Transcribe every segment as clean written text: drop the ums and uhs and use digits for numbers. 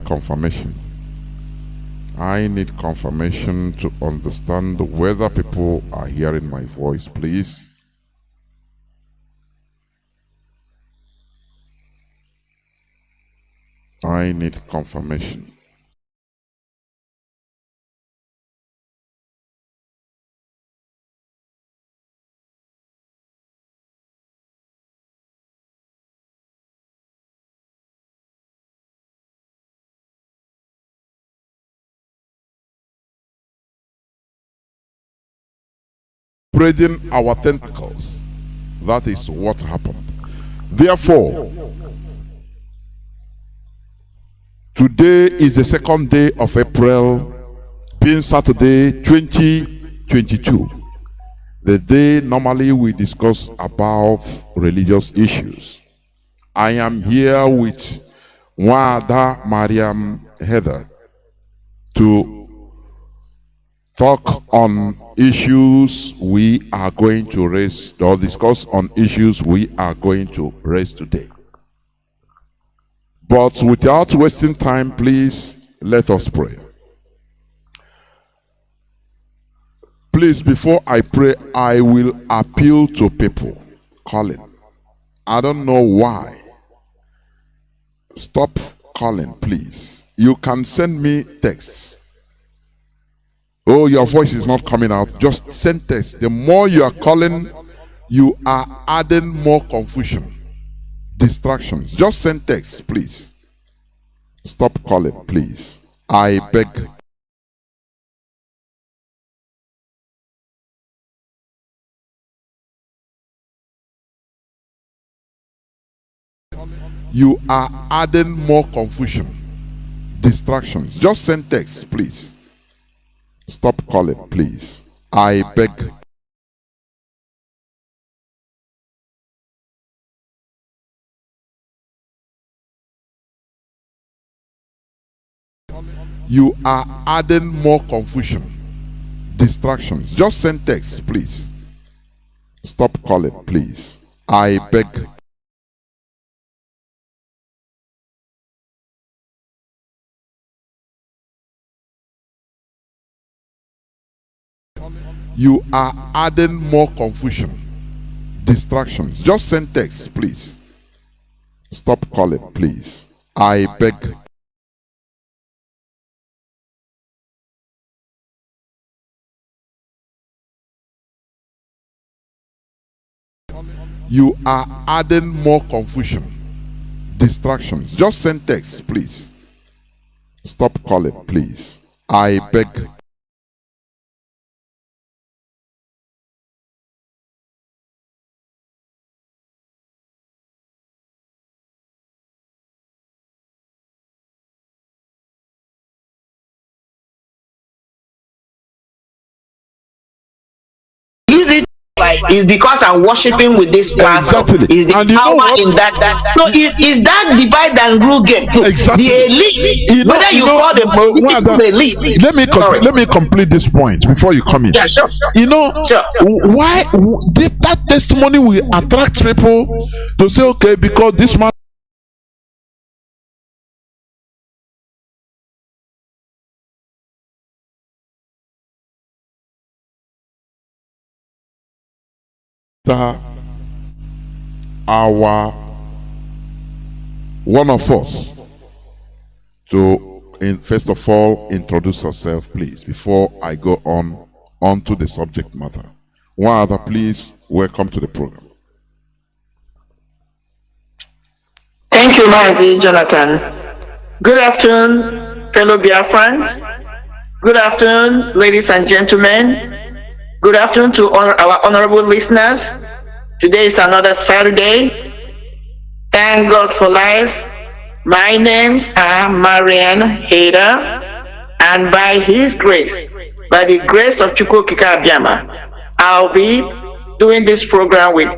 confirmation. I need confirmation to understand whether people are hearing my voice, please. I need confirmation. Spreading our tentacles. That is what happened. Therefore, today is the second day of April, being Saturday 2022. The day normally we discuss about religious issues. I am here with Wada Mariam Heather to talk on issues we are going to raise, or discuss on issues we are going to raise today. But without wasting time, please let us pray. Please, before I pray, I will appeal to people calling. I don't know why. Stop calling, please. You can send me texts. Oh, your voice is not coming out. Just send text. The more you are calling, you are adding more confusion, distractions. Just send text, please. Stop calling, please. I beg. You are adding more confusion, distractions. Just send text, please. Stop calling, please. I beg. You are adding more confusion, distractions. Just send text, please. Stop calling, please. I beg. You are adding more confusion, distractions. Just send text, please. Stop calling, please. I beg. You are adding more confusion, distractions. Just send text, please. Stop calling, please. I beg. Is because I'm worshiping with this pastor. Exactly. Is the and power in that? So is that divide and rule game? Exactly. The elite, whether you call them political elite. Let me complete this point before you come in. Yeah, sure. You know, Sure. why that testimony will attract people to say, okay, because this man our one of us to first of all introduce yourself, please, before I go on to the subject matter. One other, please, welcome to the program. Thank you, Mazi Johnathan. Good afternoon, fellow Biafrans. Good afternoon, ladies and gentlemen. Good afternoon to our honorable listeners. Today is another Saturday. Thank God for life. My names are Marian Hader, and by His grace, by the grace of Chukwu Okike Abiama, I'll be doing this program with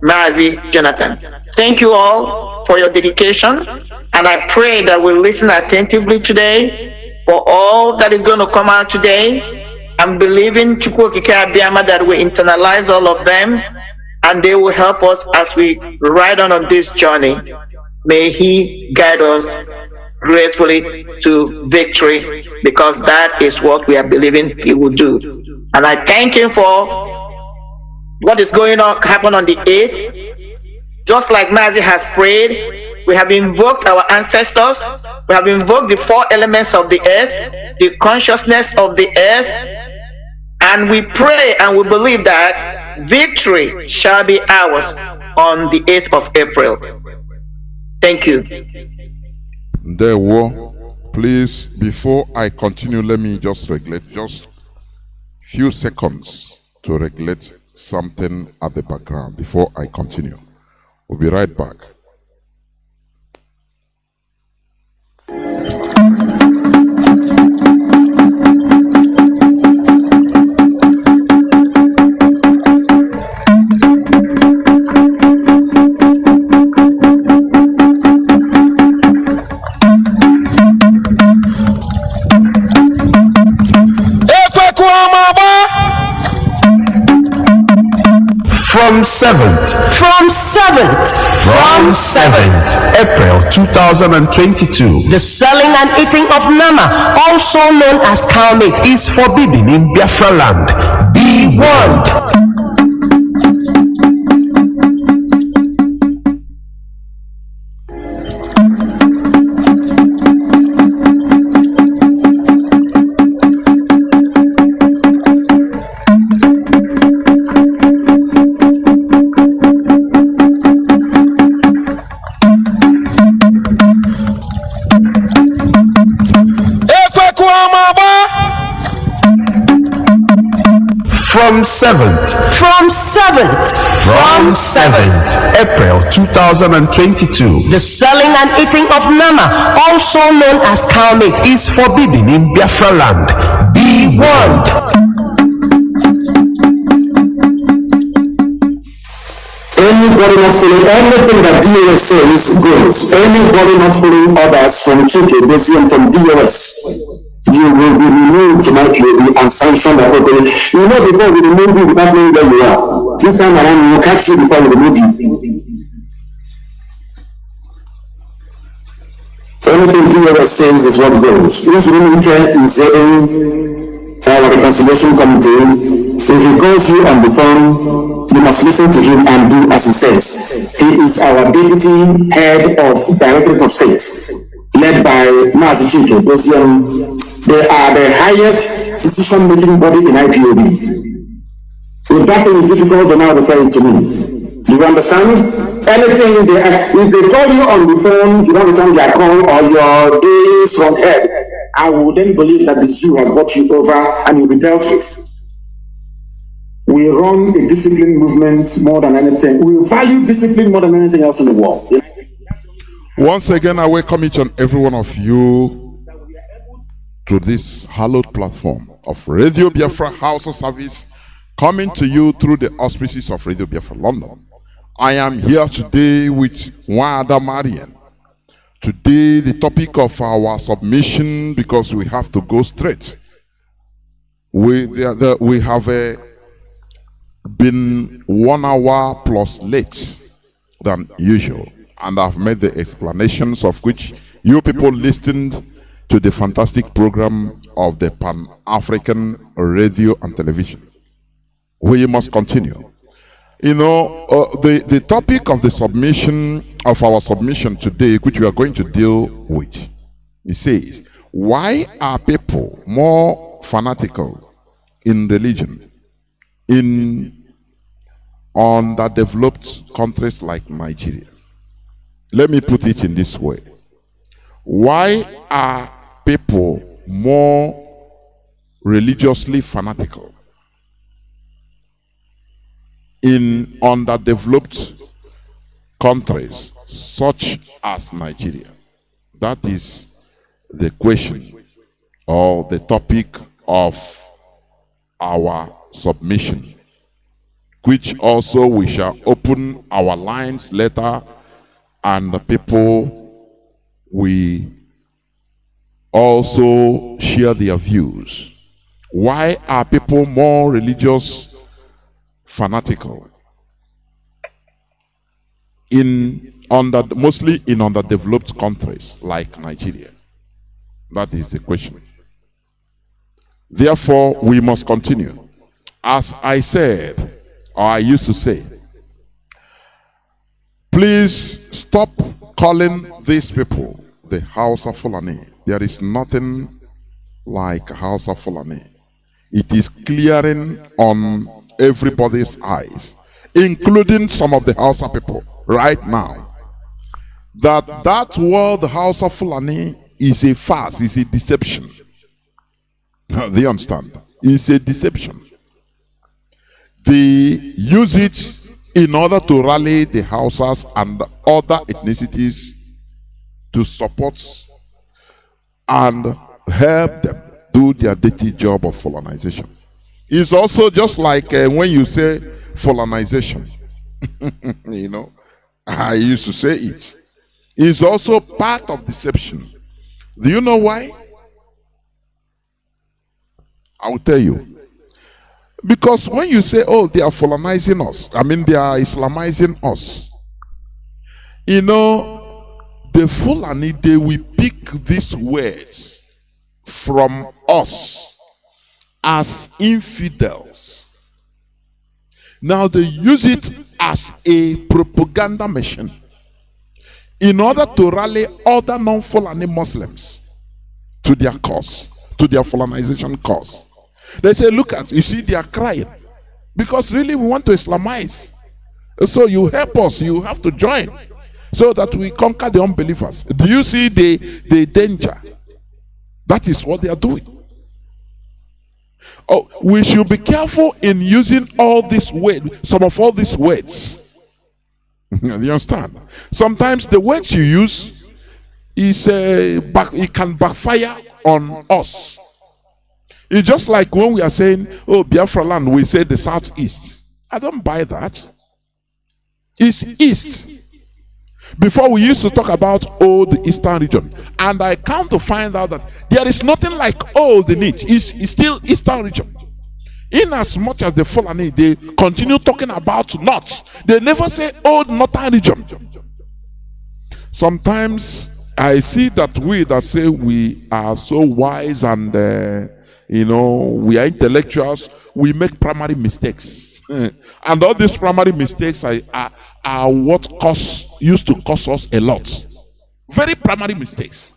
Mazi Johnathan. Thank you all for your dedication, and I pray that we'll listen attentively today for all that is going to come out today. I'm believing Chukwu Okike Abiama that we internalize all of them, and they will help us as we ride on this journey. May He guide us gratefully to victory, because that is what we are believing he will do. And I thank him for what is going on, happen on the 8th. Just like Mazi has prayed, we have invoked our ancestors, we have invoked the 4 elements of the earth, the consciousness of the earth, and we pray and we believe that victory shall be ours on the 8th of April. Thank you. There were, please, before I continue, let me just regulate just few seconds to regulate something at the background before I continue. We'll be right back. From 7th April 2022, the selling and eating of nama, also known as cow meat, is forbidden in Biafra land. Be warned. From 7th April 2022, the selling and eating of nama, also known as cow meat, is forbidden in Biafra land. Be warned. Anybody not following anything that DOS says goes. Anybody not following orders from Chike, Besian, from DOS, you will be removed tonight, you will be unsanctioned appropriately. You know, before we remove you without knowing where you are. This time around, we will catch you before we remove you. Anything DOS says is what goes. This Rumike is our reconciliation committee. If he calls you on the phone, you must listen to him and do as he says. He is our deputy head of Directorate of State, led by Mazi Johnathan. They are the highest decision-making body in IPOB. If that thing is difficult, then now refer it to me. Do you understand? Anything if they call you on the phone, you don't return their call, or you're doing strong head, I will then believe that the zoo has got you over and you'll be dealt with. We run a disciplined movement more than anything. We value discipline more than anything else in the world. Once again, I welcome each and every one of you to this hallowed platform of Radio Biafra Hausa-Service, coming to you through the auspices of Radio Biafra London. I am here today with Wada Marian. Today, the topic of our submission, because we have to go straight. We have been 1 hour plus late than usual, and I've made the explanations of which you people listened to the fantastic program of the Pan-African radio and television. We must continue. You know, the topic of the submission, of our submission today, which we are going to deal with, it says, why are people more fanatical in religion in underdeveloped countries like Nigeria? Let me put it in this way. Why are people more religiously fanatical in underdeveloped countries such as Nigeria? That is the question or the topic of our submission, which also we shall open our lines later, and the people we also share their views. Why are people more religious fanatical mostly in underdeveloped countries like Nigeria? That is the question. Therefore, we must continue. As I said, or I used to say, please stop calling these people the House of Fulani. There is nothing like House of Fulani. It is clearing on everybody's eyes, including some of the Hausa people right now, that word House of Fulani is a farce, is a deception. Do you understand? It's a deception. They use it in order to rally the Hausas and other ethnicities to support and help them do their dirty job of Fulanization. It's also just like when you say Fulanization. You know, I used to say it. It's also part of deception. Do you know why? I will tell you. Because when you say, oh, they are Fulanizing us, I mean, they are Islamizing us, you know, the Fulani, they will pick these words from us as infidels. Now they use it as a propaganda machine in order to rally other non-Fulani Muslims to their cause, to their Fulanization cause. They say, look at, you see, they are crying because really we want to Islamize. So you help us, you have to join so that we conquer the unbelievers. Do you see the danger? That is what they are doing. Oh, we should be careful in using all these words, some of all these words. You understand? Sometimes the words you use is it can backfire on us. It's just like when we are saying, oh, Biafra land, we say the southeast. I don't buy that. It's east. Before we used to talk about old eastern region. And I come to find out that there is nothing like old in it. It's still eastern region. In as much as the Fulani, they continue talking about north. They never say old northern region. Sometimes I see that we that say we are so wise and you know, we are intellectuals, we make primary mistakes. And all these primary mistakes are what used to cost us a lot. Very primary mistakes.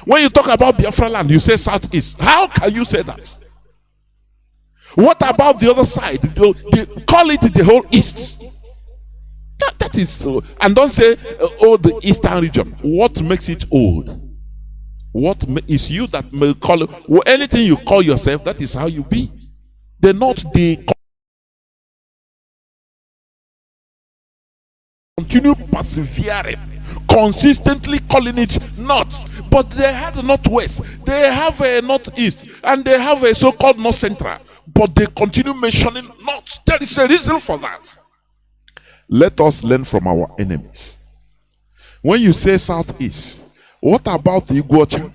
When you talk about Biafra land, you say southeast. How can you say that? What about the other side? They call it the whole east. That is so. And don't say, oh, the eastern region. What makes it old? What is you that may call it? Well, anything you call yourself, that is how you be. They're not the continue persevering, consistently calling it north. But they have the northwest, they have a northeast, and they have a so-called north central. But they continue mentioning north. There is a reason for that. Let us learn from our enemies. When you say southeast, what about Iguacha?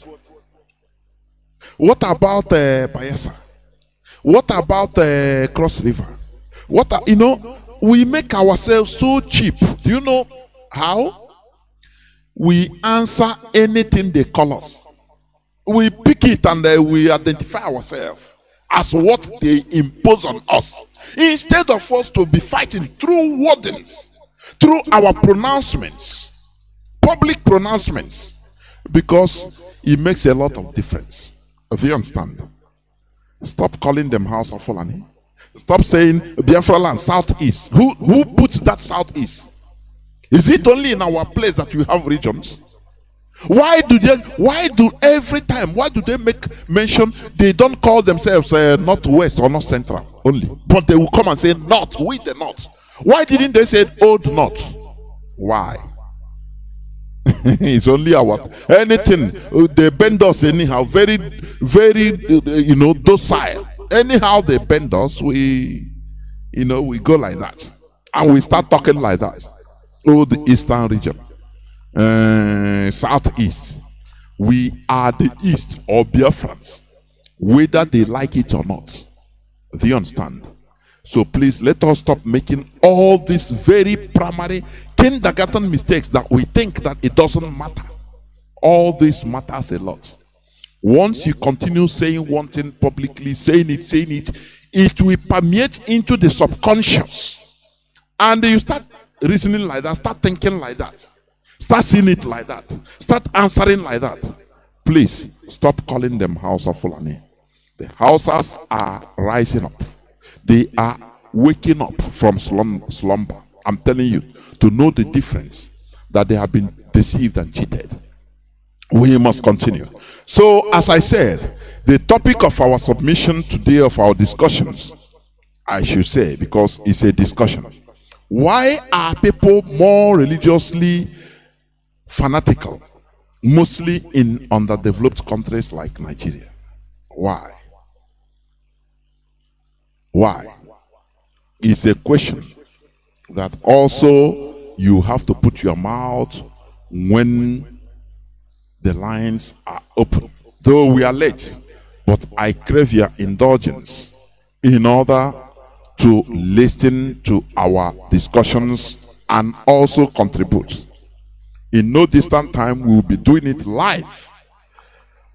What about Bayelsa? What about Cross River? You know, we make ourselves so cheap. Do you know how? We answer anything they call us. We pick it and we identify ourselves as what they impose on us. Instead of us to be fighting through wordings, through our pronouncements, public pronouncements, because it makes a lot of difference. Do you understand? Stop calling them House of Fulani. Stop saying Biafra land, southeast. Who puts that southeast? Is it only in our place that we have regions? Why do they make mention? They don't call themselves northwest or north central only, but they will come and say north, we the north. Why didn't they say old north? Why? It's only our anything they bend us anyhow, very docile. Anyhow they bend us, we go like that, and we start talking like that. Oh, the eastern region, southeast, we are the east or Biafrans, whether they like it or not. Do you understand? So please let us stop making all these very primary kindergarten mistakes that we think that it doesn't matter. All this matters a lot. Once you continue saying one thing publicly, saying it, it will permeate into the subconscious. And you start reasoning like that, start thinking like that, start seeing it like that, start answering like that. Please stop calling them Hausa Fulani. The Hausas are rising up. They are waking up from slumber. I'm telling you, to know the difference, that they have been deceived and cheated. We must continue. So, as I said, the topic of our submission today, of our discussions, I should say, because it's a discussion. Why are people more religiously fanatical, mostly in underdeveloped countries like Nigeria? Why? Why? It's a question that also you have to put your mouth when the lines are open. Though we are late, but I crave your indulgence in order to listen to our discussions and also contribute. In no distant time, we will be doing it live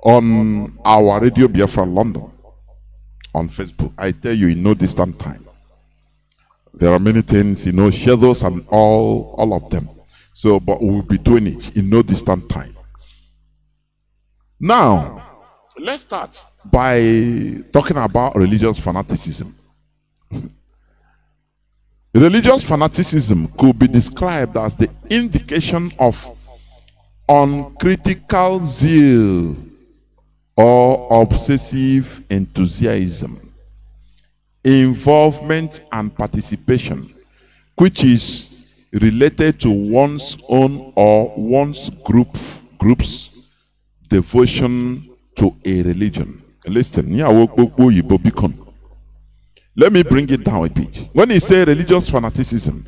on our Radio Biafra London on Facebook. I tell you, in no distant time. There are many things, share those and all of them. So, but we will be doing it in no distant time. Now, let's start by talking about religious fanaticism. Religious fanaticism could be described as the indication of uncritical zeal or obsessive enthusiasm, involvement and participation, which is related to one's own or one's group's devotion to a religion. Listen, let me bring it down a bit. When you say religious fanaticism,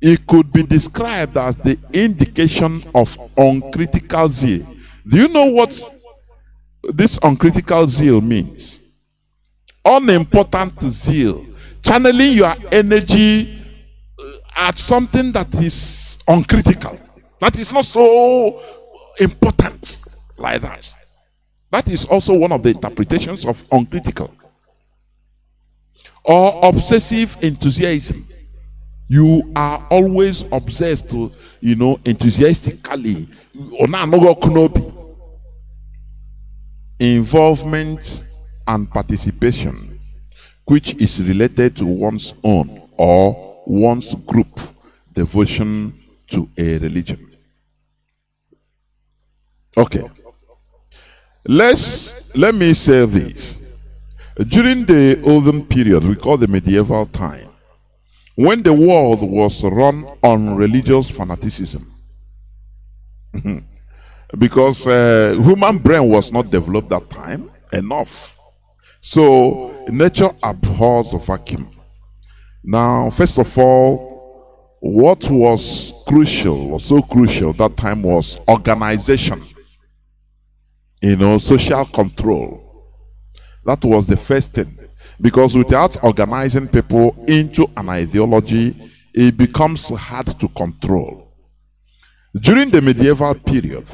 it could be described as the indication of uncritical zeal. Do you know what this uncritical zeal means? Unimportant zeal, channeling your energy at something that is uncritical, that is not so important like that. That is also one of the interpretations of uncritical. Or obsessive enthusiasm. You are always obsessed to, enthusiastically. Involvement and participation, which is related to one's own or one's group devotion to a religion. Okay. Let me say this. During the olden period, we call the medieval time, when the world was run on religious fanaticism, because human brain was not developed that time enough. So nature abhors a vacuum. Now, first of all, what was crucial, or so crucial that time, was organization. Social control. That was the first thing. Because without organizing people into an ideology, it becomes hard to control. During the medieval period,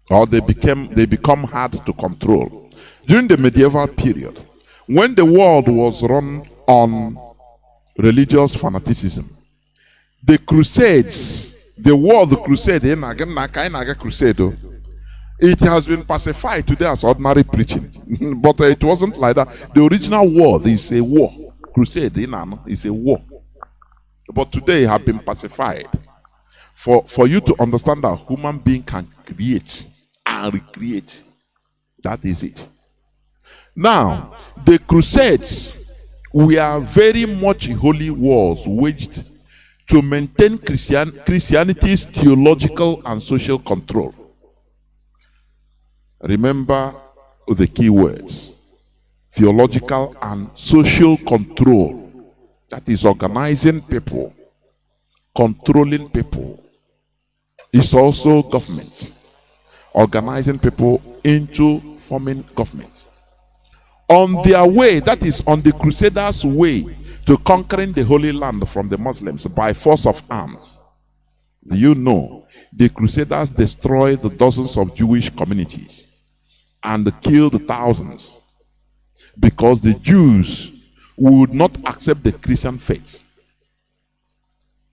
or they become hard to control. During the medieval period, when the world was run on religious fanaticism, the crusades, the word crusade, crusade, it has been pacified today as ordinary preaching. But it wasn't like that. The original war is a war. Crusade is a war. But today it has been pacified. For you to understand that human being can create and recreate. That is it. Now, the crusades were very much holy wars waged to maintain Christianity's theological and social control. Remember the key words: theological and social control. That is organizing people, controlling people. It's also government, organizing people into forming government. On their way, that is on the Crusaders' way to conquering the Holy Land from the Muslims by force of arms. Do you know the Crusaders destroyed the dozens of Jewish communities and killed thousands because the Jews would not accept the Christian faith?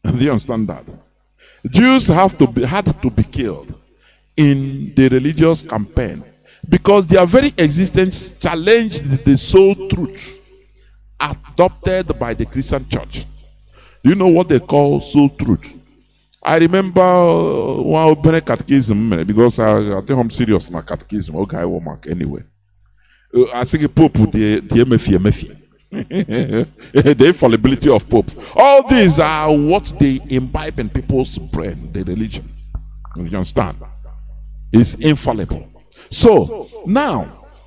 Do you understand that? Jews had to be killed in the religious campaign because their very existence challenged the sole truth adopted by the Christian church. Do you know what they call sole truth? I remember one open catechism because I think I'm serious my catechism. Okay, I won't mark anyway. I think Pope the MFI. The infallibility of Pope. All these are what they imbibe in people's brain, the religion. You understand? It's infallible. So now,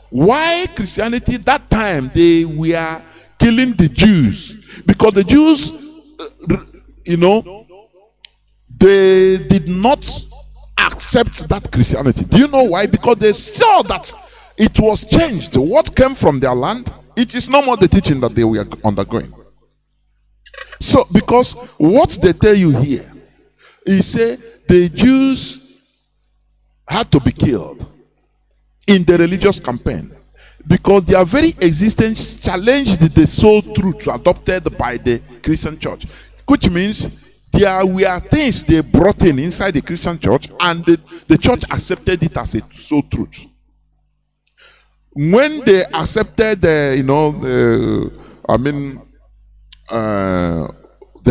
why Christianity that time they were killing the Jews? Because the Jews, they did not accept that Christianity. Do you know why? Because they saw that it was changed. What came from their land, it is no more the teaching that they were undergoing. So, because what they tell you here, is say the Jews had to be killed in the religious campaign because their very existence challenged the sole truth adopted by the Christian church, which means there were things they brought in inside the Christian church and the church accepted it as a sole truth. When they accepted, the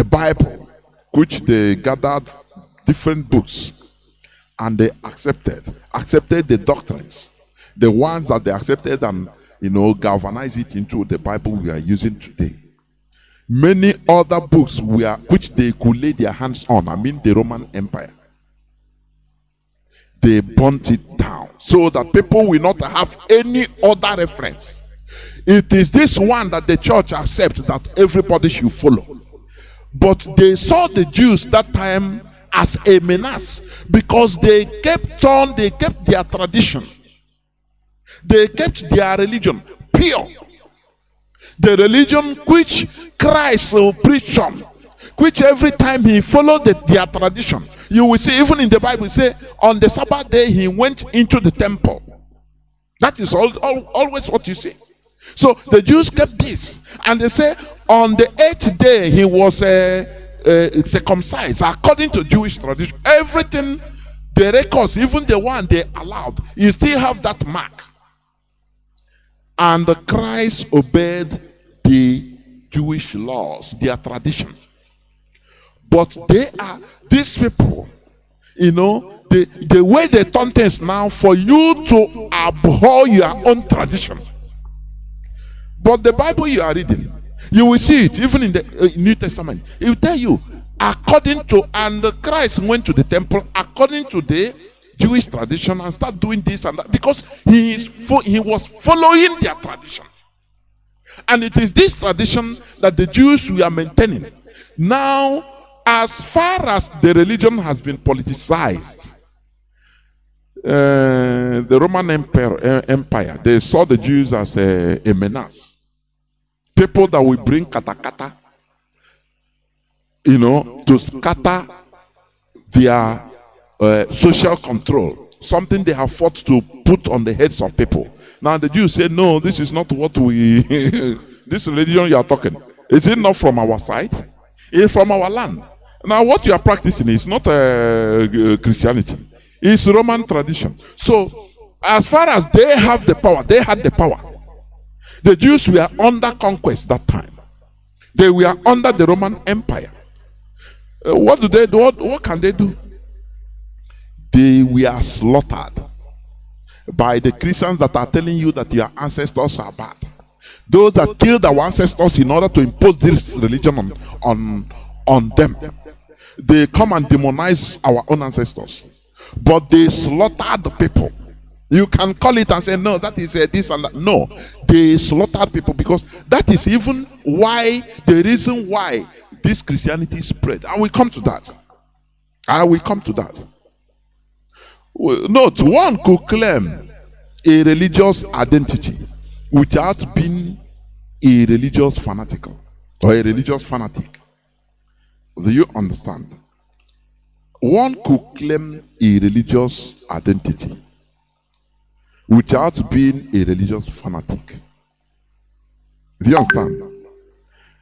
Bible, which they gathered different books, and they accepted the doctrines, the ones that they accepted and galvanized it into the Bible we are using today. Many other books which they could lay their hands on, the Roman Empire, they burnt it down so that people will not have any other reference. It is this one that the church accepts that everybody should follow. But they saw the Jews that time as a menace because they kept their tradition. They kept their religion pure. The religion which Christ preached on, which every time he followed their tradition. You will see even in the Bible say on the Sabbath day he went into the temple. That is always what you see. So the Jews kept this, and they say on the 8th day he was circumcised according to Jewish tradition. Everything, the records, even the one they allowed, you still have that mark. And Christ obeyed the Jewish laws, their tradition. But these people, the way they turn things now for you to abhor your own tradition. But the Bible you are reading, you will see it even in the New Testament. It will tell you, according to, and Christ went to the temple according to the Jewish tradition and start doing this and that because he was following their tradition. And it is this tradition that the Jews were maintaining. Now, as far as the religion has been politicized, the Roman Empire, they saw the Jews as a menace. People that will bring katakata, to scatter their social control, something they have fought to put on the heads of people. Now the Jews say, no, this is not what we, this religion you are talking, is it not from our side? It's from our land. Now what you are practicing is not Christianity, it's Roman tradition. So as far as they have the power, they had the power. The Jews were under conquest that time. They were under the Roman Empire. What do they do? What can they do? They were slaughtered by the Christians that are telling you that your ancestors are bad. Those that killed our ancestors in order to impose this religion on them. They come and demonize our own ancestors. But they slaughtered the people. You can call it and say, no, that is this and that. No, they slaughtered people because that is even why, the reason why this Christianity spread. I will come to that. Note, one could claim a religious identity without being a religious fanatical. or a religious fanatic. Do you understand? One could claim a religious identity without being a religious fanatic. Do you understand?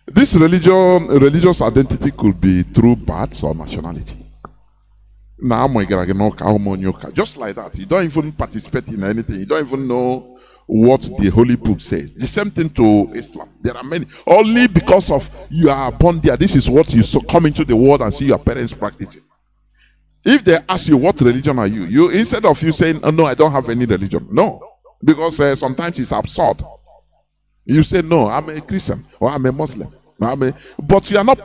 This religious identity could be through birth or nationality. Just like that. You don't even participate in anything. You don't even know what the Holy Book says. The same thing to Islam. There are many. Only because of you are born there. This is what you come into the world and see your parents practicing. If they ask you, what religion are you? Instead of you saying, oh, no, I don't have any religion. No. Because sometimes it's absurd. You say, no, I'm a Christian or I'm a Muslim. But you are not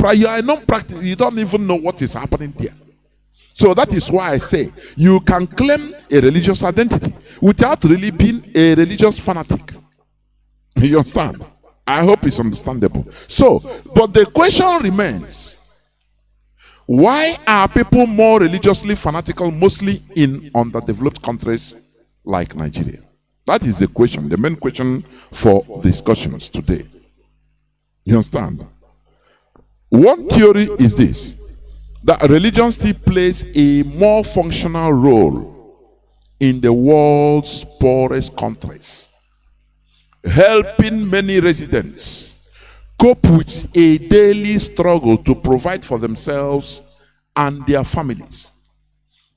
practicing. You don't even know what is happening there. So that is why I say you can claim a religious identity without really being a religious fanatic. You understand? I hope it's understandable. So, but the question remains, why are people more religiously fanatical mostly in underdeveloped countries like Nigeria? That is the question, the main question for discussions today. You understand? One theory is this, that religion still plays a more functional role in the world's poorest countries, helping many residents cope with a daily struggle to provide for themselves and their families,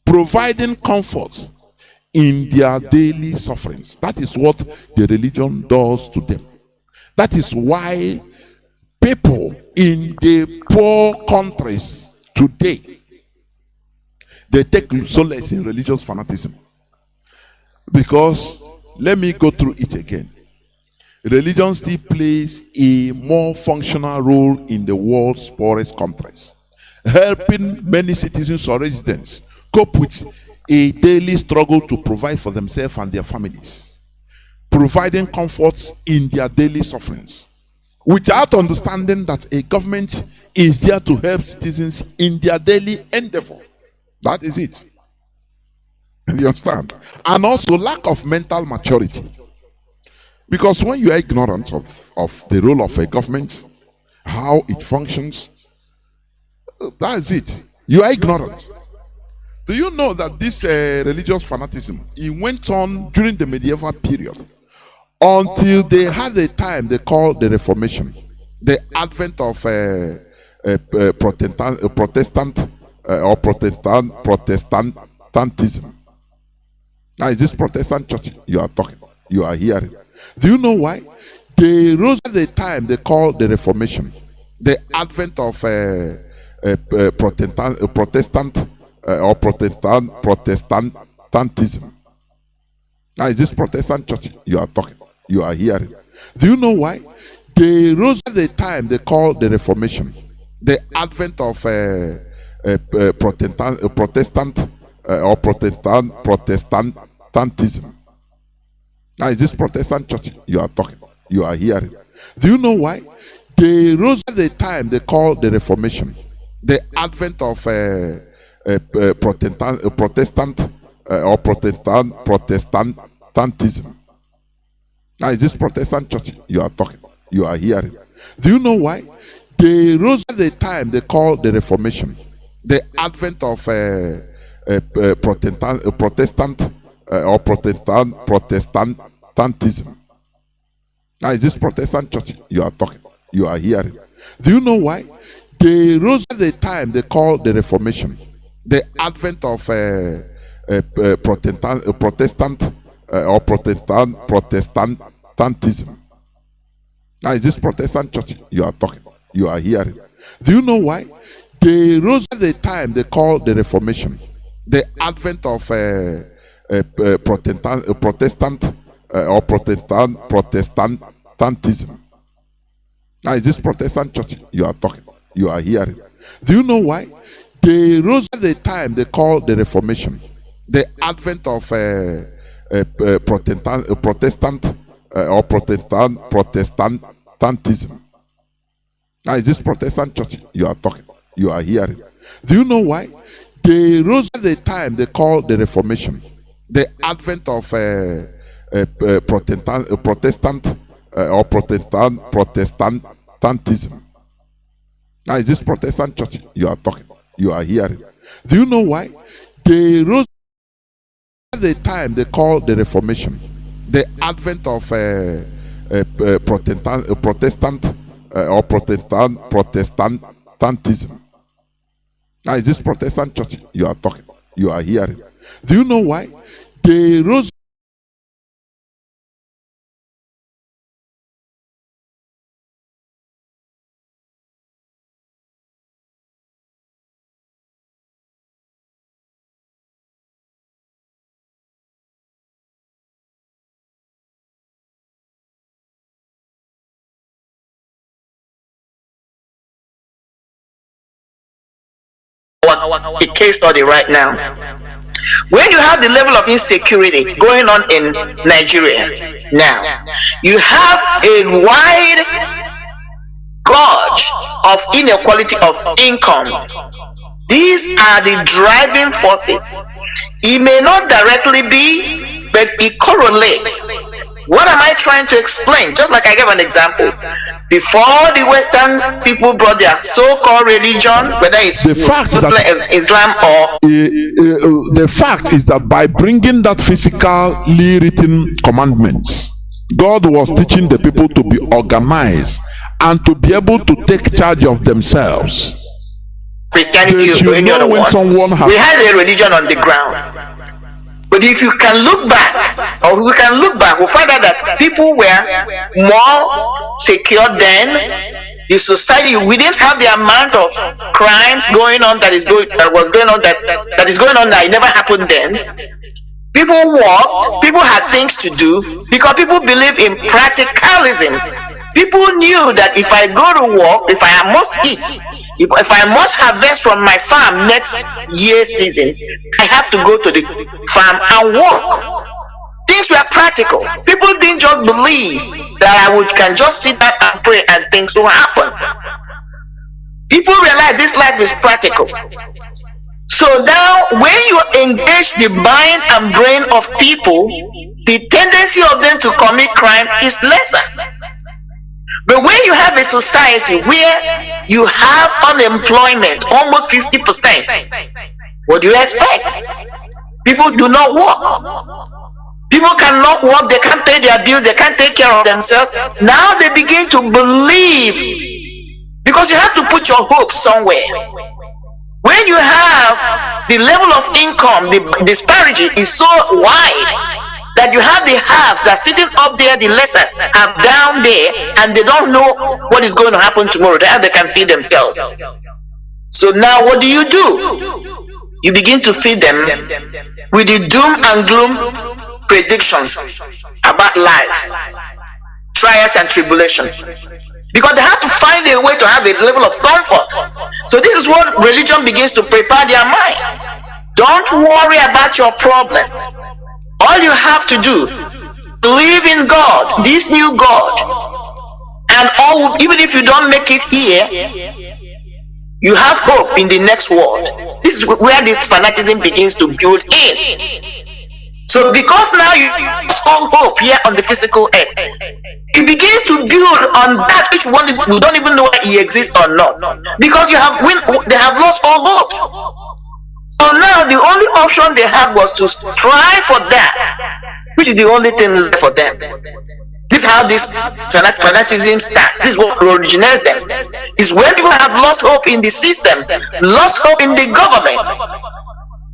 providing comfort in their daily sufferings. That is what the religion does to them. That is why people in the poor countries today, they take solace in religious fanaticism. Because, let me go through it again. Religion still plays a more functional role in the world's poorest countries, helping many citizens or residents cope with a daily struggle to provide for themselves and their families, providing comforts in their daily sufferings, without understanding that a government is there to help citizens in their daily endeavor. That is it. You understand? And also lack of mental maturity. Because when you are ignorant of the role of a government, how it functions, that is it. You are ignorant. Do you know that this religious fanaticism, it went on during the medieval period until they had a time they called the Reformation, the advent of Protestantism. Now, is this Protestant church you are hearing? Do you know why? They rose at the time they called the Reformation, the advent of Protestantism. Now, is this Protestant church you are hearing? Do you know why? They rose at the time they called the Reformation, the advent of Protestantism. Now, is this Protestant church you are hearing? Do you know why? They rose at the time they called the Reformation, the advent of Protestantism. Now, is this Protestant church you are hearing? Do you know why? They rose at the time they called the Reformation, the advent of Protestantism. Now, is this Protestant church you are hearing? Do you know why? They rose at the time they called the Reformation, the advent of Protestantism. Now, is this Protestant church you are hearing? Do you know why? They rose at the time they called the Reformation, the advent of Protestantism. Now, is this Protestant church you are hearing? Do you know why? They rose at the time they called the Reformation, the advent of Protestantism. Now, is this Protestant church you are hearing? Do you know why? They rose at the time they called the Reformation, the advent of Protestantism. Now, is this Protestant church you are hearing? Do you know why? They rose at the time they call the Reformation, the advent of Protestantism. Now, is this Protestant church you are hearing? Do you know why? They rose a case study right now. When you have the level of insecurity going on in Nigeria now, you have a wide gauge of inequality of incomes. These are the driving forces. It may not directly be, but it correlates. What am I trying to explain? Just like I gave an example. Before the Western people brought their so-called religion, whether it's Islam or... the fact is that by bringing that physically written commandments, God was teaching the people to be organized and to be able to take charge of themselves. Christianity or any other one. We had a religion on the ground. But if you can look back, or we can look back, we'll find out that people were more secure then. The society, we didn't have the amount of crimes going on that is going on now. It never happened then. People worked, people had things to do because people believe in practicalism. People knew that if I go to work, if I must eat, if I must harvest from my farm next year season, I have to go to the farm and work. Things were practical. People didn't just believe that can just sit down and pray and things will happen. People realize this life is practical. So now when you engage the mind and brain of people, the tendency of them to commit crime is lesser. But when you have a society where you have unemployment almost 50%, what do you expect? People do not work. People cannot work, they can't pay their bills, they can't take care of themselves. Now they begin to believe, because you have to put your hope somewhere. When you have the level of income, the disparity is so wide, that you have the haves that sitting up there, the lessers are down there, and they don't know what is going to happen tomorrow. They can feed themselves. So now what do? You begin to feed them with the doom and gloom predictions about lives, trials and tribulations, because they have to find a way to have a level of comfort. So this is what religion begins to prepare their mind. Don't worry about your problems. All you have to do, believe in God, this new God, and even if you don't make it here, you have hope in the next world. This is where this fanaticism begins to build in. So because now you have all hope here on the physical earth, you begin to build on that which you don't even know whether it exists or not, because they have lost all hopes. So now the only option they have was to strive for that, which is the only thing left for them. This is how this fanaticism starts. This is what originates them. Is when people have lost hope in the system, lost hope in the government,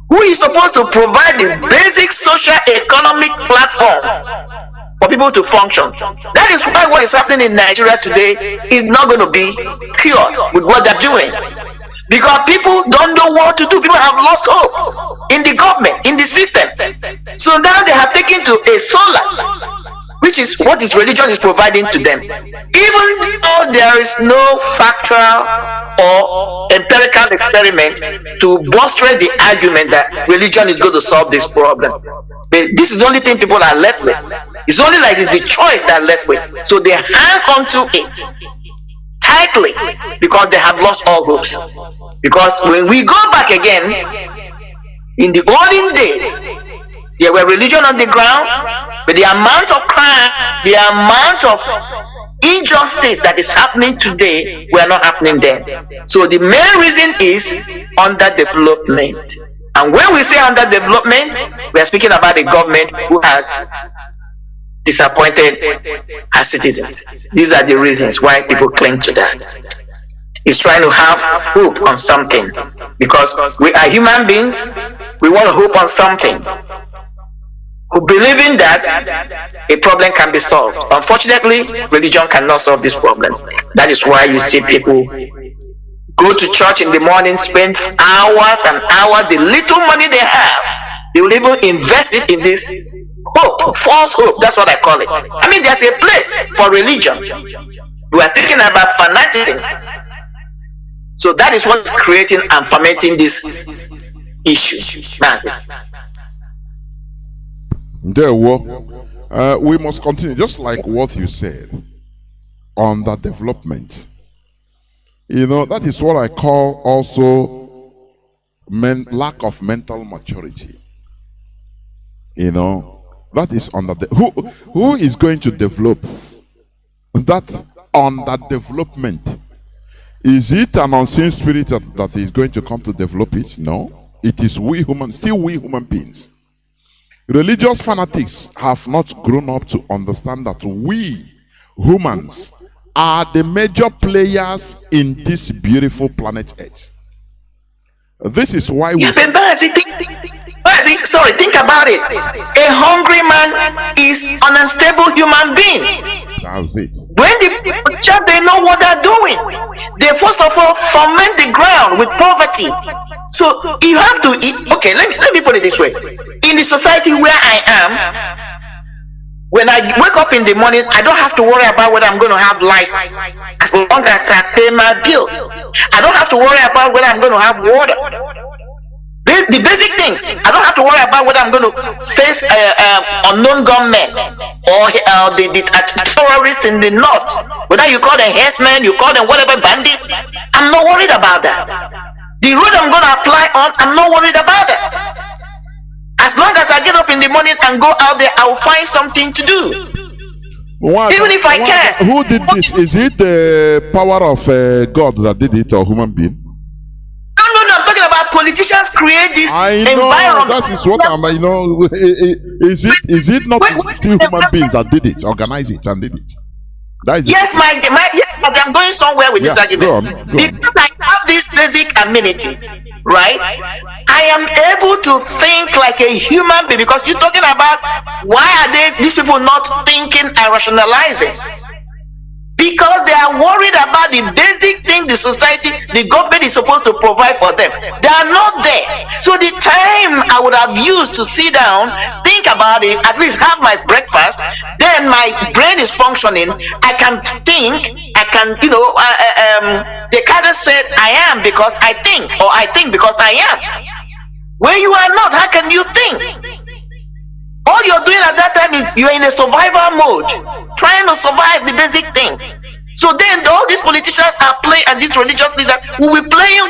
who is supposed to provide the basic socio-economic platform for people to function. That is why what is happening in Nigeria today is not going to be cured with what they're doing. Because people don't know what to do. People have lost hope in the government, in the system. So now they have taken to a solace, which is what this religion is providing to them. Even though there is no factual or empirical experiment to buttress the argument that religion is going to solve this problem. But this is the only thing people are left with. It's only like it's the choice they're left with. So they hang on to it tightly because they have lost all hopes. Because when we go back again, in the olden days, There were religion on the ground, but the amount of crime, the amount of injustice that is happening today were not happening then. So the main reason is underdevelopment. And when we say underdevelopment, we are speaking about a government who has disappointed our citizens. These are the reasons why people cling to that. It's trying to have hope on something, because we are human beings. We want to hope on something, who believe in that a problem can be solved. Unfortunately, religion cannot solve this problem. That is why you see people go to church in the morning, spend hours and hours, the little money they have, they will even invest it in this hope, false hope. That's what I call it. I mean, there's a place for religion. We are speaking about fanaticism. So that is what is creating and fermenting this issue. Mazi. We must continue, just like what you said on the development. You know, that is what I call also lack of mental maturity. You know, that is on the who is going to develop that on that development? Is it an unseen spirit that is going to come to develop it? No, it is we human beings. Religious fanatics have not grown up to understand that we humans are the major players in this beautiful planet Earth. This is why we... Sorry, think about it. A hungry man is an unstable human being. That's it. When the just they know what they're doing, they first of all ferment the ground with poverty. So you have to eat. Okay, let me put it this way. In the society where I am, when I wake up in the morning, I don't have to worry about whether I'm going to have light, as long as I pay my bills. I don't have to worry about whether I'm going to have water. The basic things. I don't have to worry about whether I'm going to face unknown gunmen or the terrorists in the north. Whether you call them herdsmen, you call them whatever, bandits. I'm not worried about that. The road I'm going to apply on, I'm not worried about that. As long as I get up in the morning and go out there, I will find something to do. Even if I can. Who did this? Is it the power of God that did it, or human being? No, I'm talking about politicians create this environment. That is what I'm, is it not still human beings that did it, organize it and did it? That is yes, but I'm going somewhere with this argument. Because I have these basic amenities, right? I am able to think like a human being, because you're talking about why are these people not thinking and rationalizing? Because they are worried about the basic thing the society, the government is supposed to provide for them. They are not there. So the time I would have used to sit down, think about it, at least have my breakfast, then my brain is functioning. I can think, I can, Descartes said, I am because I think, or I think because I am. When you are not, how can you think? All you're doing at that time is you're in a survival mode, trying to survive the basic things. So then all these politicians are playing, and these religious leaders will be playing,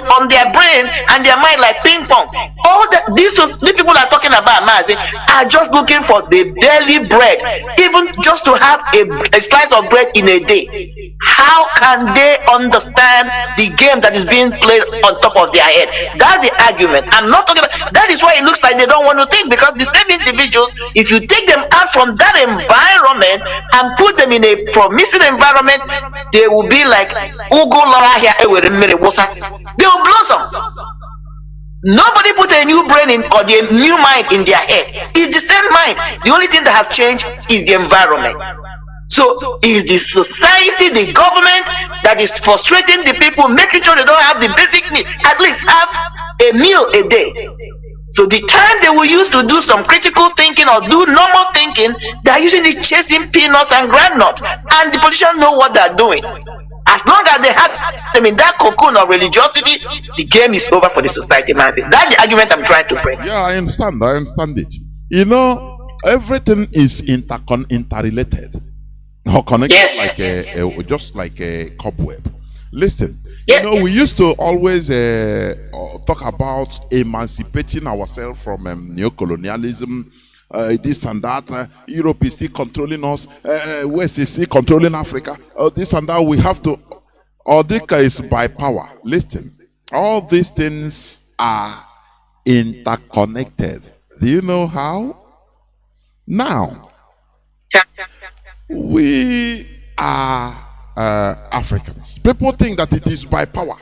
on their brain and their mind like ping pong. All these people are talking about, Mazi, are just looking for the daily bread, even just to have a slice of bread in a day. How can they understand the game that is being played on top of their head? That's the argument. I'm not talking about, that is why it looks like they don't want to think, because the same individuals, if you take them out from that environment and put them in a promising environment, they will be like Ugo Laura here. They will blossom. Nobody put a new brain in or the new mind in their head. It's the same mind. The only thing that have changed is the environment. So is the society, the government that is frustrating the people, making sure they don't have the basic need, at least have a meal a day. So the time they will use to do some critical thinking or do normal thinking, they are using it chasing peanuts and groundnuts, and the politicians know what they are doing. As long as they have them in that cocoon of religiosity, the game is over for the society, man. That's the argument I'm trying to bring. Yeah, I understand it. Everything is interrelated or connected, yes. Just like a cobweb. Listen, yes, we used to always talk about emancipating ourselves from neocolonialism, this and that. Europe is still controlling us. West is still controlling Africa. This and that. We have to. All this is by power. Listen, all these things are interconnected. Do you know how? Now, we are Africans. People think that it is by power.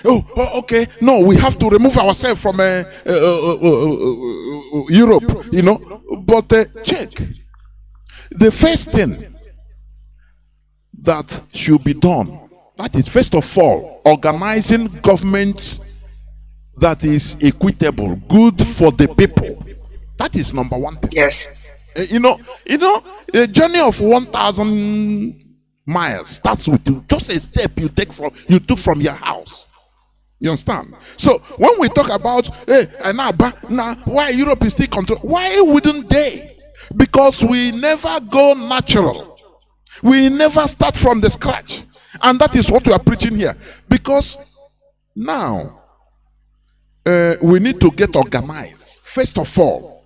Oh, okay. No, we have to remove ourselves from Europe, you know. But check. The first thing that should be done, that is, first of all, organizing government that is equitable, good for the people. That is number one thing. Yes. You know, a journey of 1,000 miles starts with just a step you took from your house. You understand? So when we talk about now why Europe is still control, why wouldn't they? Because we never go natural. We never start from the scratch. And that is what we are preaching here. Because now we need to get organized. First of all,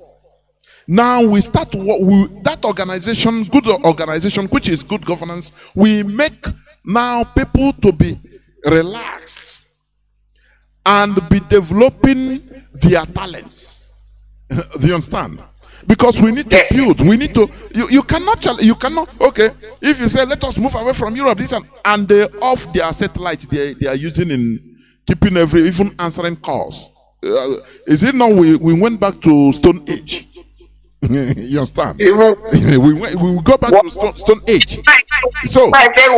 now we start that organization, good organization, which is good governance. We make now people to be relaxed and be developing their talents. Do you understand? Because we need to build. We need to. You cannot. Okay, if you say let us move away from Europe, this and they off their satellites they are using in keeping even answering calls. Is it now we went back to Stone Age? You understand? we go back to Stone Age. So I said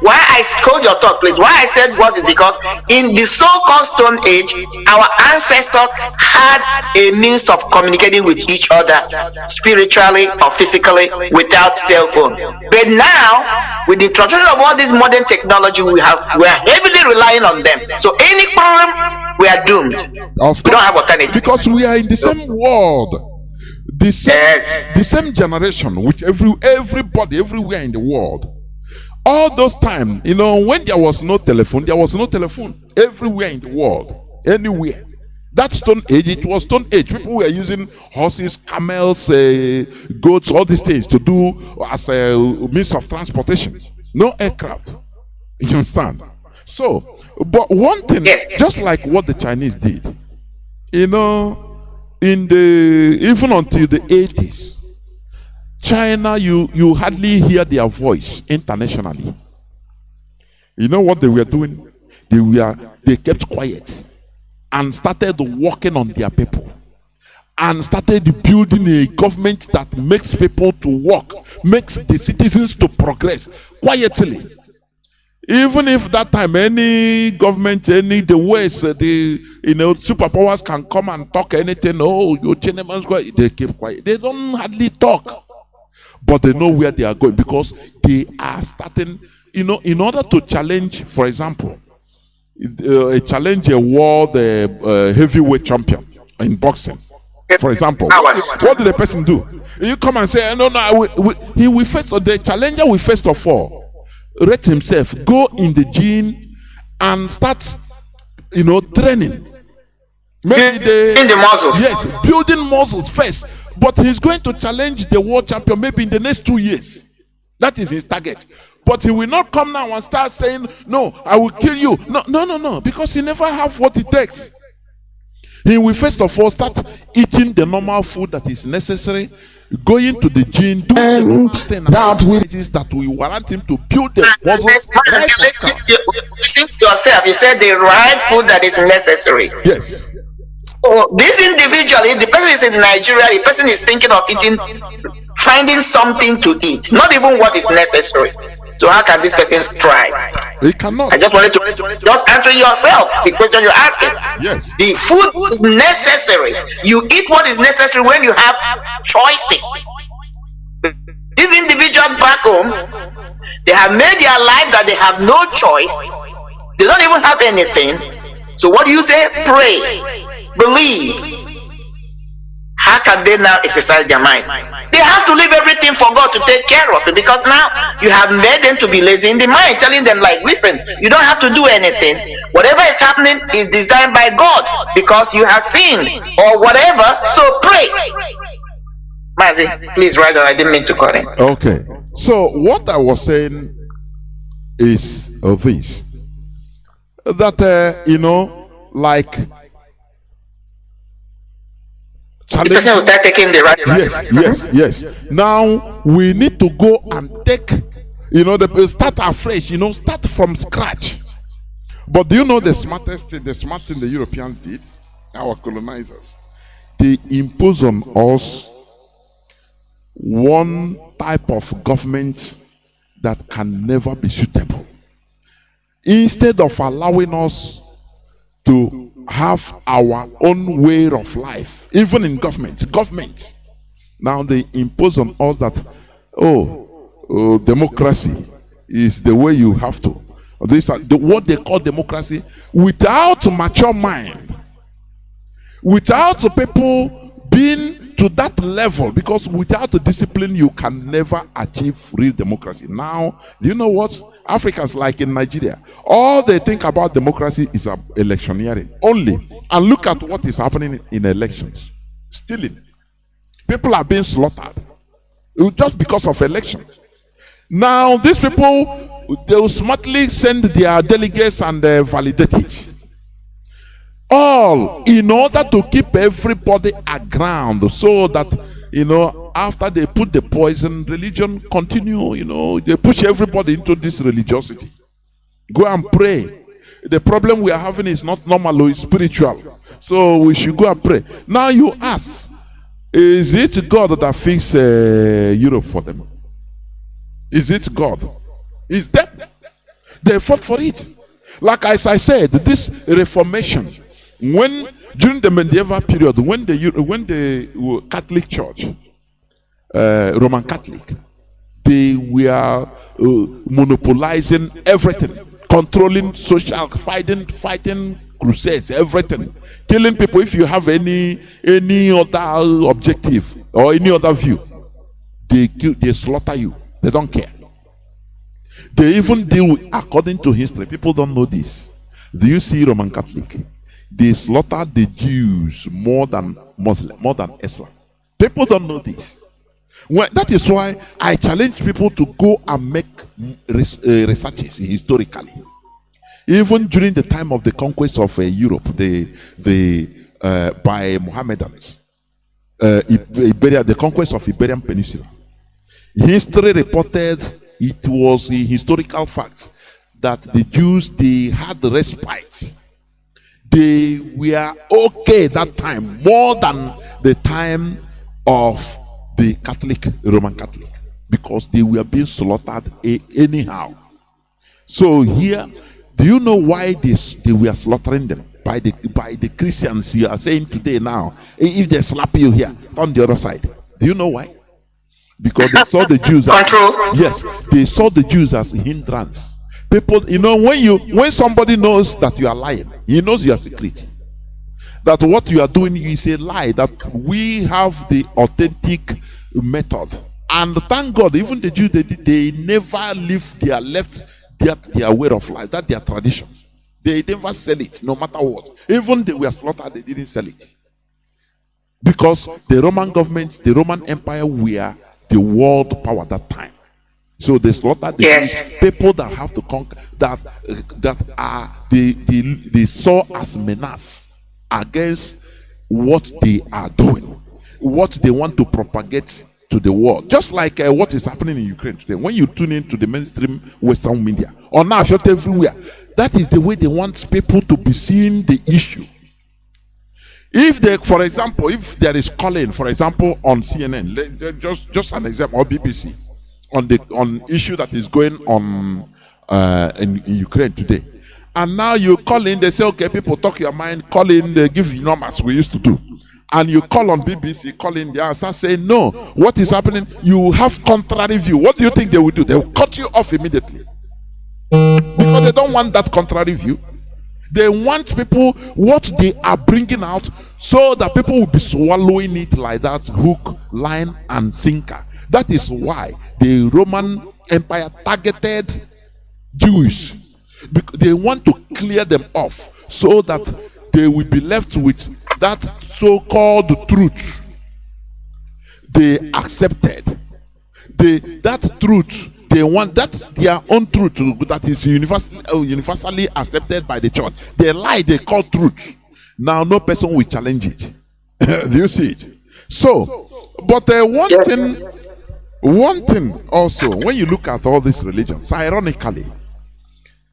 why I hold your thought, please. Why I said was it because in the so-called Stone Age, our ancestors had a means of communicating with each other spiritually or physically without cell phone. But now, with the introduction of all this modern technology, we are heavily relying on them. So any problem, we are doomed. We don't have alternative because we are in the same world. The same generation, which everybody everywhere in the world. All those time, when there was no telephone, everywhere in the world, anywhere. That Stone Age, it was Stone Age. People were using horses, camels, goats, all these things to do as a means of transportation. No aircraft. You understand? So, but one thing, just like what the Chinese did, even until the 80s, China, you hardly hear their voice internationally. You know what they were doing? They kept quiet and started working on their people and started building a government that makes people to work, makes the citizens to progress quietly. Even if that time any government, the West, superpowers can come and talk anything. Oh, your Chinese, they keep quiet. They don't hardly talk, but they know where they are going because they are starting. In order to challenge, for example, challenge a world heavyweight champion in boxing, for example, what did the person do? You come and say, no, he will first. The challenger will first of all rate himself, go in the gym and start, training. Maybe the muscles. Yes, building muscles first. But he's going to challenge the world champion maybe in the next 2 years. That is his target. But he will not come now and start saying, no, I will kill you. No, because he never have what it takes. He will first of all start eating the normal food that is necessary, going to the gym, doing that will warrant him to build the muscles. Yourself, you said the right food that is necessary. Yes. So this individual, if the person is in Nigeria, the person is thinking of finding something to eat, not even what is necessary. So how can this person strive? He cannot. I just wanted to just answer yourself the question you're asking. Yes. The food is necessary. You eat what is necessary when you have choices. These individuals back home, they have made their life that they have no choice. They don't even have anything. So what do you say? Pray, believe, how can they now exercise their mind? They have to leave everything for God to take care of it, because now you have made them to be lazy in the mind, telling them like, listen, you don't have to do anything. Whatever is happening is designed by God because you have sinned or whatever. So pray. Mazi, please write on. I didn't mean to cut in. Okay. So what I was saying is this, that like the person will start taking the right. Yes. Now we need to go and take, start afresh, start from scratch. But do you know the smart thing the Europeans did, our colonizers? They imposed on us one type of government that can never be suitable. Instead of allowing us to have our own way of life, even in government, now they impose on us that democracy is the way you have to. These are what they call democracy, without mature mind, without the people being to that level, because without the discipline you can never achieve real democracy. Now, do you know what? Africans, like in Nigeria, all they think about democracy is electioneering only. And look at what is happening in elections. Stealing. People are being slaughtered just because of elections. Now, these people, they will smartly send their delegates and validate it. All in order to keep everybody aground, so that after they put the poison, religion continue. They push everybody into this religiosity. Go and pray. The problem we are having is not normal, it's spiritual. So we should go and pray. Now you ask, is it God that fixed Europe for them? Is it God? Is them? They fought for it. Like as I said, this Reformation, when during the medieval period, when the Catholic Church, Roman Catholic, they were monopolizing everything, controlling social, fighting crusades, everything, killing people. If you have any other objective or any other view, they slaughter you. They don't care. They even deal with, according to history, people don't know this. Do you see Roman Catholic? They slaughter the Jews more than Muslim, more than Islam. People don't know this. Well, that is why I challenge people to go and make researches historically. Even during the time of the conquest of Europe, by Mohammedans, the conquest of Iberian Peninsula, history reported, it was a historical fact, that the Jews, they had respite. They were okay that time, more than the time of the Roman Catholic, because they were being slaughtered anyhow. So here, do you know why they were slaughtering them? By the Christians you are saying today now, if they slap you here, on the other side. Do you know why? Because they saw the Jews as, they saw the Jews as a hindrance. People, when somebody knows that you are lying, he knows your secret. That what you are doing is a lie, that we have the authentic method. And thank God, even the Jews, they never leave their way of life, that their tradition. They never sell it, no matter what. Even they were slaughtered, they didn't sell it. Because the Roman government, the Roman Empire were the world power at that time. So they slaughtered the people that have to conquer, that are they saw as menace against what they are doing, what they want to propagate to the world. Just like what is happening in Ukraine today. When you tune into the mainstream Western media, or now shot everywhere, that is the way they want people to be seeing the issue. If they, for example, if there is calling, for example, on CNN, just an example, or BBC, on issue that is going on in Ukraine today, and now you call in, they say, okay, people talk your mind, call in, they give you numbers we used to do, and you call on BBC, call in there, and start saying, no, what is happening? You have contrary view. What do you think they will do? They will cut you off immediately, because they don't want that contrary view. They want people, what they are bringing out, so that people will be swallowing it like that, hook, line, and sinker. That is why the Roman Empire targeted Jews. They want to clear them off so that they will be left with that so-called truth they accepted. That truth they want, that their own truth that is universally accepted by the church. The lie they call truth. Now no person will challenge it. Do you see it? So, but one thing also, when you look at all these religions, ironically,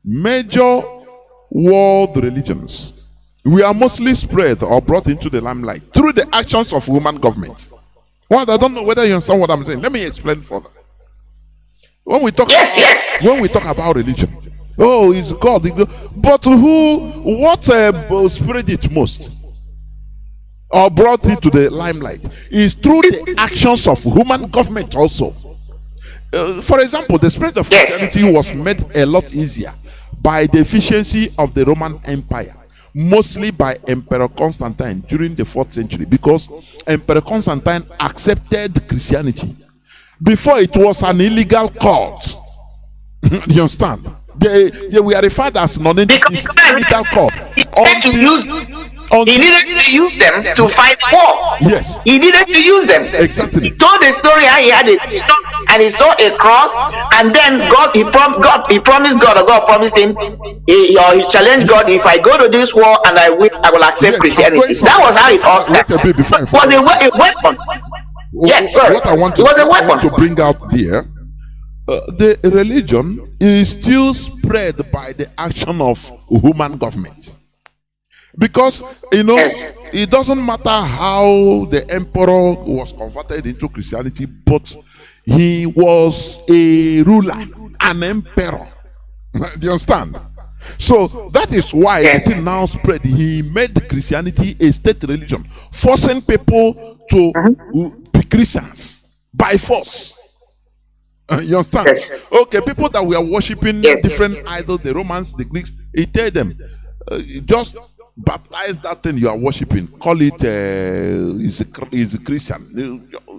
major world religions, we are mostly spread or brought into the limelight through the actions of human government. Well, I don't know whether you understand what I'm saying. Let me explain further. When we talk when we talk about religion, oh, it's God. But what spread it most or brought it to the limelight is through the actions of human government also. For example, the spread of Christianity was made a lot easier by the efficiency of the Roman Empire, mostly by Emperor Constantine during the 4th century, because Emperor Constantine accepted Christianity. Before, it was an illegal cult. You understand? They were referred as non-entities, illegal cult. He needed to use them to fight war. Yes. He needed to use them. Exactly. He told the story how he had it and he saw a cross, and then he promised God, or God promised him, he challenged God, if I go to this war and I win, I will accept Christianity. That was how it all started. It was a weapon. Yes, sorry. What I want to bring out there, the religion is still spread by the action of human government. Because it doesn't matter how the emperor was converted into Christianity, but he was a ruler, an emperor. Do you understand? So that is why it now spread. He made Christianity a state religion, forcing people to be Christians by force. You understand? Yes. Okay, people that were worshiping different idols, the Romans, the Greeks, he tell them, just baptize that thing you are worshiping, call it is a Christian.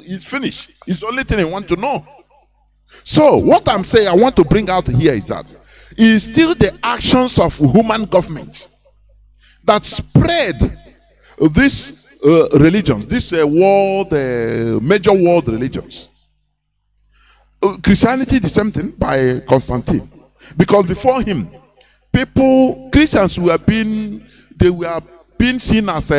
It's finished. It's the only thing I want to know. So what I'm saying I want to bring out here is that it's still the actions of human government that spread this religion, this world, major world religions. Christianity, the same thing by Constantine, because before him, Christians were being seen as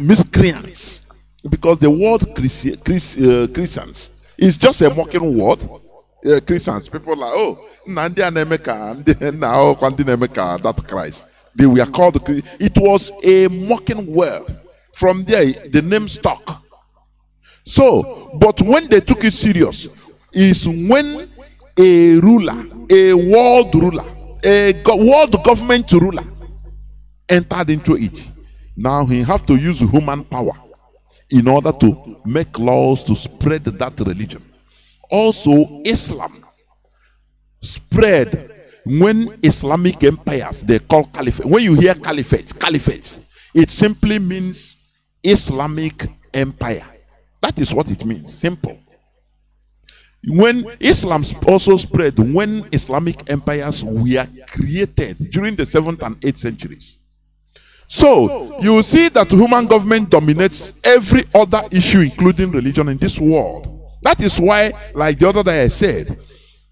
miscreants, because the word Christians is just a mocking word. Christians, people are like, oh, Nnamdi and Emeka, that Christ. They were called. It was a mocking word. From there, the name stuck. So, but when they took it serious, is when a ruler, a world ruler, world government ruler entered into it. Now he have to use human power in order to make laws to spread that religion. Also, Islam spread when Islamic empires, they call caliphate. When you hear caliphate, it simply means Islamic empire. That is what it means. Simple. When Islam also spread, when Islamic empires were created during the 7th and 8th centuries. So you see that human government dominates every other issue, including religion, in this world. That is why, like the other day I said,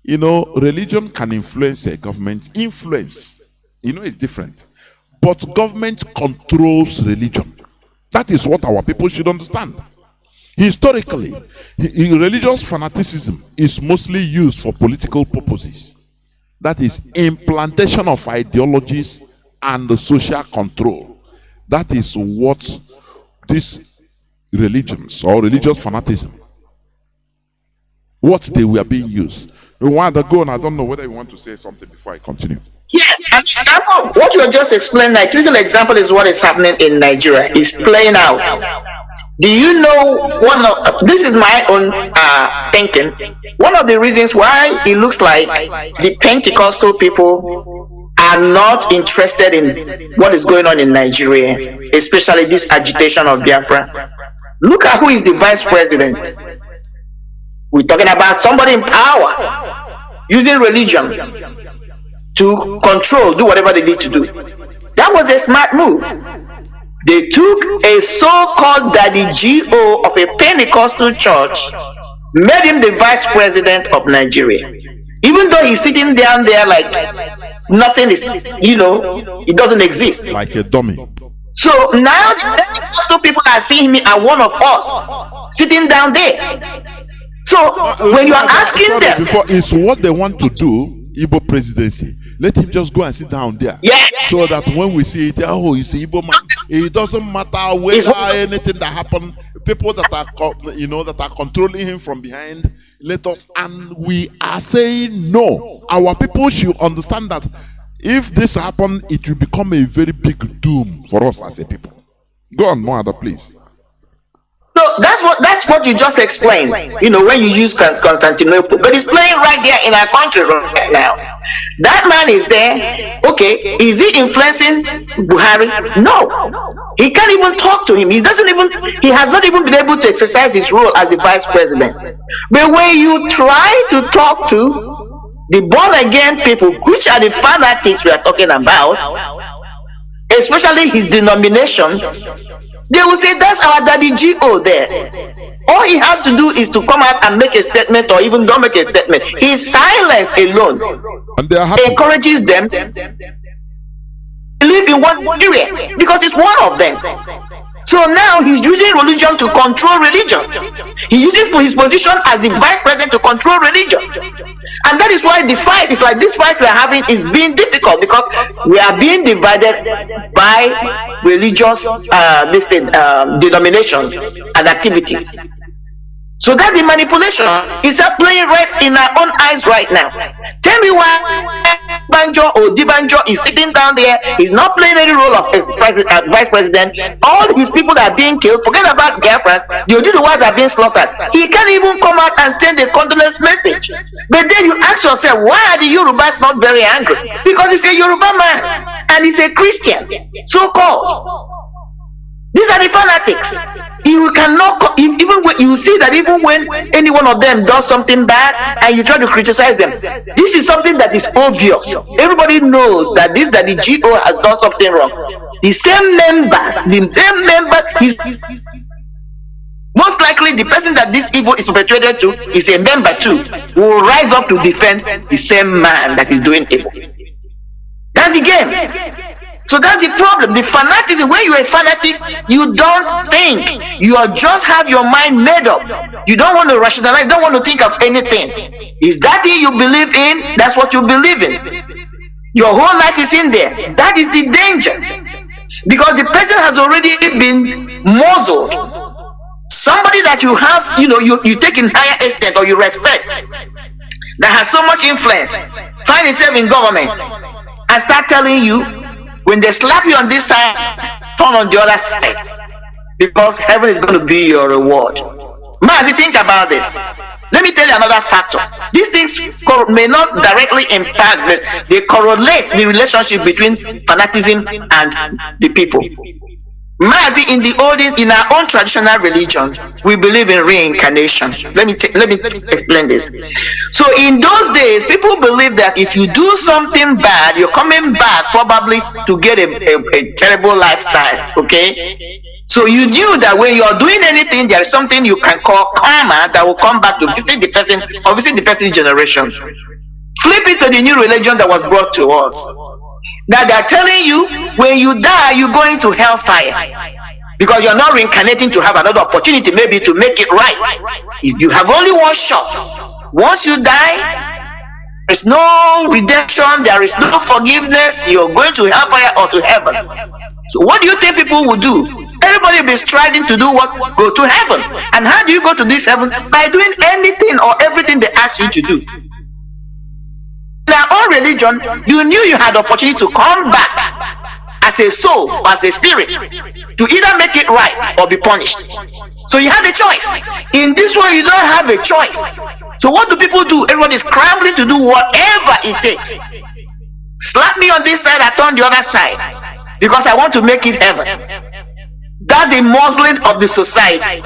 religion can influence a government. Influence, is different. But government controls religion. That is what our people should understand. Historically, religious fanaticism is mostly used for political purposes. That is implantation of ideologies and social control. That is what these religions or religious fanaticism, what they were being used. We want to go, and I don't know whether you want to say something before I continue. Yes, an example, what you just explained, a typical example is what is happening in Nigeria, is playing out. Do you know this is my own thinking. One of the reasons why it looks like the Pentecostal people are are not interested in what is going on in Nigeria, especially this agitation of Biafra. Look at who is the vice president. We're talking about somebody in power using religion to control, do whatever they need to do. That was a smart move. They took a so-called daddy GO of a Pentecostal church, made him the vice president of Nigeria. Even though he's sitting down there like nothing is, it doesn't exist. Like a dummy. So now the Pentecostal people are seeing me as one of us, sitting down there. So when you are asking them, before, it's what they want to do, Igbo presidency. Let him just go and sit down there. Yeah. So that when we see it, he's an Igbo man. It doesn't matter whether anything that happened, people that are that are controlling him from behind, let us, and we are saying no. Our people should understand that if this happens, it will become a very big doom for us as a people. Go on, Mother, please. No, that's what you just explained. When you use Constantinople, but it's playing right there in our country right now. That man is there. Okay, is he influencing Buhari? No, he can't even talk to him. He has not even been able to exercise his role as the vice president. But when you try to talk to the born again people, which are the fanatics we are talking about, especially his denomination, they will say that's our daddy GO there. All he has to do is to come out and make a statement, or even don't make a statement. His silence alone encourages them to live in one area, because it's one of them. So now he's using religion to control religion. He uses his position as the vice president to control religion. And that is why the fight is like this fight we are having is being difficult, because we are being divided by religious denominations and activities. So that's the manipulation. It's playing right in our own eyes right now. Tell me why Banjo or Dibanjo is sitting down there. He's not playing any role of vice president. All these people that are being killed, forget about Biafrans, the ones are being slaughtered. He can't even come out and send a condolence message. But then you ask yourself, why are the Yorubas not very angry? Because he's a Yoruba man and he's a Christian, so-called. These are the fanatics. You cannot, even when you see that, even when any one of them does something bad and you try to criticize them, this is something that is obvious. Everybody knows that the GO has done something wrong. The same members, most likely the person that this evil is perpetrated to is a member too, will rise up to defend the same man that is doing evil. That's the game. So that's the problem. The fanaticism, when you are a fanatic, you don't think. You just have your mind made up. You don't want to rationalize, don't want to think of anything. Is that thing you believe in? That's what you believe in. Your whole life is in there. That is the danger. Because the person has already been muzzled. Somebody that you have, you take in higher extent or you respect, that has so much influence, find itself in government and start telling you, when they slap you on this side, turn on the other side, because heaven is going to be your reward. Mazi, think about this. Let me tell you another factor. These things may not directly impact, but they correlate the relationship between fanaticism and the people. Mazi, in our own traditional religion, we believe in reincarnation. Let me explain this. So in those days, people believe that if you do something bad, you're coming back probably to get a terrible lifestyle. Okay? So you knew that when you're doing anything, there is something you can call karma that will come back to visit the person or visit the person's generation. Flip it to the new religion that was brought to us. Now they're telling you, when you die, you're going to hellfire, because you're not reincarnating to have another opportunity, maybe to make it right. You have only one shot. Once you die, there's no redemption, there is no forgiveness. You're going to hellfire or to heaven. So what do you think people will do? Everybody will be striving to do what? Go to heaven. And how do you go to this heaven? By doing anything or everything they ask you to do. In our own religion, you knew you had the opportunity to come back as a soul or as a spirit to either make it right or be punished. So you had a choice. In this world, you don't have a choice. So what do people do? Everybody is scrambling to do whatever it takes Slap me on this side, I turn the other side because I want to make it heaven. That's the muzzling of the society.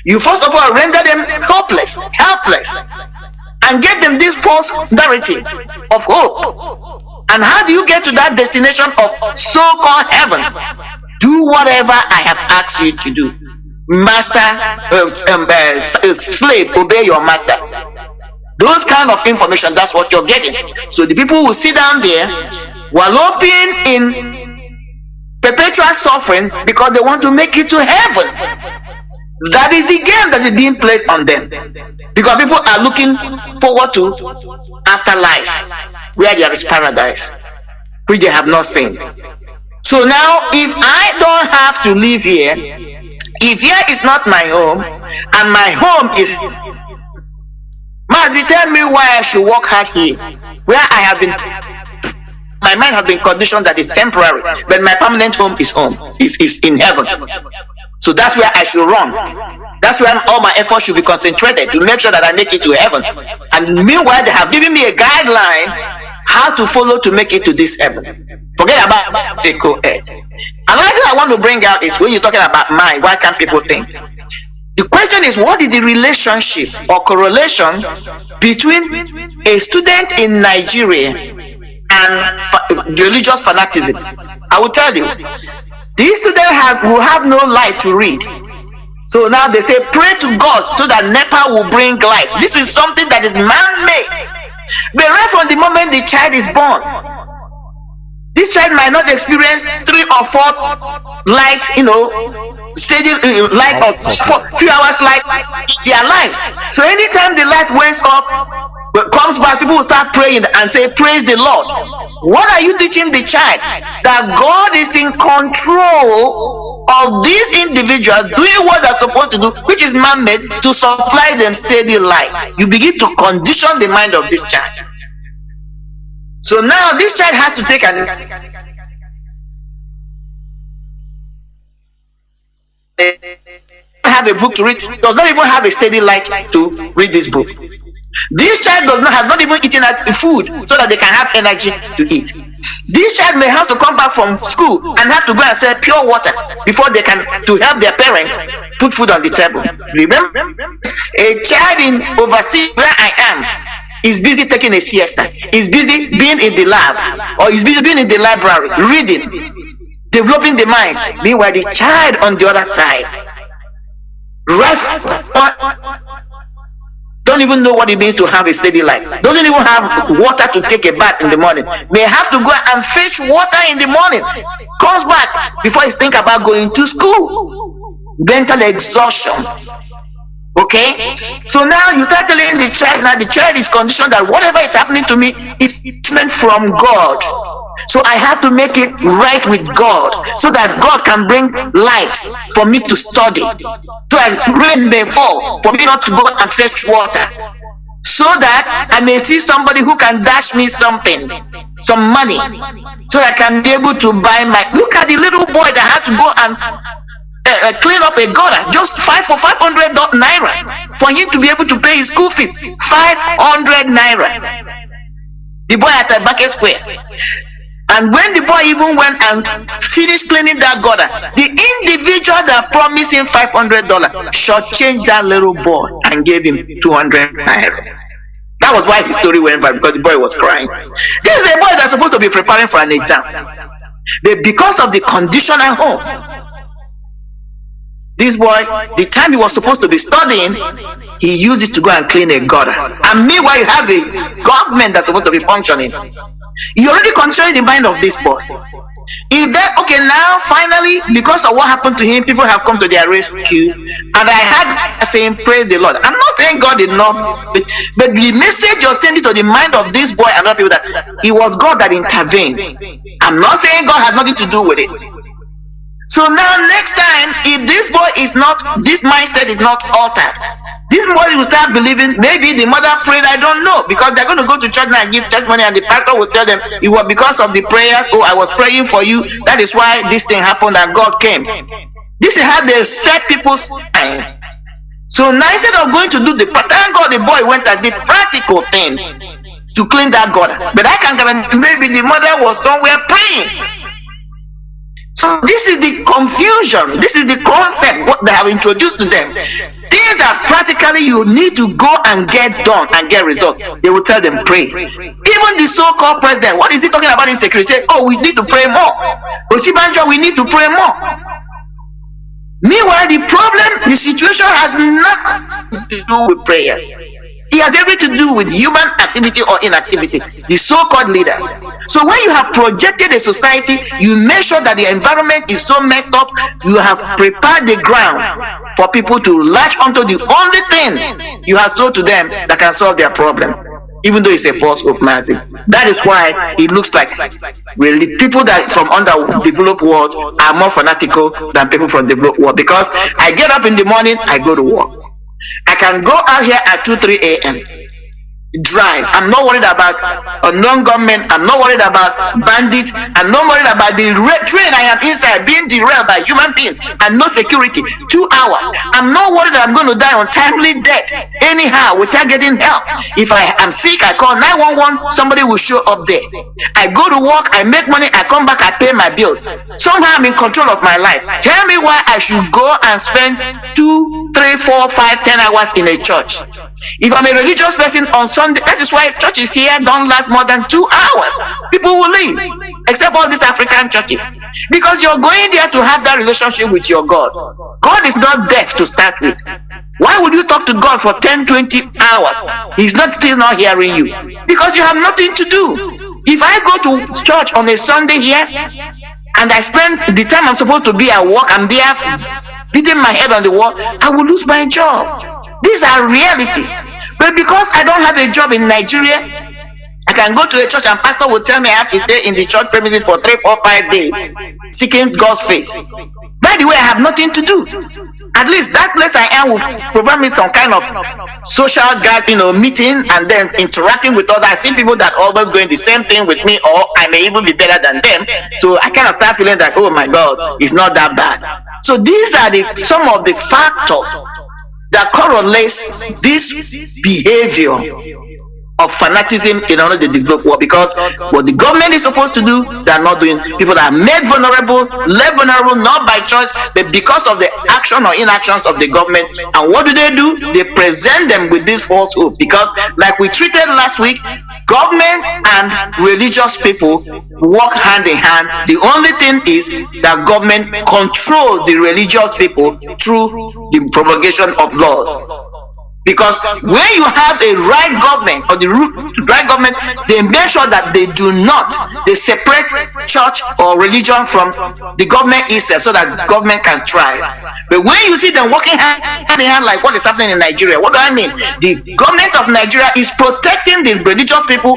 You first of all render them helpless, and give them this false narrative of hope. And how do you get to that destination of so-called heaven? Do whatever I have asked you to do. Master, slave, obey your masters. Those kind of information, that's what you're getting. So the people will sit down there wallowing in perpetual suffering because they want to make it to heaven. That is the game that is being played on them, because people are looking forward to afterlife where there is paradise, which they have not seen. So now, if I don't have to live here, if here is not my home and my home is Mazi, tell me why I should work hard here, where I have been, my mind has been conditioned that is temporary, but my permanent home is in heaven. So that's where I should run. That's where all my efforts should be concentrated to make sure that I make it to heaven. And meanwhile, they have given me a guideline how to follow to make it to this heaven. Forget about the co-ed. Another thing I want to bring out is when you're talking about mind, why can't people think? The question is, what is the relationship or correlation between a student in Nigeria and religious fanaticism? I will tell you. These students will have no light to read. So now they say, pray to God so that NEPA will bring light. This is something that is man-made. But right from the moment the child is born, this child might not experience 3 or 4 light, steady light of 3 hours light in their lives. So anytime the light went up, comes back, people will start praying and say, praise the Lord. What are you teaching the child? That God is in control of these individuals doing what they're supposed to do, which is man-made, to supply them steady light. You begin to condition the mind of this child. So now this child has to take have a book to read, does not even have a steady light to read this book. This child has not even eaten food so that they can have energy to eat. This child may have to come back from school and have to go and sell pure water before they can to help their parents put food on the table. Remember, a child in overseas where I am is busy taking a siesta, is busy being in the lab, or is busy being in the library, reading, developing the mind. Meanwhile, the child on the other side, don't even know what it means to have a steady life, doesn't even have water to take a bath in the morning, may have to go and fetch water in the morning, comes back before he think about going to school. Mental exhaustion. Okay, so now you start telling the child, now the child is conditioned that whatever is happening to me is meant from God. So I have to make it right with God so that God can bring light for me to study, so that rain may fall for me not to go and fetch water, so that I may see somebody who can dash me something, some money, so that I can be able to buy my. Look at the little boy that had to go and clean up a gutter, just 500 naira for him to be able to pay his school fees. 500 naira. The boy at a Market Square. And when the boy even went and finished cleaning that gutter, the individual that promised him $500 shortchanged that little boy and gave him 200 naira. That was why his story went viral, because the boy was crying. This is a boy that's supposed to be preparing for an exam, but because of the condition at home, this boy, the time he was supposed to be studying, he used it to go and clean a gutter. And meanwhile, you have a government that's supposed to be functioning. You're already controlling the mind of this boy. If that, okay, now finally, because of what happened to him, people have come to their rescue. And I had saying, praise the Lord. I'm not saying God did not, but the message you're sending to the mind of this boy and other people, that it was God that intervened. I'm not saying God has nothing to do with it. So now next time, if this boy is not, this mindset is not altered, this boy will start believing, maybe the mother prayed, I don't know, because they're going to go to church now and give testimony, and the pastor will tell them, it was because of the prayers, oh, I was praying for you, that is why this thing happened and God came. This is how they set people's mind. So now instead of going to do the, thank God the boy went and did practical thing. to clean that gutter. But I can guarantee maybe the mother was somewhere praying. So this is the confusion. This is the concept what they have introduced to them. Things that practically you need to go and get done and get results. They will tell them pray. Even the so-called president, what is he talking about in security? Say, oh, we need to pray more. Osibanjo, we need to pray more. Meanwhile, the problem, the situation has nothing to do with prayers. It has everything to do with human activity or inactivity, the so-called leaders. So when you have projected a society, you make sure that the environment is so messed up, you have prepared the ground for people to latch onto the only thing you have sold to them that can solve their problem, even though it's a false hope, Mazi. That is why it looks like really people that from underdeveloped worlds are more fanatical than people from developed world. Because I get up in the morning, I go to work. I can go out here at 2-3 a.m. drive. I'm not worried about non-government. I'm not worried about bandits. I'm not worried about the train I am inside being derailed by human beings and no security. 2 hours. I'm not worried that I'm going to die untimely death anyhow without getting help. If I am sick, I call 911. Somebody will show up there. I go to work. I make money. I come back. I pay my bills. Somehow I'm in control of my life. Tell me why I should go and spend 2, 3, 4, 5, 10 hours in a church. If I'm a religious person on Sunday, that is why churches here don't last more than 2 hours. People will leave, except all these African churches, because you're going there to have that relationship with your God. God is not deaf to start with. Why would you talk to God for 10, 20 hours? He's still not hearing you, because you have nothing to do. If I go to church on a Sunday here and I spend the time I'm supposed to be at work, I'm there beating my head on the wall, I will lose my job. These are realities. But because I don't have a job in Nigeria, I can go to a church and pastor will tell me I have to stay in the church premises for 3, 4, 5 days, seeking God's face. By the way, I have nothing to do. At least that place I am will provide me some kind of social meeting and then interacting with others. I see people that always going the same thing with me, or I may even be better than them. So I kind of start feeling that, oh my God, it's not that bad. So these are some of the factors that correlates this behavior of fanaticism in another developed world, because what the government is supposed to do, they are not doing. People that are made vulnerable, left vulnerable, not by choice, but because of the action or inactions of the government. And what do? They present them with this false hope, because like we treated last week, government and religious people work hand in hand. The only thing is that government controls the religious people through the propagation of laws. Because when you have a right government, or the right government, they make sure that they separate church or religion from the government itself, so that government can thrive. But when you see them working hand in hand like what is happening in Nigeria, what do I mean? The government of Nigeria is protecting the religious people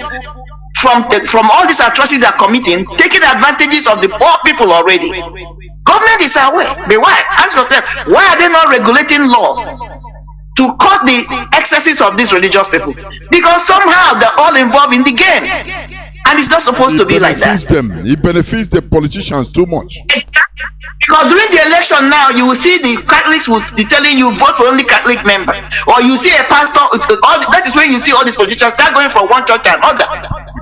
from all these atrocities they are committing, taking advantages of the poor people already. Government is aware. But why? Ask yourself, why are they not regulating laws to cut the excesses of these religious people? Because somehow they're all involved in the game, and it's not supposed to be like that. It benefits the politicians too much. Exactly. Because during the election now, you will see the Catholics will be telling you vote for only Catholic member, or you see a pastor. That is when you see all these politicians start going from one church to another.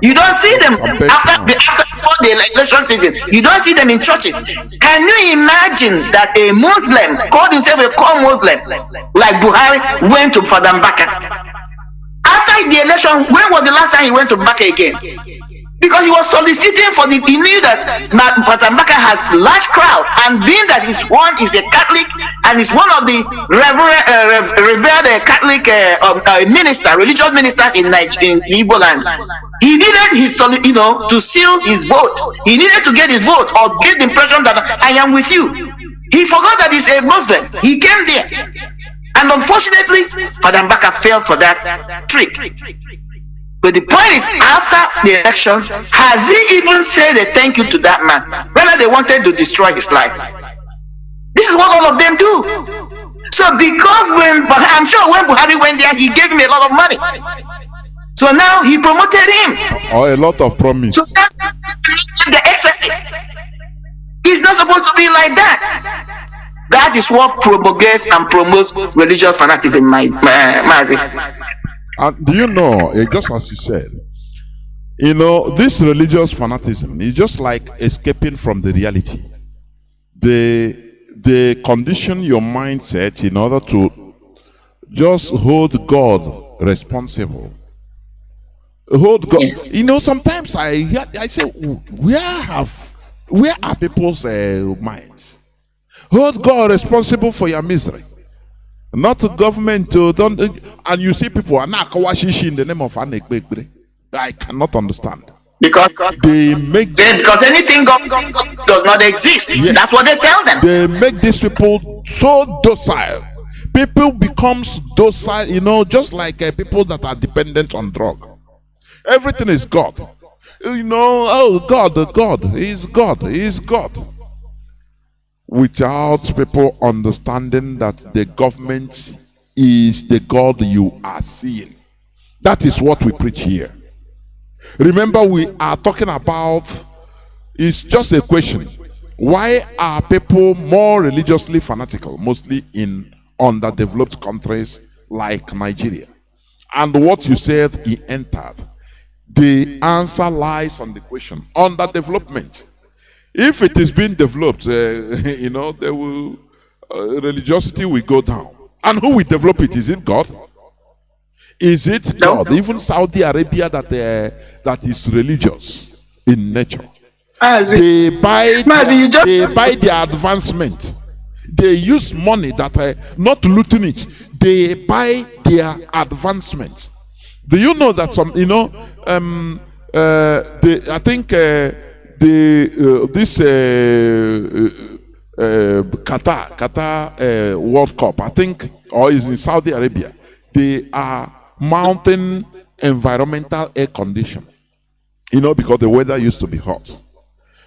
You don't see them after the election season. You don't see them in churches. Can you imagine that a Muslim called himself a core Muslim like Buhari went to Father Mbaka? After the election, when was the last time he went to Mbaka again? Because he was soliciting for he knew that Father Mbaka has large crowd, and being that is a Catholic and is one of the revered Catholic religious ministers in Igbo land, he needed to seal his vote. He needed to get his vote, or get the impression that I am with you. He forgot that he's a Muslim. He came there, and unfortunately, Father Mbaka fell for that trick. But the point is, after the election, has he even said a thank you to that man? Whether they wanted to destroy his life. This is what all of them do. So because I'm sure when Buhari went there, he gave him a lot of money. So now he promoted him. Or a lot of promise. So that's the excesses. It's not supposed to be like that. That is what propagates and promotes religious fanaticism, Mazi. And do you know, just as you said, You know, this religious fanaticism is just like escaping from the reality. They condition your mindset in order to just hold God responsible. Hold God. Yes. You know, sometimes I say, where are people's minds? Hold God responsible for your misery, not the government. Don't. And you see people are not kawashishi in the name of Anekbekbre. I cannot understand. Because They make because anything God does not exist. Yes. That's what they tell them. they make these people so docile. People becomes docile, you know, just like people that are dependent on drug. Everything is God. You know, oh God, He's God, He's God. Without people understanding that the government is the God you are seeing. That is what we preach here. Remember, we are talking about, it's just a question. Why are people more religiously fanatical, mostly in underdeveloped countries like Nigeria? And what you said, he entered. The answer lies on the question, underdevelopment. If it is being developed, you know, there will religiosity will go down. And who will develop it? Is it God? Is it God? Even Saudi Arabia that is religious in nature. They buy their advancement. They use money that not looting it. They buy their advancement. Do you know that some, you know, I think this Qatar World Cup, I think, or is in Saudi Arabia. They are mounting environmental air condition, you know, because the weather used to be hot.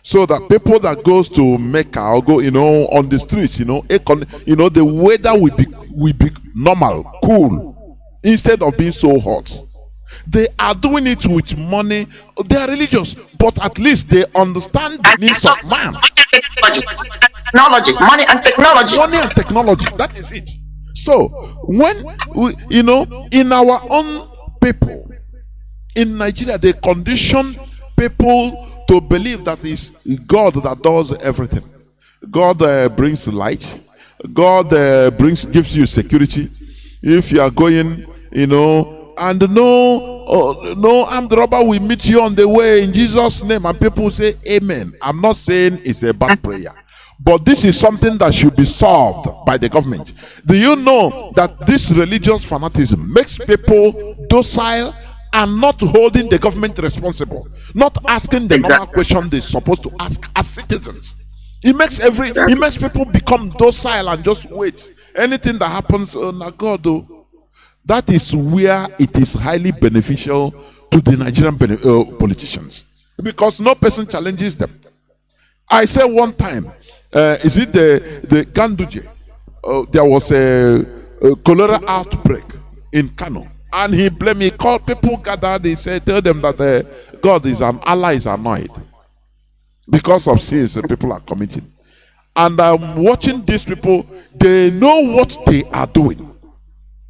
So that people that goes to Mecca or go, you know, on the streets, you know, the weather will be normal, cool, instead of being so hot. They are doing it with money. They are religious, but at least they understand the needs of man. Technology, money and technology. Money and technology. That is it. So when we, you know, in our own people in Nigeria, they condition people to believe that it's God that does everything. God brings light. God gives you security. If you are going, you know, and no armed robber will meet you on the way in Jesus' name, and people say amen. I'm not saying it's a bad prayer, but this is something that should be solved by the government. Do you know that this religious fanaticism makes people docile and not holding the government responsible, not asking the normal question they're supposed to ask as citizens? It makes people become docile and just wait. Anything that happens, oh my God, oh. That is where it is highly beneficial to the Nigerian politicians, because no person challenges them. I said one time, is it the Ganduje? There was a cholera outbreak in Kanu, and he called people gathered. He said, tell them that Allah is annoyed because of sins that people are committing. And I'm watching these people. They know what they are doing.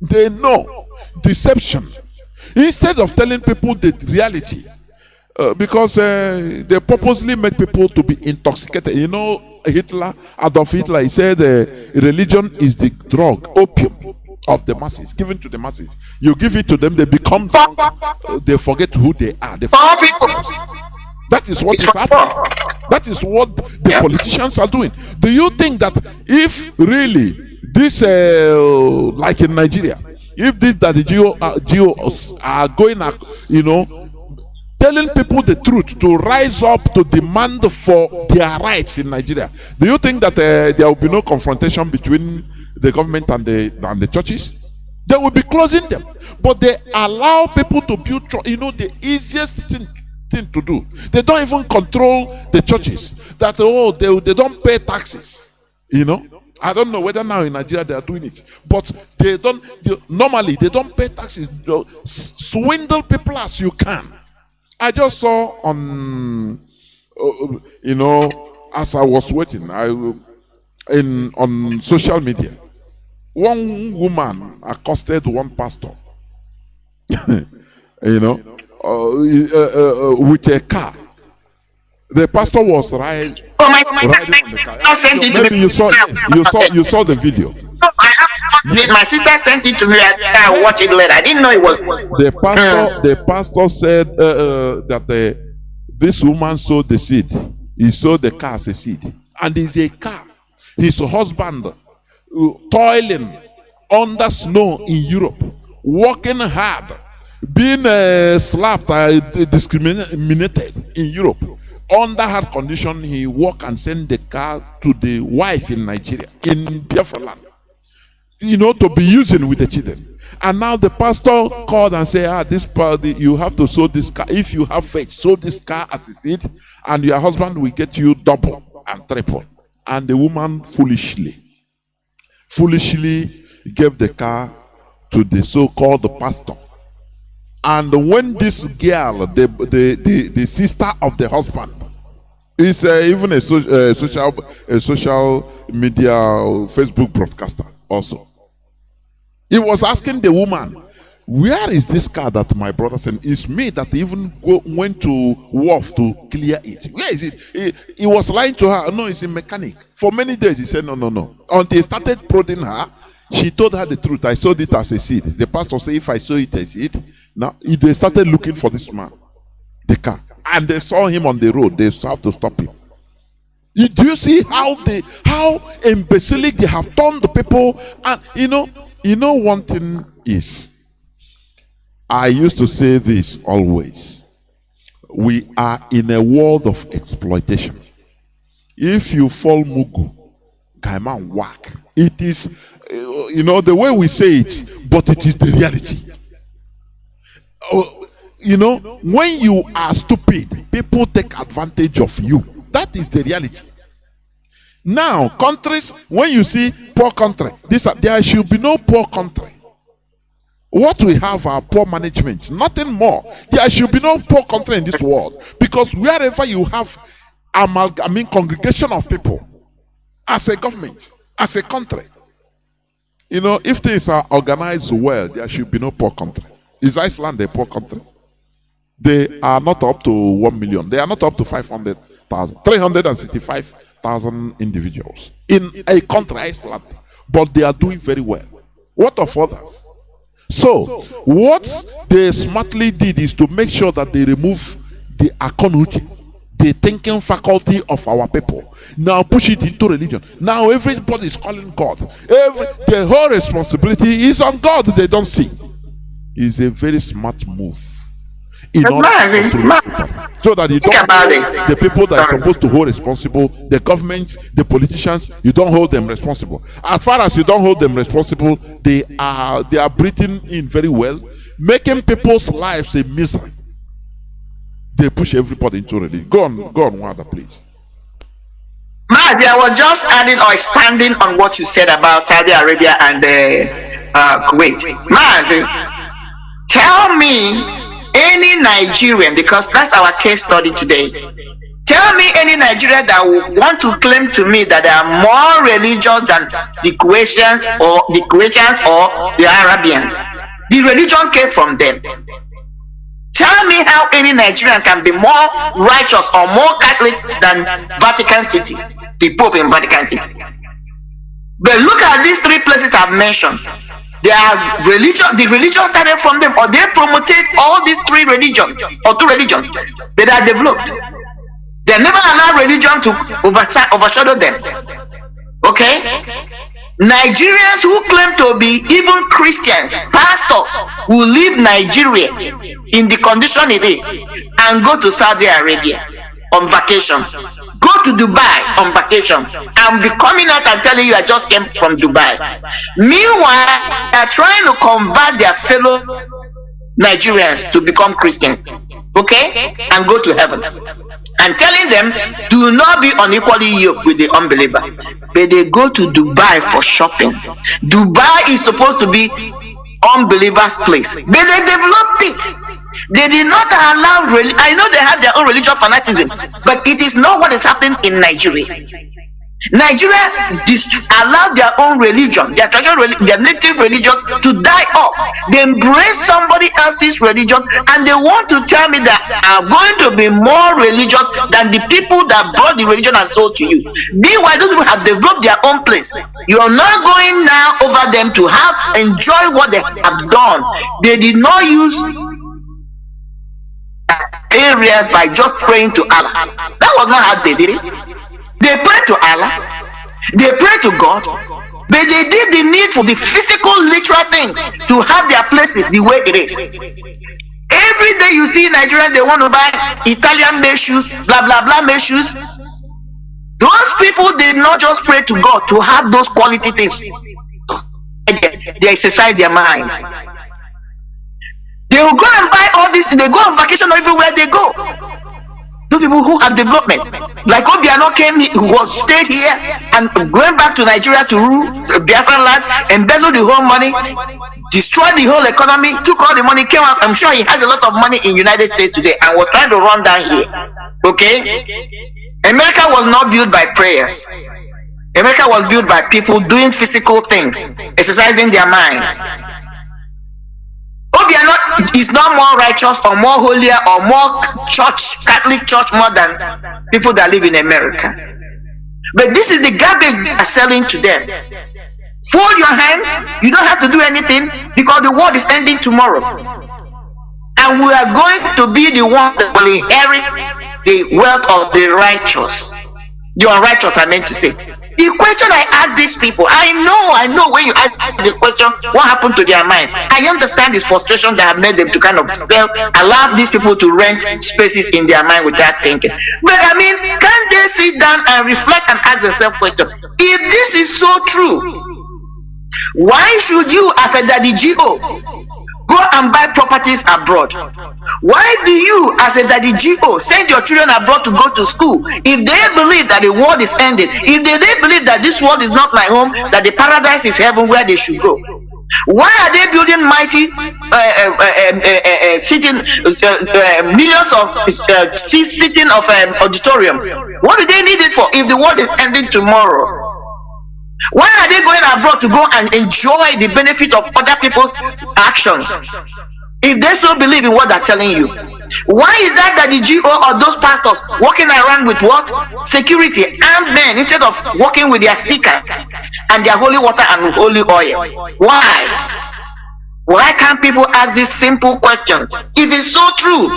They know deception. Instead of telling people the reality, because they purposely make people to be intoxicated. You know, Adolf Hitler, he said religion is the drug, opium of the masses, given to the masses. You give it to them, they become drunk. They forget who they are. That is what is happening. That is what the politicians are doing. Do you think that if really this, like in Nigeria, if this that the GOs are going, you know, telling people the truth to rise up to demand for their rights in Nigeria, do you think that there will be no confrontation between the government and the churches? They will be closing them, but they allow people to build, you know, the easiest thing to do. They don't even control the churches. That they don't pay taxes, you know. I don't know whether now in Nigeria they are doing it, but normally they don't pay taxes. Swindle people as you can. I just saw on, you know, as I was waiting, on social media, one woman accosted one pastor, you know, with a car. The pastor was riding Oh, on the car. my sent it to Maybe me. you saw the video. My sister sent it to me. I watched it later. I didn't know it was. The pastor said that this woman sowed the seed. He sowed the car as a seed, and it's a car. His husband toiling under snow in Europe, working hard, being slapped, discriminated in Europe. Under hard condition, he walk and send the car to the wife in Nigeria, in Biafra land, to be using with the children. And now the pastor called and said, this party, you have to sow this car. If you have faith, sow this car as a seed, and your husband will get you double and triple. And the woman foolishly gave the car to the so-called pastor. And when this girl, the sister of the husband, is even a social media Facebook broadcaster also, he was asking the woman, where is this car that my brother sent? It's me that even went to wharf to clear it. Where is it? He was lying to her. No, it's a mechanic. For many days he said no. Until he started prodding her, she told her the truth. I sold it as a seed. The pastor said, if I sow it as a seed, now they started looking for this man, the car, and they saw him on the road. They have to stop him. Do you see how imbecilic they have turned the people? And one thing is, I used to say this always: we are in a world of exploitation. If you fall mugu, kaiman whack. It is, the way we say it, but it is the reality. When you are stupid, people take advantage of you. That is the reality. Now, countries, when you see poor country, there should be no poor country. What we have are poor management, nothing more. There should be no poor country in this world, because wherever you have congregation of people, as a government, as a country, if things are organized well, there should be no poor country. Is Iceland a poor country? They are not up to 1 million. They are not up to 500,000, 365,000 individuals in a country, Iceland, but they are doing very well. What of others? So, what they smartly did is to make sure that they remove the akonuche, the thinking faculty of our people. Now push it into religion. Now everybody is calling God. The whole responsibility is on God. They don't see. It's a very smart move. In order so that you don't hold the people that are supposed to hold responsible, the government, the politicians, you don't hold them responsible. As far as you don't hold them responsible, they are breathing in very well, making people's lives a misery. They push everybody into religion. Go on, Wanda, please. Mazi, I was just adding or expanding on what you said about Saudi Arabia and Kuwait. Mazi, tell me any Nigerian, because that's our case study today. Tell me any Nigerian that would want to claim to me that they are more religious than the Kuwaitians or the Arabians. The religion came from them. Tell me how any Nigerian can be more righteous or more Catholic than Vatican City, the Pope in Vatican City. But look at these three places I've mentioned. They are religion. The religion started from them, or they promoted all these three religions or two religions that are developed. They never allow religion to overshadow them. Okay? Nigerians who claim to be even Christians, pastors, who leave Nigeria in the condition it is and go to Saudi Arabia on vacation, go to Dubai on vacation, and be coming out and telling you I just came from Dubai. Meanwhile, they are trying to convert their fellow Nigerians to become Christians, okay, and go to heaven. And telling them, do not be unequally yoked with the unbeliever. But they go to Dubai for shopping. Dubai is supposed to be unbelievers' place, but they developed it. They did not allow. I know they have their own religious fanaticism, but it is not what is happening in Nigeria. Nigeria allowed their own religion, their traditional religion, their native religion to die off. They embrace somebody else's religion, and they want to tell me that are going to be more religious than the people that brought the religion and sold to you. Meanwhile, those people have developed their own place. You are not going now over them to enjoy what they have done. They did not use areas by just praying to Allah. That was not how they did it. They pray to Allah, they pray to God, but they did the needful, the physical, literal things to have their places the way it is. Every day you see Nigerians, they want to buy Italian-made shoes, blah blah blah made shoes. Those people did not just pray to God to have those quality things. They exercise their minds. They will go and buy all this. They go on vacation everywhere they go. Those people who have development, like Obiano stayed here and going back to Nigeria to rule Biafran land, embezzled the whole money, destroyed the whole economy, took all the money, came out. I'm sure he has a lot of money in United States today and was trying to run down here. Okay? America was not built by prayers. America was built by people doing physical things, exercising their minds. Obiano is not more righteous or more holier or more Catholic church more than people that live in America. But this is the garbage they are selling to them. Fold your hands, you don't have to do anything because the world is ending tomorrow. And we are going to be the ones that will inherit the wealth of the righteous. The unrighteous, I meant to say. The question I ask these people, I know when you ask the question, what happened to their mind? I understand this frustration that have made them to kind of allow these people to rent spaces in their mind without thinking. But I mean, can't they sit down and reflect and ask themselves question? If this is so true, why should you as a daddy GO go and buy properties abroad? Why do you as a daddy GO send your children abroad to go to school if they believe that the world is ending, if they believe that this world is not my home, that the paradise is heaven where they should go? Why are they building mighty millions of seats sitting of auditorium? What do they need it for if the world is ending tomorrow? Why are they going abroad to go and enjoy the benefit of other people's actions if they so believe in what they're telling you? Why is that the GO or those pastors walking around with what? Security, armed men, instead of walking with their stickers and their holy water and holy oil? Why can't people ask these simple questions? If it's so true,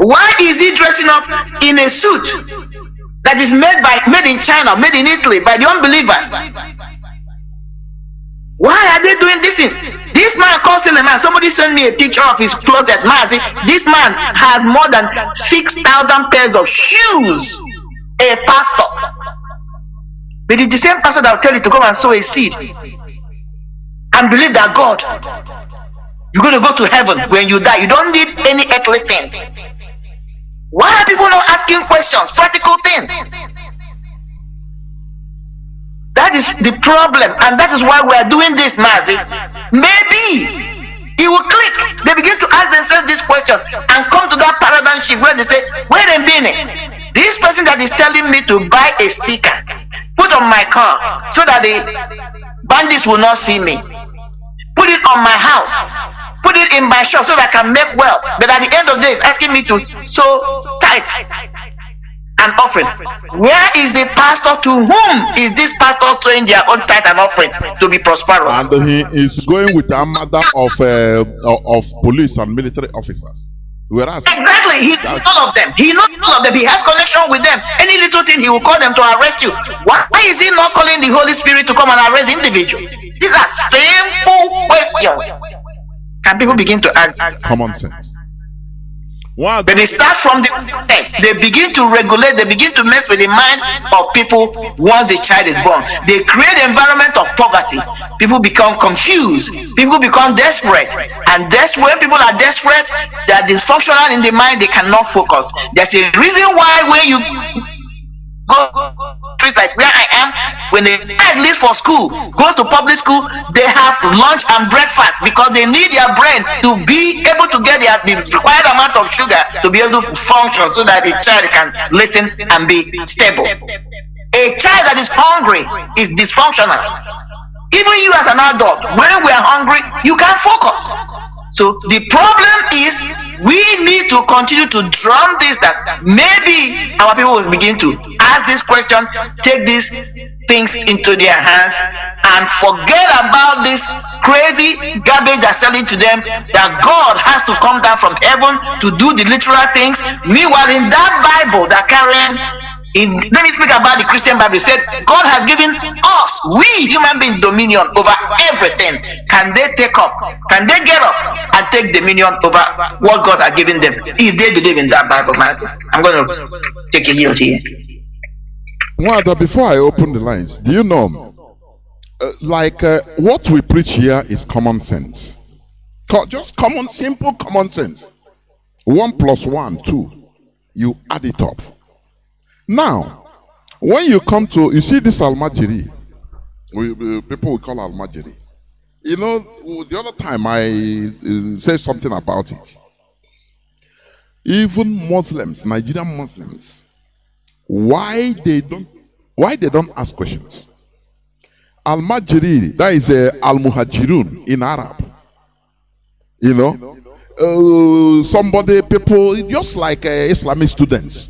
why is he dressing up in a suit that is made in China, made in Italy by the unbelievers? Why are they doing these things? This man calls him a man. Somebody sent me a picture of his closet. Mazi, this man has more than 6,000 pairs of shoes. A pastor. But it's the same pastor that will tell you to go and sow a seed and believe that God, you're going to go to heaven when you die. You don't need any earthly thing. Why are people not asking questions, practical things? That is the problem, and that is why we are doing this, Mazi. Maybe it will click. They begin to ask themselves this question and come to that paradigm shift where they say, wait a minute, this person that is telling me to buy a sticker, put on my car so that the bandits will not see me, put it on my house, put it in my shop so that I can make wealth, but at the end of the day, it's asking me to sow tithe and offering. Where is the pastor? To whom is this pastor sowing their own tithe and offering to be prosperous? And he is going with the armada of police and military officers. Whereas exactly, he knows all of them. He knows all of them. He has connection with them. Any little thing, he will call them to arrest you. Why is he not calling the Holy Spirit to come and arrest the individual? These are simple questions. Can people begin to add common sense? But it starts from the content. They begin to regulate, they begin to mess with the mind of people once the child is born. They create an environment of poverty. People become confused. People become desperate. And when people are desperate, they are dysfunctional in the mind, they cannot focus. There's a reason why when you go like where I am, when the child leaves for school, goes to public school, they have lunch and breakfast because they need their brain to be able to get the required amount of sugar to be able to function so that the child can listen and be stable. A child that is hungry is dysfunctional. Even you as an adult, when we are hungry, you can't focus. So the problem is we need to continue to drum this, that maybe our people will begin to ask this question, take these things into their hands, and forget about this crazy garbage they're selling to them, that God has to come down from heaven to do the literal things. Meanwhile, in that Bible they're carrying, let me speak about the Christian Bible. It said God has given us, we human beings, dominion over everything. Can they take up? Can they get up and take dominion over what God has given them? If they believe in that Bible, Mazi. I'm going to take a yield here. Well, before I open the lines, do you know, what we preach here is common sense. Just simple common sense. 1 + 1, 2. You add it up. Now, when you come to, you see this Almajiri, people will call Almajiri. You know, the other time I said something about it. Even Muslims, Nigerian Muslims, why they don't ask questions? Almajiri, that is Al-Muhajirun in Arab. You know, people, just like Islamic students.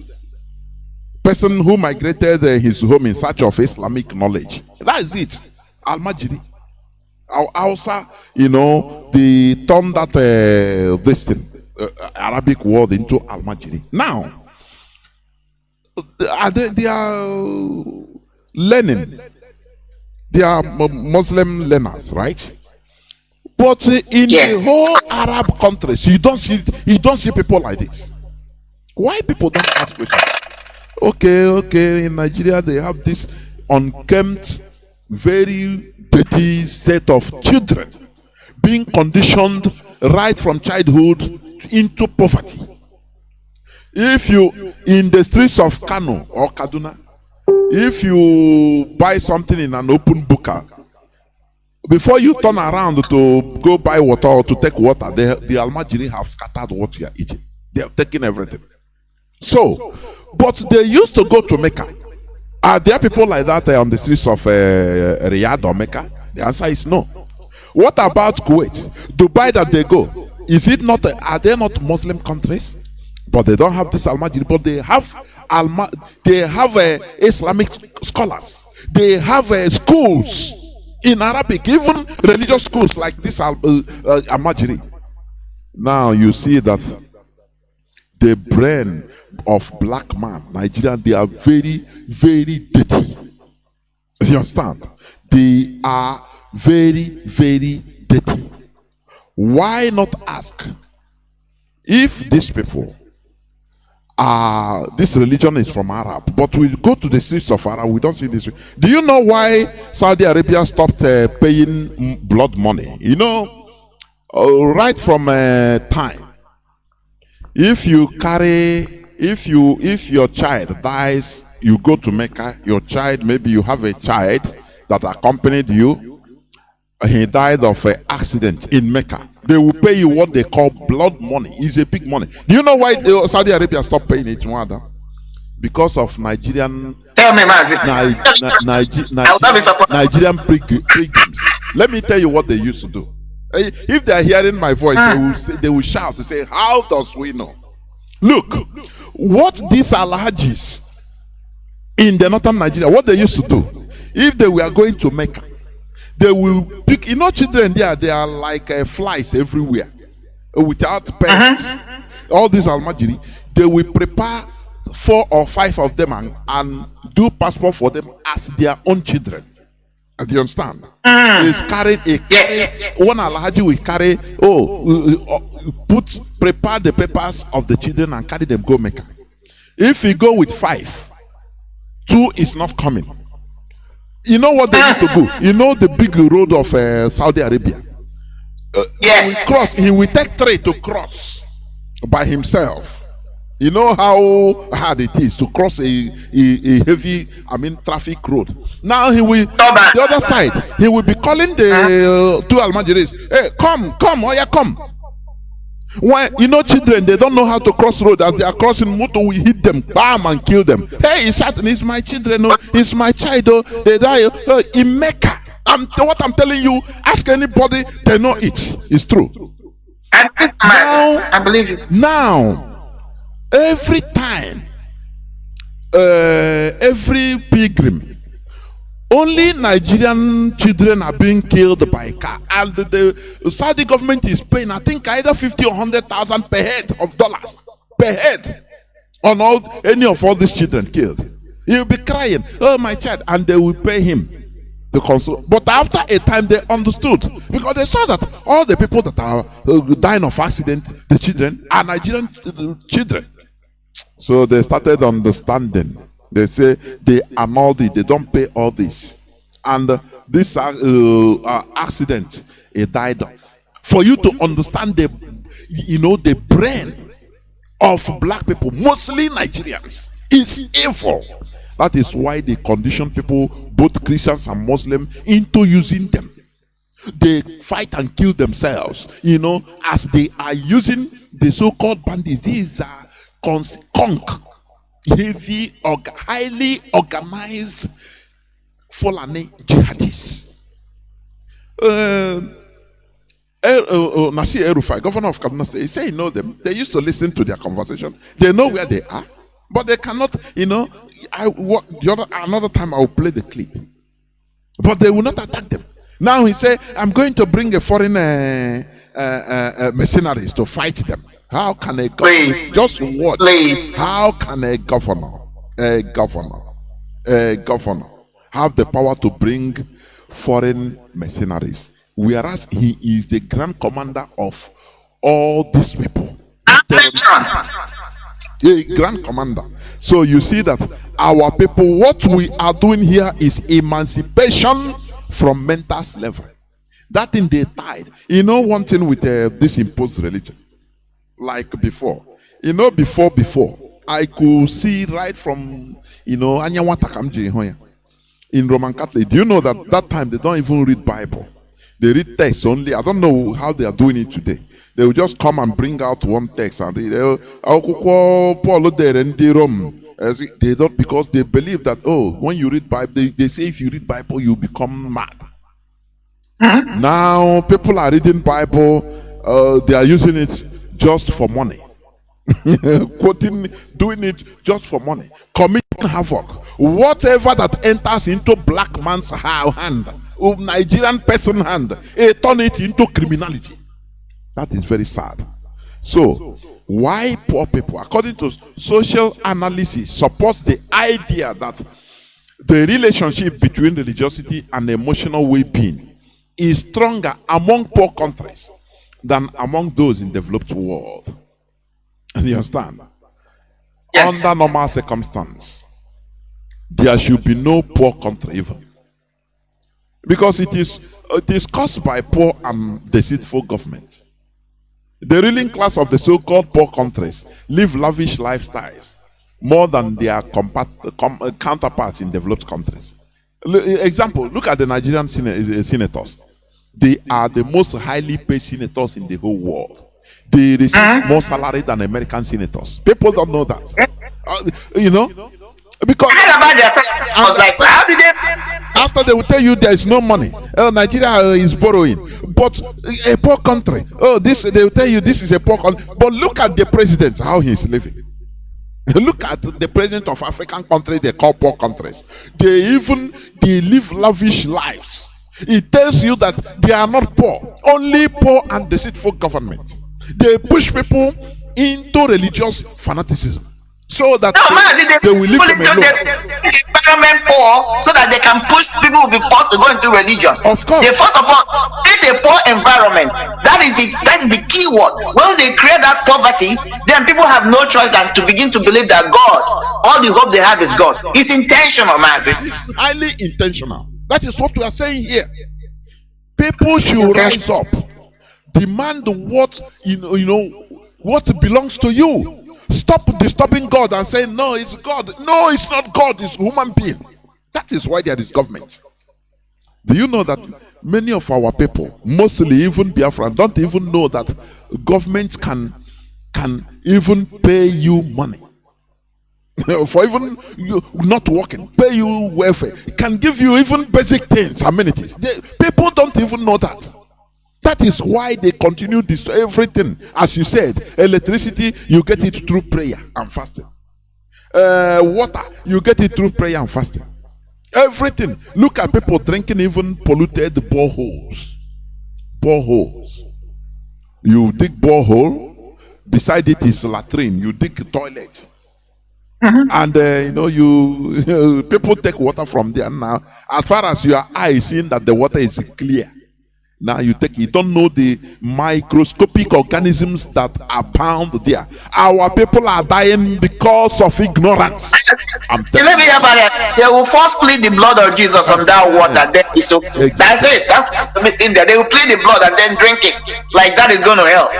Person who migrated his home in search of Islamic knowledge. That is it. Al-Majiri. Hausa, you know, they turned that Arabic word into Al-Majiri. Now, they are learning. They are Muslim learners, right? But in the whole Arab countries, you don't see people like this. Why people don't ask questions? Okay, in Nigeria they have this unkempt, very dirty set of children being conditioned right from childhood into poverty. If you, in the streets of Kanu or Kaduna, if you buy something in an open buka, before you turn around to go buy water or to take water, the Almajiri have scattered what you are eating. They have taken everything. So, but they used to go to Mecca. Are there people like that on the streets of Riyadh or Mecca? The answer is no. What about Kuwait? Dubai that they go? Is it not? Are they not Muslim countries? But they don't have this Almajiri. But they have Islamic scholars. They have schools in Arabic, even religious schools like this Almajiri. Now you see that the brain of black man, Nigeria, they are very, very dirty. You understand? They are very, very dirty. Why not ask if these people are, this religion is from Arab, but we go to the streets of Arab, we don't see this. Do you know why Saudi Arabia stopped paying blood money? You know, right from time. If your child dies, you go to Mecca, your child, maybe you have a child that accompanied you, he died of an accident in Mecca. They will pay you what they call blood money. It's a big money. Do you know why Saudi Arabia stopped paying it, Mwada? Because of Nigerian. Tell me, Mazi. Nigerian pilgrims. Let me tell you what they used to do. If they are hearing my voice, they will shout to say, "How does we know?" Look, what these Alhajis in the northern Nigeria, what they used to do, if they were going to Mecca, they will pick, you know, children there, they are like flies everywhere without parents. All these Almajiri, they will prepare 4 or 5 of them and do passport for them as their own children. Do you understand? Is carried one Alhaji will carry, prepare the papers of the children and carry them go Mecca. If you go with 5, 2 is not coming. You know what they need to do? You know the big road of Saudi Arabia? He will take 3 to cross by himself. You know how hard it is to cross a heavy, traffic road. Now he will, the other side, he will be calling the 2 Almajiris, "Hey, come, oh yeah, come." When children, they don't know how to cross road. As they are crossing, motor will hit them, bam, and kill them. Hey, it's my children, oh, it's my child, oh, they die in Mecca. What I'm telling you, ask anybody, they know it. It's true. I believe you. Now, every time, every pilgrim, only Nigerian children are being killed by car, and the Saudi government is paying, I think, either 50 or 100,000 per head of dollars per head on any of all these children killed. He'll be crying, "Oh, my child," and they will pay him to console. But after a time, they understood, because they saw that all the people that are dying of accident, the children, are Nigerian children. So they started understanding. They say they annulled it, they don't pay all this. And this accident, it died off. For you to understand the brain of black people, mostly Nigerians, is evil. That is why they condition people, both Christians and Muslims, into using them. They fight and kill themselves, as they are using the so-called bandits. These are heavy, highly organized Fulani jihadists. Nasir El-Rufai, governor of Kanu, he said he knows them. They used to listen to their conversation. They know where they are, but they cannot, another time I will play the clip. But they will not attack them. Now he said, I'm going to bring a foreign mercenaries to fight them. How can a governor, just what? How can a governor have the power to bring foreign mercenaries, whereas he is the grand commander of all these people? A grand commander. So you see that our people, what we are doing here is emancipation from mental slavery. That thing they tied. One thing with this imposed religion. Like before, before I could see right from Anyawata Kamji in Roman Catholic. Do you know that time they don't even read Bible? They read text only. I don't know how they are doing it today. They will just come and bring out one text and read. They don't, because they believe that when you read Bible, they say if you read Bible you become mad. Now people are reading Bible, they are using it just for money. Doing it just for money, committing havoc. Whatever that enters into black man's hand, Nigerian person hand, turn it into criminality. That is very sad. So why poor people, according to social analysis, supports the idea that the relationship between religiosity and emotional well-being is stronger among poor countries than among those in developed world. You understand? Yes. Under normal circumstance, there should be no poor country even, because it is caused by poor and deceitful government. The ruling class of the so-called poor countries live lavish lifestyles more than their counterparts in developed countries. Example: look at the Nigerian senators. They are the most highly paid senators in the whole world. They receive more salary than American senators. People don't know that. Because after they will tell you there is no money. Nigeria is borrowing. But a poor country. They will tell you this is a poor country. But look at the president, how he is living. Look at the president of African countries they call poor countries. They live lavish lives. It tells you that they are not poor, only poor and deceitful government. They push people into religious fanaticism so that they will live them alone. The environment poor so that they can push people will be forced to go into religion. Of course. They first of all create a poor environment. That is the key word. Once they create that poverty, then people have no choice than to begin to believe that God, all the hope they have is God. It's intentional, Mazi. It's highly intentional. That is what we are saying here. People should rise up, demand what what belongs to you. Stop disturbing God and say no, it's God. No, it's not God. It's human being. That is why there is government. Do you know that many of our people, mostly even Biafra, don't even know that government can even pay you money for even you not working, pay you welfare, can give you even basic things, amenities. People don't even know that. That is why they continue this everything. As you said, electricity, you get it through prayer and fasting. Water, you get it through prayer and fasting. Everything. Look at people drinking even polluted boreholes. Boreholes. You dig borehole, beside it is latrine. You dig a toilet. And you people take water from there now. As far as your eye seeing that the water is clear, now you take. You don't know the microscopic organisms that abound there. Our people are dying because of ignorance. Let me hear about it. They will first plead the blood of Jesus on that water. Then it's okay. Exactly. That's it. That's what in there. They will plead the blood and then drink it. Like that is going to help.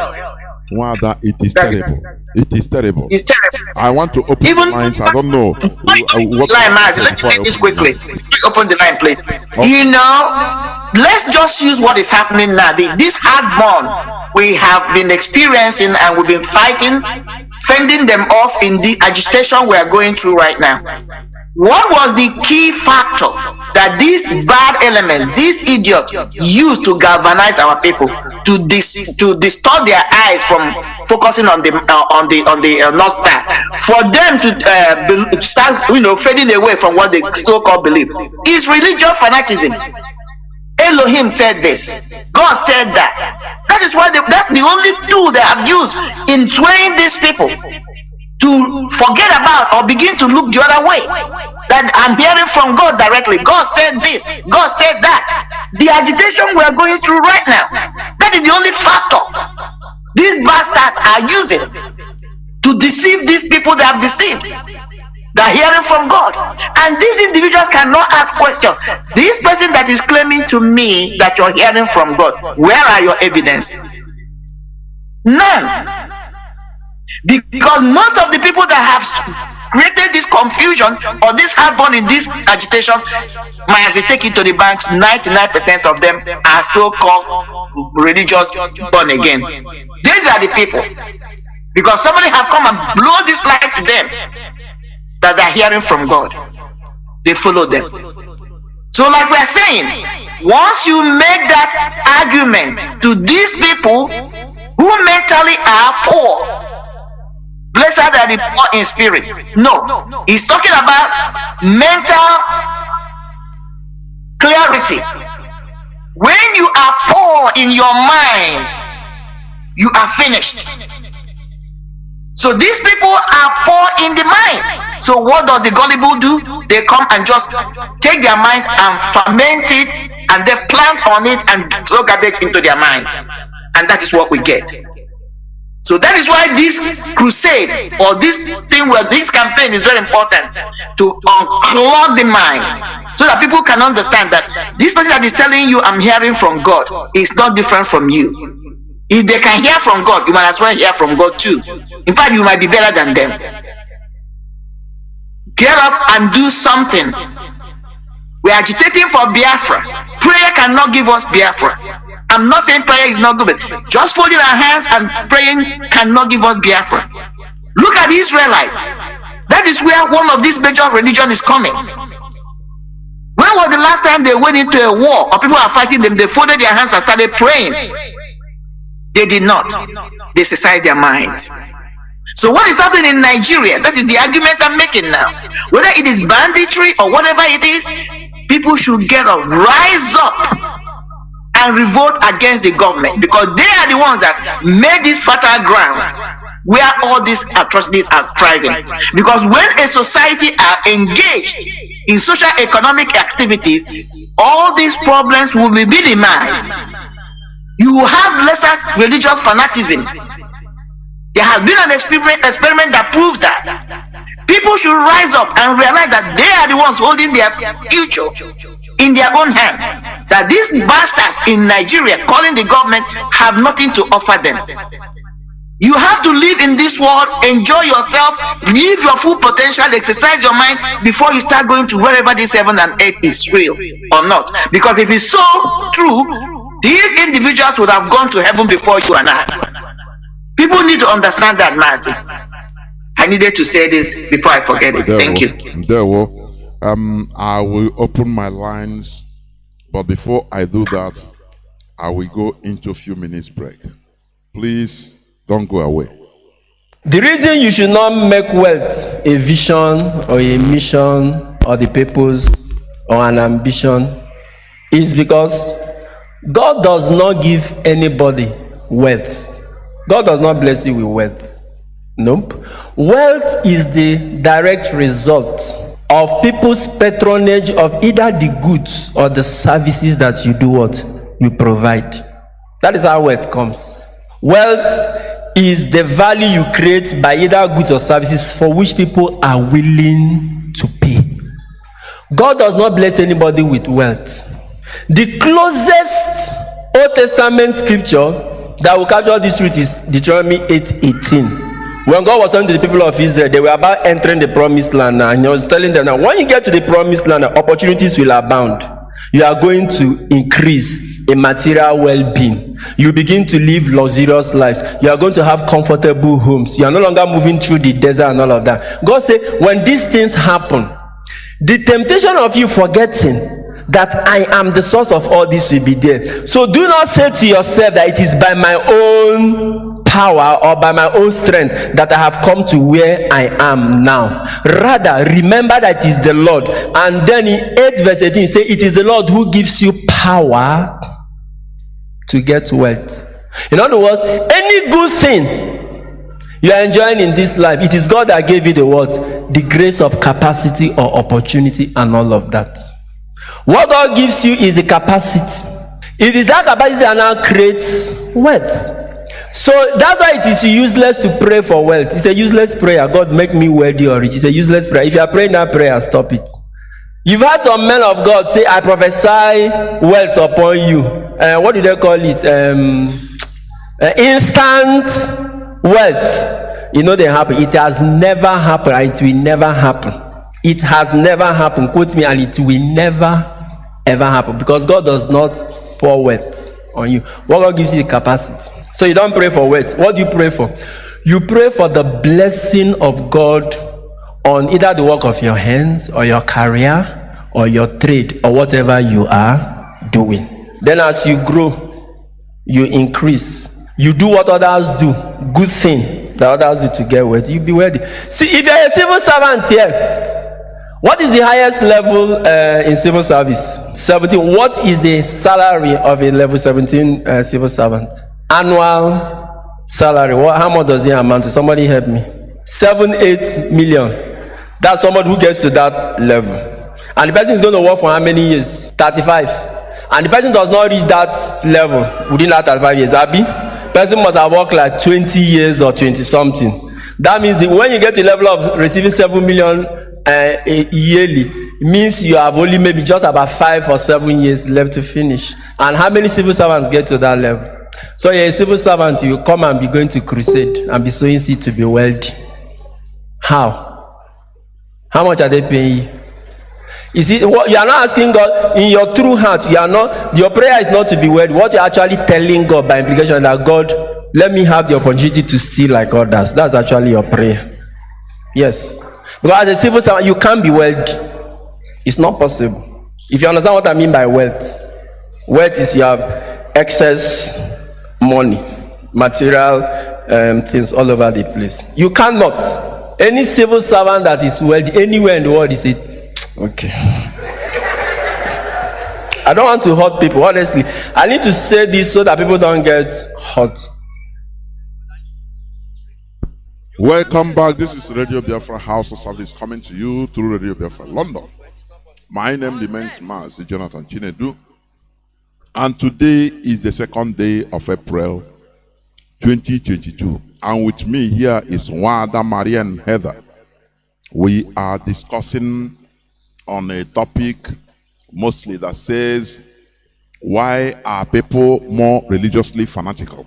Wow, it is terrible. It is terrible. It's terrible. I want to open the lines. I don't know what line, Mazi. Let me say this quickly. Open the line, please. Okay. You know, let's just use what is happening now. This hard bond we have been experiencing and we've been fighting, fending them off in the agitation we are going through right now. What was the key factor that these bad elements, these idiots, used to galvanize our people to distort their eyes from focusing on the North Star, for them to start, fading away from what they so-called believe? Is religious fanaticism. Elohim said this. God said that. That is why that's the only tool they have used in swaying these people to forget about or begin to look the other way. That I'm hearing from God directly. God said this. God said that. The agitation we are going through right now, that is the only factor these bastards are using to deceive these people they have deceived. They're hearing from God. And these individuals cannot ask questions. This person that is claiming to me that you're hearing from God, where are your evidences? None. Because most of the people that have created this confusion or this heartburn in this agitation, might take it to the banks, 99% of them are so-called religious born again. These are the people. Because somebody have come and blow this light to them that they're hearing from God. They follow them. So like we're saying, once you make that argument to these people who mentally are poor, blessed are the poor in spirit. No, he's talking about mental clarity. When you are poor in your mind, you are finished. So these people are poor in the mind. So what does the gullible do? They come and just take their minds and ferment it, and they plant on it and throw garbage into their minds. And that is what we get. So that is why this crusade or this thing where this campaign is very important, to unclog the minds so that people can understand that this person that is telling you I'm hearing from God is not different from you. If they can hear from God, you might as well hear from God too. In fact, you might be better than them. Get up and do something. We're agitating for Biafra. Prayer cannot give us Biafra. I'm not saying prayer is not good, but just folding our hands and praying cannot give us Biafra. Look at the Israelites. That is where one of these major religions is coming. When was the last time they went into a war or people are fighting them, they folded their hands and started praying? They did not. They exercised their minds. So what is happening in Nigeria? That is the argument I'm making now. Whether it is banditry or whatever it is, people should get up, rise up and revolt against the government, because they are the ones that made this fertile ground where all these atrocities are thriving. Because when a society are engaged in socio-economic activities, all these problems will be minimized. You will have lesser religious fanaticism. There has been an experiment that proves that. People should rise up and realize that they are the ones holding their future in their own hands. That these bastards in Nigeria calling the government have nothing to offer them. You have to live in this world, enjoy yourself, live your full potential, exercise your mind before you start going to wherever this heaven and earth is real or not. Because if it's so true, these individuals would have gone to heaven before you and I. People need to understand that, Mazi. I needed to say this before I forget it. Thank you. There will. I will open my lines, but before I do that, I will go into a few minutes break. Please don't go away. The reason you should not make wealth a vision or a mission or the purpose or an ambition is because God does not give anybody wealth. God does not bless you with wealth. Nope. Wealth is the direct result of people's patronage of either the goods or the services that you do what? You provide. That is how wealth comes. Wealth is the value you create by either goods or services for which people are willing to pay. God does not bless anybody with wealth. The closest Old Testament scripture that will capture this truth is Deuteronomy 8:18. When God was telling to the people of Israel, they were about entering the promised land, and he was telling them, now when you get to the promised land, opportunities will abound. You are going to increase in material well-being. You begin to live luxurious lives. You are going to have comfortable homes. You are no longer moving through the desert and all of that. God said, when these things happen, the temptation of you forgetting that I am the source of all this will be there. So do not say to yourself that it is by my own power or by my own strength that I have come to where I am now. Rather, remember that it is the Lord. And then in 8 verse 18 say, it is the Lord who gives you power to get wealth. In other words, any good thing you are enjoying in this life, it is God that gave you the what? The grace of capacity or opportunity and all of that. What God gives you is the capacity. It is that capacity that now creates wealth. So that's why it is useless to pray for wealth. It's a useless prayer. God, make me wealthy or rich. It's a useless prayer. If you are praying that prayer, stop it. You've had some men of God say, I prophesy wealth upon you. What do they call it? Instant wealth. You know they happen. It has never happened. It will never happen. It has never happened. Quote me, and it will never ever happen, because God does not pour wealth on you. What God gives you the capacity. So you don't pray for wealth. What do you pray for? You pray for the blessing of God on either the work of your hands or your career or your trade or whatever you are doing. Then as you grow, you increase. You do what others do. Good thing that others do to get wealthy. You'll be wealthy. See, if you're a civil servant here, what is the highest level in civil service? 17. What is the salary of a level 17 civil servant? Annual salary. How much does it amount to? Somebody help me. 7-8 million. That's somebody who gets to that level. And the person is going to work for how many years? 35. And the person does not reach that level within that 35 years. Abi, person must have worked like 20 years or 20 something. That means that when you get to the level of receiving 7 million yearly, means you have only maybe just about 5 or 7 years left to finish. And how many civil servants get to that level? So you're a civil servant, you come and be going to crusade and be sowing seed to be wealthy. How much are they paying you? You see, you are not asking God in your true heart. Your prayer is not to be wealthy. What you're actually telling God by implication, that God, let me have the opportunity to steal like others. That's actually your prayer. Yes. Because as a civil servant, you can't be wealthy. It's not possible. If you understand what I mean by wealth, wealth is you have excess money, material things all over the place. You cannot. Any civil servant that is wealthy anywhere in the world is it. Okay. I don't want to hurt people, honestly. I need to say this so that people don't get hurt. Welcome back. This is Radio Biafra Hausa-Service coming to you through Radio Biafra London. My name remains Mazi Johnathan, and today is the 2nd day of April 2022. And with me here is Wanda, Maria, and Heather. We are discussing on a topic mostly that says, why are people more religiously fanatical?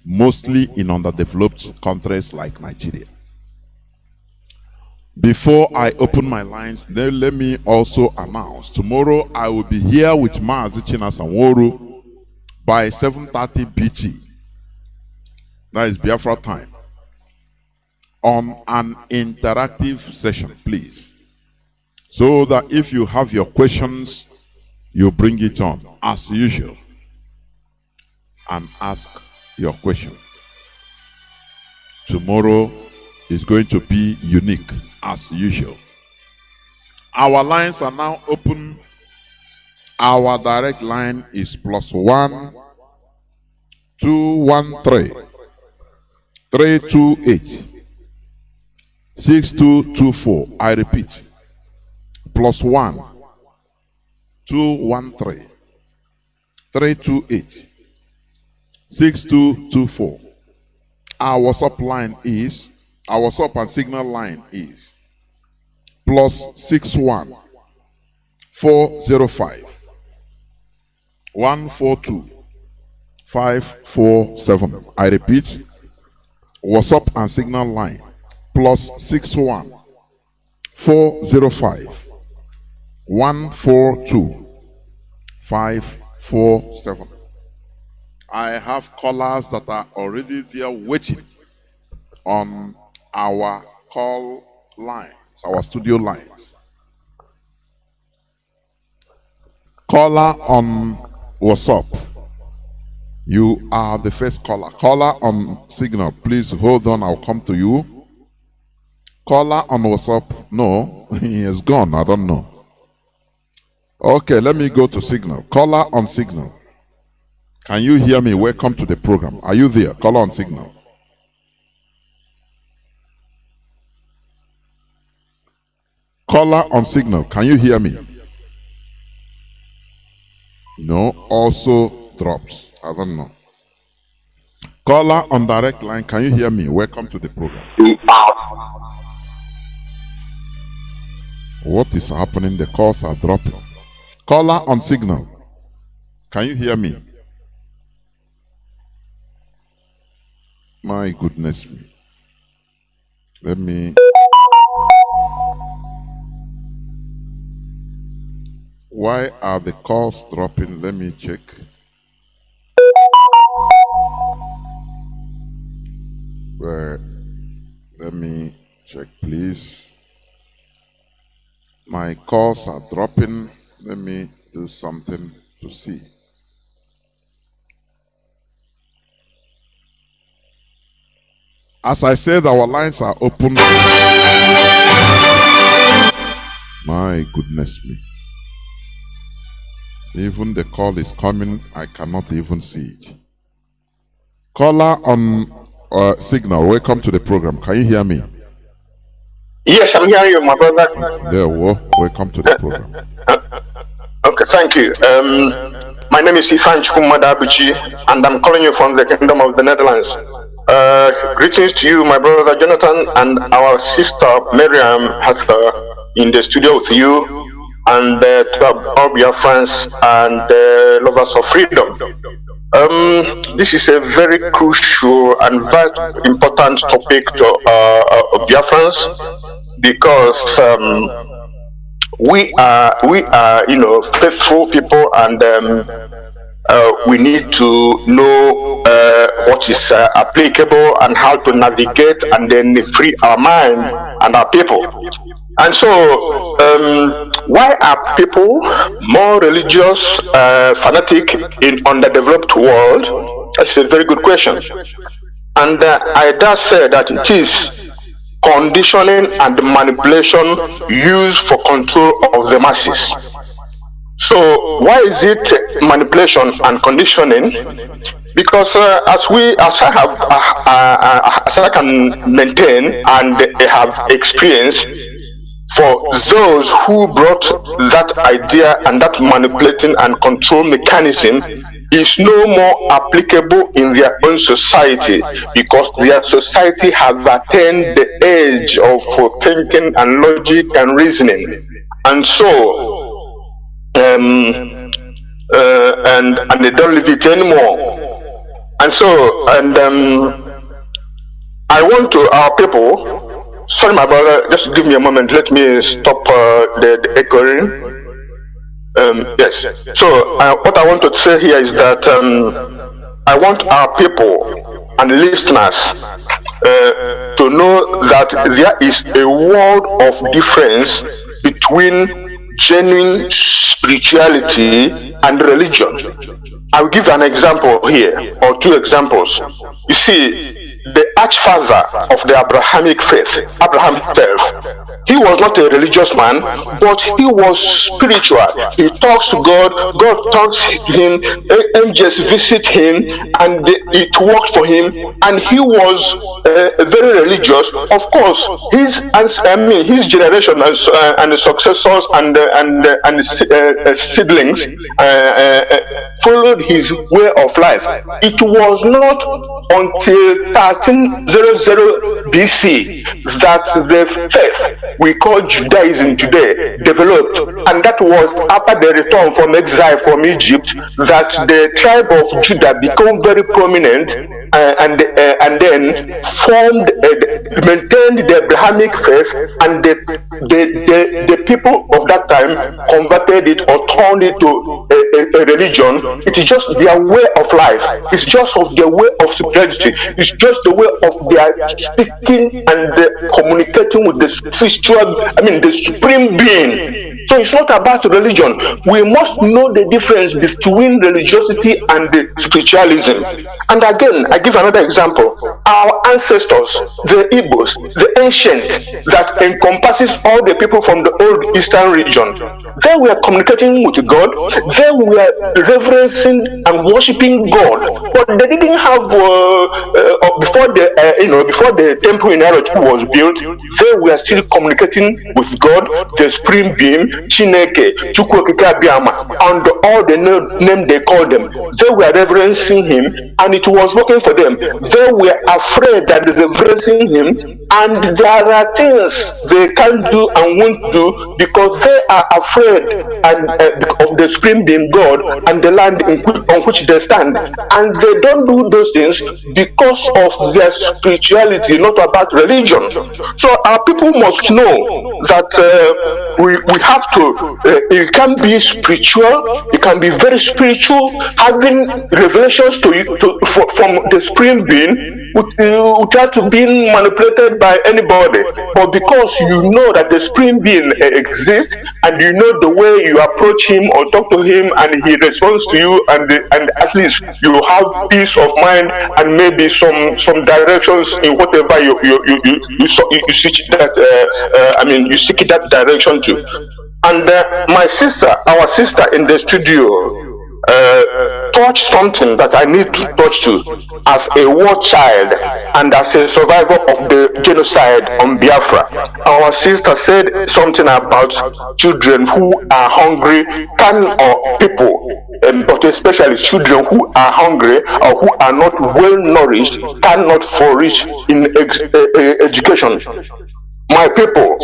mostly in underdeveloped countries like Nigeria. Before I open my lines, then let me also announce tomorrow I will be here with Mazi Johnathan by 7:30 BT. That is Biafra time. On an interactive session, please. So that if you have your questions, you bring it on as usual and ask your question. Tomorrow is going to be unique as usual. Our lines are now open. Our direct line is +1 213 328 6224. I repeat, +1 213 328 6224. Our WhatsApp line is, our WhatsApp and Signal line is +61 405 142 547. I repeat, WhatsApp and Signal line +61 405 142 547. I have callers that are already there waiting on our call lines, our studio lines. Caller on WhatsApp, you are the first caller. Caller on Signal, please hold on, I'll come to you. Caller on WhatsApp, no, he is gone, I don't know. Okay, let me go to Signal. Caller on Signal, can you hear me? Welcome to the program. Are you there? Caller on Signal. Caller on Signal, can you hear me? No, also drops. I don't know. Caller on direct line, can you hear me? Welcome to the program. What is happening? The calls are dropping. Caller on Signal, can you hear me? My goodness me. Let me... Why are the calls dropping? Let me check. Let me check, please. My calls are dropping. Let me do something to see. As I said, our lines are open. My goodness me. Even the call is coming, I cannot even see it. Caller on Signal, welcome to the program. Can you hear me? Yes, I'm hearing you, my brother. There, welcome to the program. Okay, thank you. My name is Ifan Chukumadabuchi, and I'm calling you from the Kingdom of the Netherlands. Greetings to you, my brother Jonathan, and our sister Miriam Hatha in the studio with you, and to all Biafrans and lovers of freedom. This is a very crucial and very important topic to Biafrans, because we are faithful people, and we need to know what is applicable and how to navigate and then free our mind and our people. And so, why are people more religious, fanatic in underdeveloped world? That's a very good question. And I dare say that it is conditioning and manipulation used for control of the masses. So why is it manipulation and conditioning? Because as I can maintain and have experienced, for those who brought that idea and that manipulating and control mechanism is no more applicable in their own society, because their society has attained the age of thinking and logic and reasoning. And so and they don't live it anymore. And so, I want to our people. Sorry, my brother. Just give me a moment. Let me stop the echoing. Yes. So, what I want to say here is that I want our people and listeners to know that there is a world of difference between genuine spirituality and religion. I will give an example here, or two examples. You see, the archfather of the Abrahamic faith, Abraham himself, he was not a religious man, but he was spiritual. He talks to God, God talks to him, angels visit him, and it worked for him, and he was very religious. Of course, his generation and the successors and siblings followed his way of life. It was not until 1300 BC that the faith we call Judaism today developed, and that was after the return from exile from Egypt that the tribe of Judah became very prominent and then maintained the Abrahamic faith, and the people of that time converted it or turned it to a religion. It is just their way of life. It's just of their way of spirituality. It's just the way of their speaking and communicating with the the supreme being. So it's not about religion. We must know the difference between religiosity and the spiritualism. And again, I give another example. Our ancestors, the Igbos, the ancient, that encompasses all the people from the old eastern region, they were communicating with God. They were reverencing and worshiping God, but they didn't have before the temple in Erochukwu was built. They were still communicating with God, the supreme being, Chineke, Chukwokike Abiyama, and all the name they called them. They were reverencing him, and it was working for them. They were afraid that reverencing him, and there are things they can't do and won't do because they are afraid of the supreme being God and the land on which they stand, and they don't do those things because of their spirituality, not about religion. So our people must know that we have to. It can be spiritual. It can be very spiritual, having revelations from the supreme being without being manipulated by anybody. But because you know that the supreme being exists, and you know the way you approach him or talk to him, and he responds to you, and at least you have peace of mind and maybe some directions in whatever you seek that you seek that direction to. And our sister in the studio touched something that I need to touch to as a war child and as a survivor of the genocide on Biafra. Our sister said something about children who are hungry, or people, but especially children who are hungry or who are not well nourished, cannot flourish in education. My people,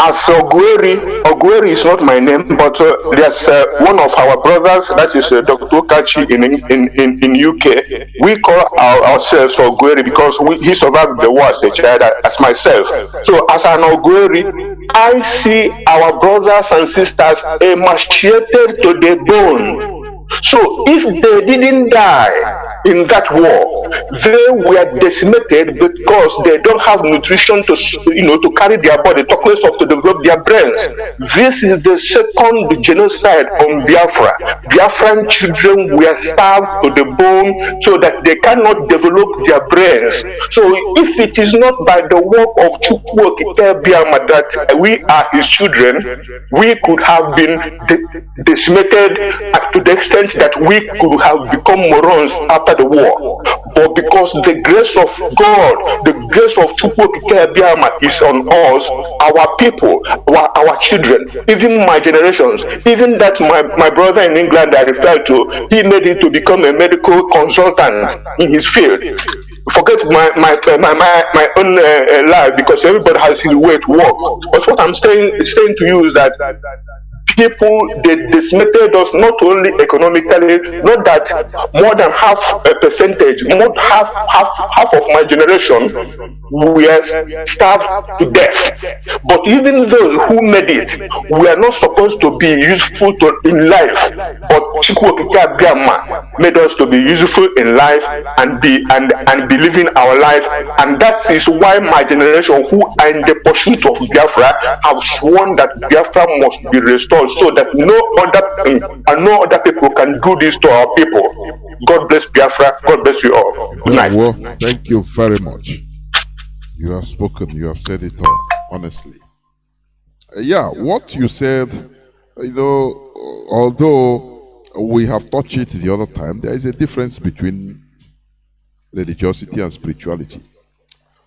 as Ogueri is not my name, but there's one of our brothers, that is Dr. Kachi in UK. We call ourselves Ogueri because he survived the war as a child, as myself. So as an Ogueri, I see our brothers and sisters emaciated to the bone. So if they didn't die in that war, they were decimated because they don't have nutrition to carry their body, to develop their brains. This is the second genocide on Biafra. Biafran children were starved to the bone so that they cannot develop their brains. So if it is not by the work of Chukwokike Abiyama that we are his children, we could have been decimated to the extent that we could have become morons after the war. But because the grace of God, the grace of Chukwokike Abiyama is on us, our people, our children, even my generations, even that my brother in England I referred to, he made it to become a medical consultant in his field. Forget my own life, because everybody has his way to work. But what I'm saying to you is that people, they decimated us not only economically, not that more than half a percentage, more half of my generation were starved to death. But even those who made it were not supposed to be useful in life, but Chukwuokike Abiama made us to be useful in life and be living our life. And that is why my generation, who are in the pursuit of Biafra, have sworn that Biafra must be restored, so that no other people can do this to our people. God bless Biafra. God bless you all. Good night. Well, thank you very much. You have spoken. You have said it all, honestly. Yeah, what you said, although we have touched it the other time, there is a difference between religiosity and spirituality.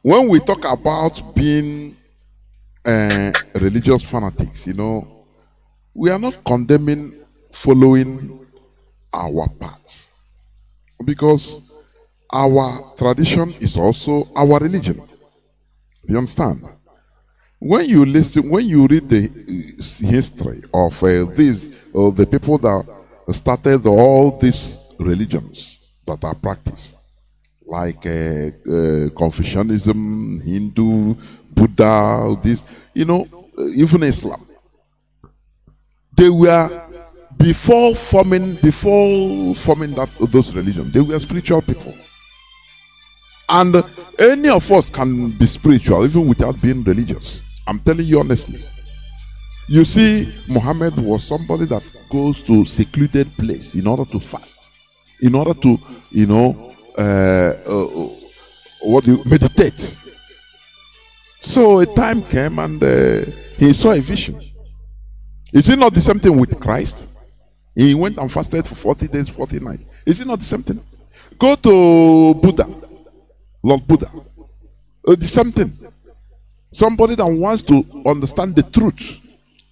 When we talk about being religious fanatics, we are not condemning following our path, because our tradition is also our religion. You understand? When you read the history of the people that started all these religions that are practiced, like Confucianism, Hindu, Buddha, even Islam, they were before forming those religions, they were spiritual people. And any of us can be spiritual even without being religious. I'm telling you honestly. You see, Muhammad was somebody that goes to secluded place in order to fast, in order to, meditate. So a time came and he saw a vision. Is it not the same thing with Christ? He went and fasted for 40 days, 40 nights. Is it not the same thing? Go to Buddha, Lord Buddha. The same thing. Somebody that wants to understand the truth,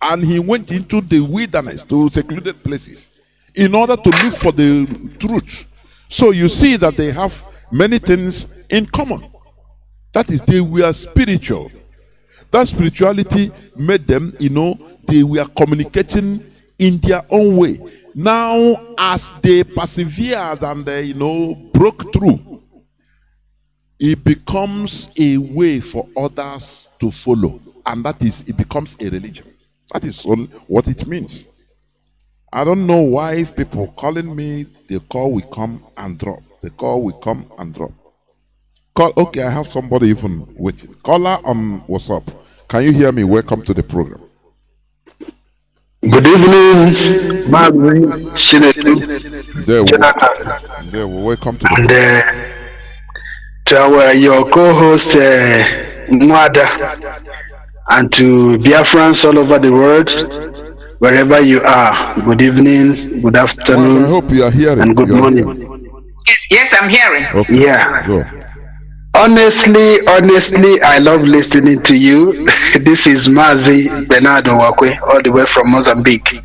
and he went into the wilderness, to secluded places, in order to look for the truth. So you see that they have many things in common. That is, they were spiritual. That spirituality made them, they were communicating in their own way. Now, as they persevered and they, broke through, it becomes a way for others to follow. And that is, it becomes a religion. That is all what it means. I don't know why if people calling me, the call will come and drop. The call will come and drop. Okay, I have somebody even waiting. Caller on WhatsApp. Can you hear me? Welcome to the program. Good evening, Mazi Johnathan. Welcome to the program. To your co-host, Nwada, and to Biafrans all over the world, wherever you are. Good evening, good afternoon, I hope you are hearing. And good morning. Yes, I'm hearing. Okay. Yeah. Go. Honestly, I love listening to you. This is Mazi Bernardo Wakwe, all the way from Mozambique.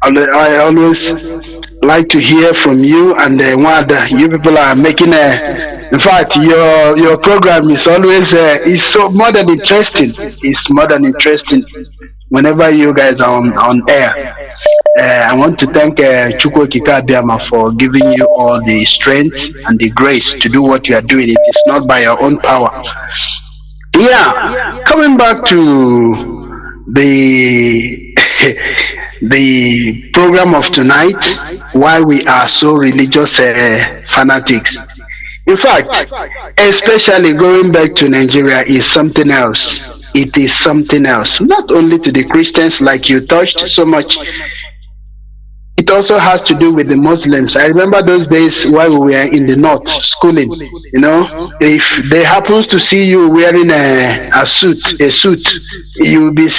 I always like to hear from you and Nwada. You people are making in fact, your program is always is so more than interesting. It's more than interesting whenever you guys are on air. I want to thank Chukwuokike Abiama for giving you all the strength and the grace to do what you are doing. It is not by your own power. Yeah, coming back to the the program of tonight, why we are so religious fanatics. In fact, especially going back to Nigeria is something else. It is something else. Not only to the Christians, like you touched so much. It also has to do with the Muslims. I remember those days while we were in the north schooling, if they happens to see you wearing a suit, you'll be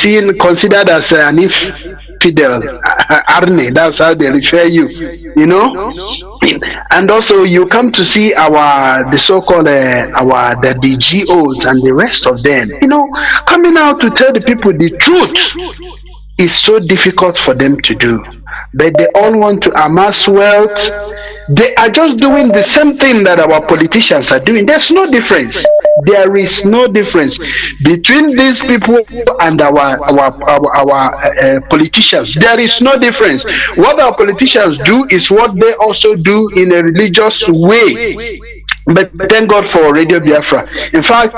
considered as an infidel, Arne, that's how they refer you, And also you come to see the so-called the DGOs and the rest of them, coming out to tell the people the truth is so difficult for them to do. But they all want to amass wealth. They are just doing the same thing that our politicians are doing. There's no difference. There is no difference between these people and our politicians. There is no difference. What our politicians do is what they also do in a religious way. But thank God for Radio Biafra. In fact,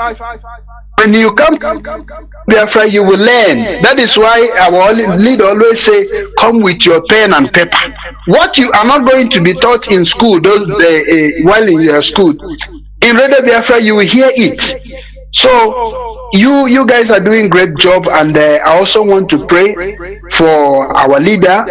when you come to Biafra, you will learn. That is why our leader always say, come with your pen and paper. What you are not going to be taught in school, while in your school, in Radio Biafra, you will hear it. So you guys are doing great job, and I also want to pray for our leader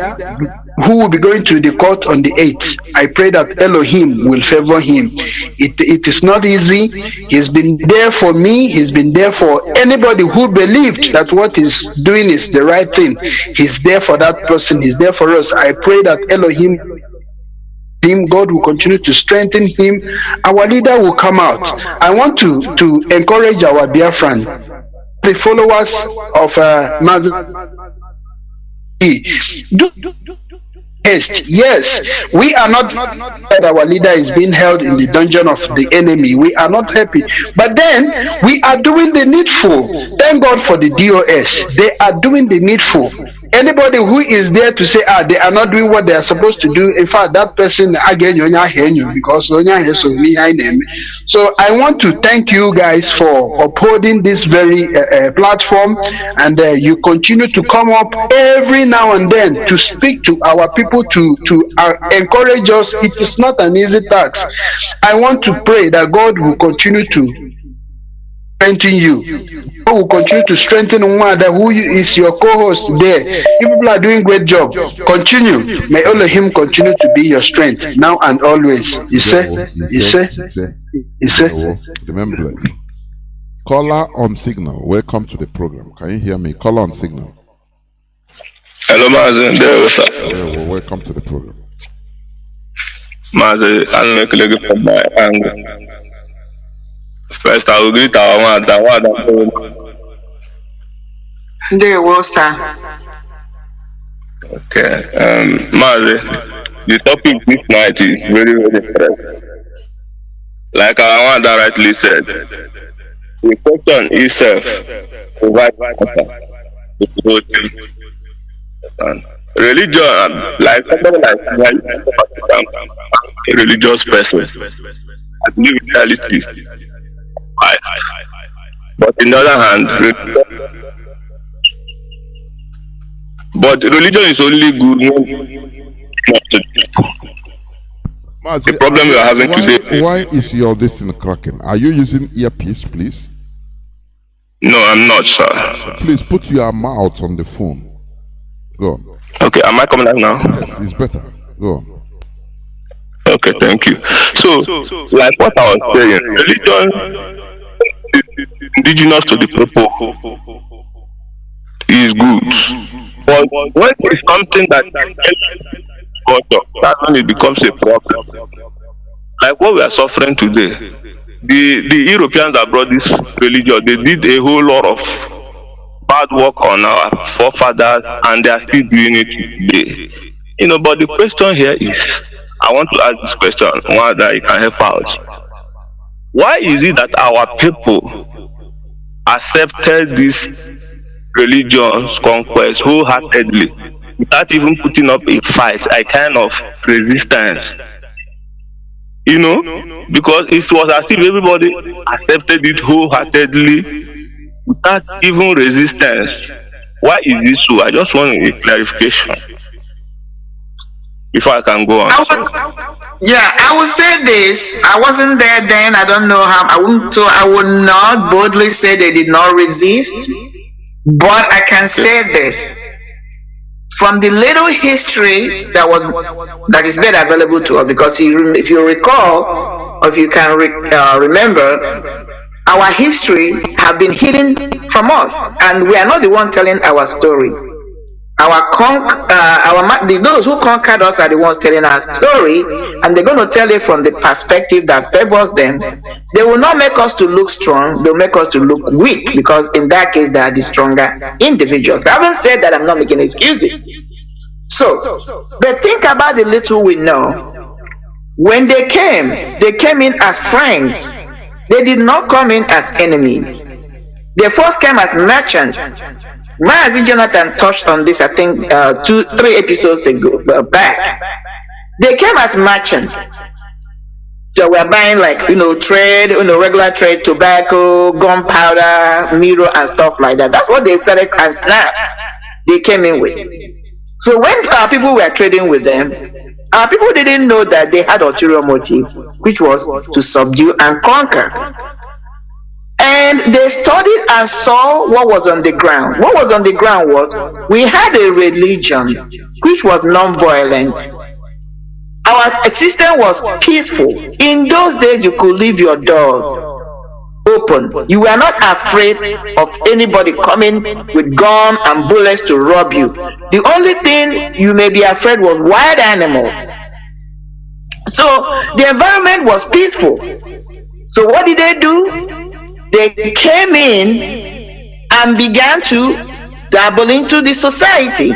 who will be going to the court on the 8th. I pray that Elohim will favor him. It is not easy. He's been there for me. He's been there for anybody who believed that what he's doing is the right thing. He's there for that person. He's there for us. I pray that Elohim, God will continue to strengthen him. Our leader will come out. I want to encourage our Biafran, the followers of Mazi. Yes, we are not that our leader is being held in the dungeon of the enemy. We are not happy. But then we are doing the needful. Thank God for the DOS. They are doing the needful. Anybody who is there to say, they are not doing what they are supposed to do, in fact, that person again, because so I want to thank you guys for upholding this very platform, and you continue to come up every now and then to speak to our people, to encourage us. It is not an easy task. I want to pray that God will continue to strengthen you. God will continue to strengthen Nwada, who is your co-host there. You people are doing great job. Continue. May Elohim continue to be your strength now and always. You say. Remember, caller on signal. Welcome to the program. Can you hear me? Caller on signal. Hello, Mazi. Welcome to the program. Mazi, I'll make a little from my angle. First, I will greet our Wada. They will start. Okay. Mazi, the topic this night is very, very interesting. Like our Wada rightly said, the question itself provides religion, like somebody like a religious person, I believe in reality. But on the other hand, religion is only good. Mazi, the problem we are having today. Why is your this in cracking? Are you using earpiece, please? No, I'm not, sir. Please put your mouth on the phone. Go on. Okay, am I coming out now? Yes, it's better. Go on. Okay, thank you. So, like what I was saying, religion indigenous to the people is good. But when it's something that that's when it becomes a problem. Like what we are suffering today. The Europeans that brought this religion, they did a whole lot of bad work on our forefathers, and they are still doing it today. But the question here is, I want to ask this question, one that you can help out. Why is it that our people accepted this religion's conquest wholeheartedly without even putting up a fight, a kind of resistance? Because it was as if everybody accepted it wholeheartedly without even resistance. Why is this so? I just want a clarification before I can go on. I will say this. I wasn't there then. I don't know how. I would not boldly say they did not resist. But I can say this. From the little history that is made available to us, because if you recall, or if you can remember, our history have been hidden from us, and we are not the one telling our story. Those who conquered us are the ones telling our story, and they're going to tell it from the perspective that favors them. They will not make us to look strong, they'll make us to look weak, because in that case they are the stronger individuals. I haven't said that, I'm not making excuses. But think about the little we know. When they came in as friends. They did not come in as enemies. They first came as merchants. Mazi Johnathan touched on this, I think, 2-3 episodes ago back. They came as merchants. So we're buying trade, regular trade, tobacco, gunpowder, mirror, and stuff like that. That's what they started as snaps. They came in with. So when our people were trading with them, our people didn't know that they had ulterior motive, which was to subdue and conquer. And they studied and saw what was on the ground. What was on the ground was we had a religion which was non-violent. Our system was peaceful. In those days, you could leave your doors open. You were not afraid of anybody coming with gun and bullets to rob you. The only thing you may be afraid was wild animals. So the environment was peaceful. So what did they do? They came in and began to dabble into the society.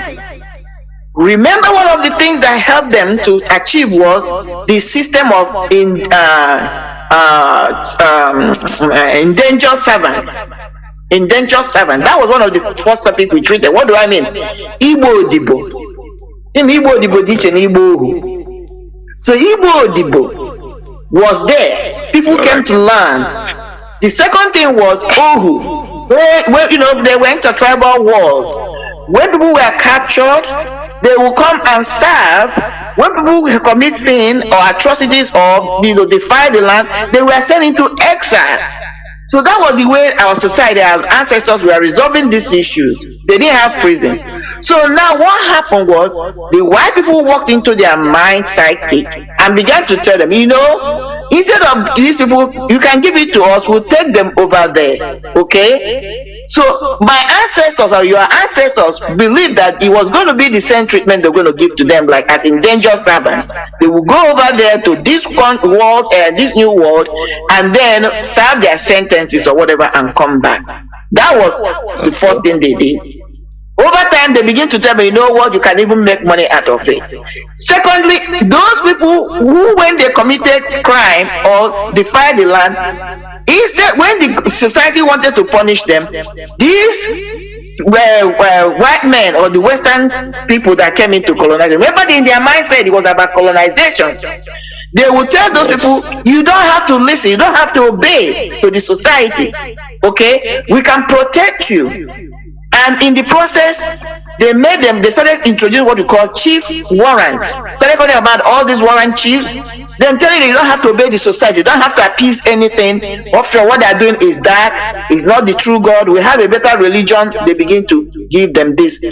Remember, one of the things that helped them to achieve was the system of indentured servants. Indentured servants. That was one of the first topics we treated. What do I mean? Igbo Odibo. Igbo Odibo teach an Igbo. So Igbo Odibo was there. People came to learn. The second thing was Ohu. They went to tribal wars. When people were captured, they will come and serve. When people commit sin or atrocities or defy the land, they were sent into exile. So that was the way our society, our ancestors were resolving these issues. They didn't have prisons. So now what happened was the white people walked into their mind psychic and began to tell them, instead of these people, you can give it to us, we'll take them over there. Okay? So my ancestors or your ancestors believed that it was going to be the same treatment they're going to give to them, like as indentured servants. They will go over there to this world, this new world, and then serve their sentences or whatever and come back. That was the first thing they did. Over time, they begin to tell me, you can even make money out of it. Secondly, those people who, when they committed crime or defied the land, instead, when the society wanted to punish them, these were white men or the Western people that came into colonization. Remember, in their mindset, it was about colonization. They would tell those people, you don't have to listen, you don't have to obey to the society. Okay? We can protect you. And in the process, they started introducing what we call chief warrants. Started talking about all these warrant chiefs. Then telling you don't have to obey the society, you don't have to appease anything. After what they are doing is dark, it's not the true God. We have a better religion. They begin to give them this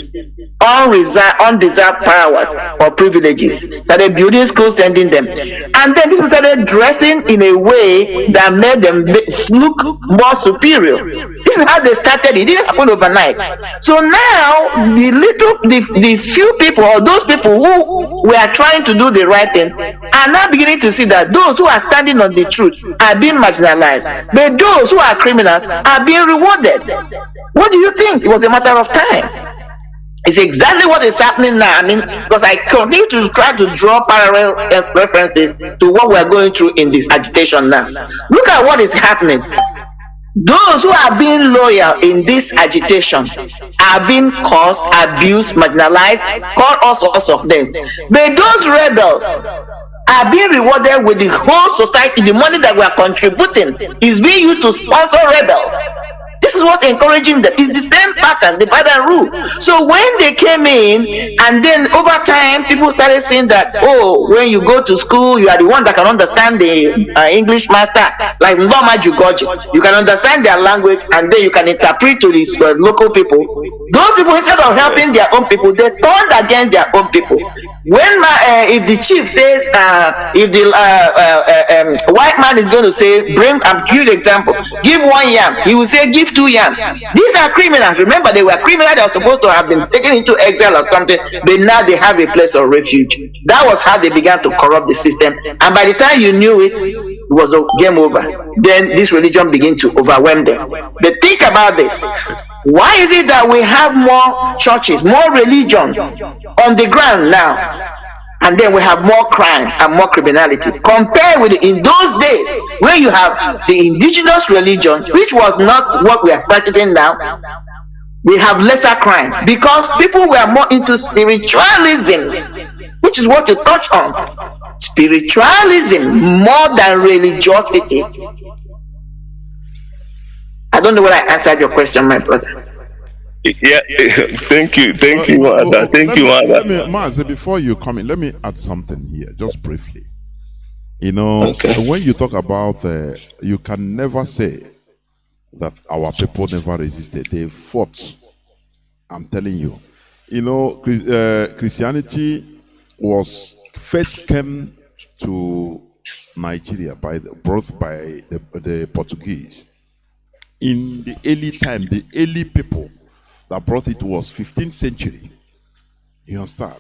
undeserved powers or privileges. Started building schools, sending them. And then people started dressing in a way that made them look more superior. This is how they started. It didn't happen overnight. So now the few people or those people who were trying to do the right thing are now beginning to see that those who are standing on the truth are being marginalized, but those who are criminals are being rewarded. What do you think? It was a matter of time. It's exactly what is happening now. Because I continue to try to draw parallel references to what we are going through in this agitation now. Look at what is happening. Those who are being loyal in this agitation are being cursed, abused, marginalized, called all sorts of names. But those rebels are being rewarded with the whole society. The money that we are contributing is being used to sponsor rebels. This is what encouraging them. It's the same pattern, the pattern rule. So when they came in, and then over time, people started saying that, when you go to school, you are the one that can understand the English master, like Mbama Jugoji. You can understand their language, and then you can interpret to the local people. Those people, instead of helping their own people, they turned against their own people. When if the chief says, if the white man is going to say, I'll give you an example, give 1 yam, he will say, give 2 yams. These are criminals. Remember, they were criminals. They were supposed to have been taken into exile or something, but now they have a place of refuge. That was how they began to corrupt the system. And by the time you knew it, it was a game over. Then this religion began to overwhelm them. But think about this. Why is it that we have more churches, more religion on the ground now? and then we have more crime and more criminality. Compared with in those days where you have the indigenous religion, which was not what we are practicing now, we have lesser crime because people were more into spiritualism, which is what you touch on. Spiritualism more than religiosity. I don't know whether I answered your question, my brother. Yeah, thank you, Mother. Thank you, Mother. Mazi, before you come in, let me add something here, just briefly. You know, when you talk about, you can never say that our people never resisted. They fought. I'm telling you. You know, Christianity was first came to Nigeria brought by the Portuguese. In the early time, the early people that brought it was 15th century. You understand?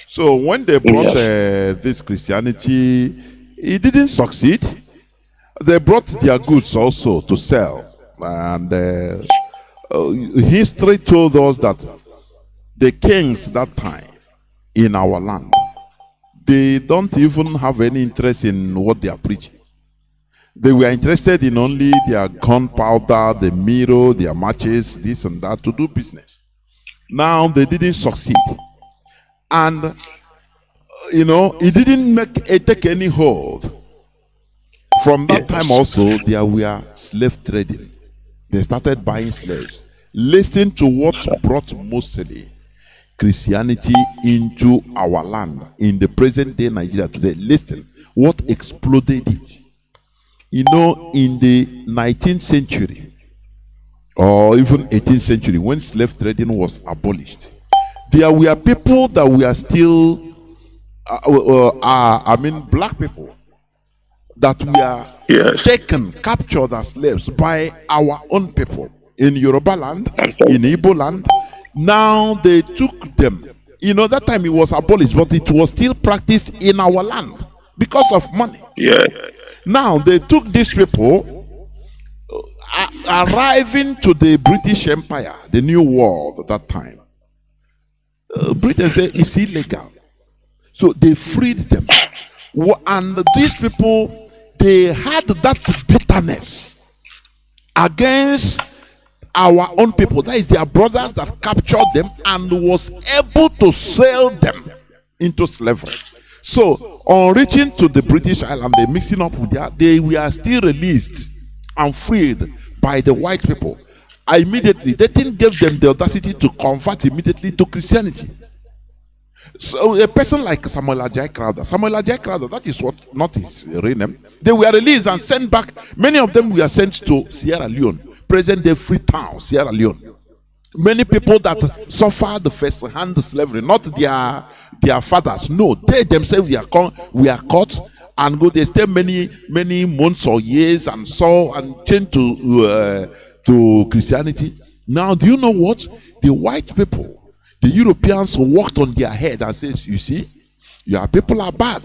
So when they brought this Christianity, it didn't succeed. They brought their goods also to sell. And history told us that the kings that time in our land, they don't even have any interest in what they are preaching. They were interested in only their gunpowder, the mirror, their matches, this and that, to do business. Now they didn't succeed. And, you know, it didn't take any hold. From that time also, there were slave trading. They started buying slaves. Listen to what brought mostly Christianity into our land in the present day Nigeria today. Listen, what exploded it? You know, in the 19th century or even 18th century, when slave trading was abolished, there were people that were still, black people that were taken, captured as slaves by our own people in Yoruba land, in Igbo land. Now they took them. You know, that time it was abolished, but it was still practiced in our land because of money. Now they took these people, arriving to the British Empire, the New World at that time. Britain said it's illegal. So they freed them. And these people, they had that bitterness against our own people. That is their brothers that captured them and was able to sell them into slavery. So, on reaching to the British Island, they mixing up with that, they were still released and freed by the white people. Immediately, they didn't give them the audacity to convert immediately to Christianity. So, a person like Samuel Ajay Crowther, that is what, not his real name, they were released and sent back. Many of them were sent to Sierra Leone, present-day Freetown, Sierra Leone. Many people that suffered the first-hand slavery, not their fathers. No, they themselves were caught and go. They stay many months or years and saw and changed to Christianity. Now, do you know what? The white people, the Europeans, walked on their head and said, "You see, your people are bad.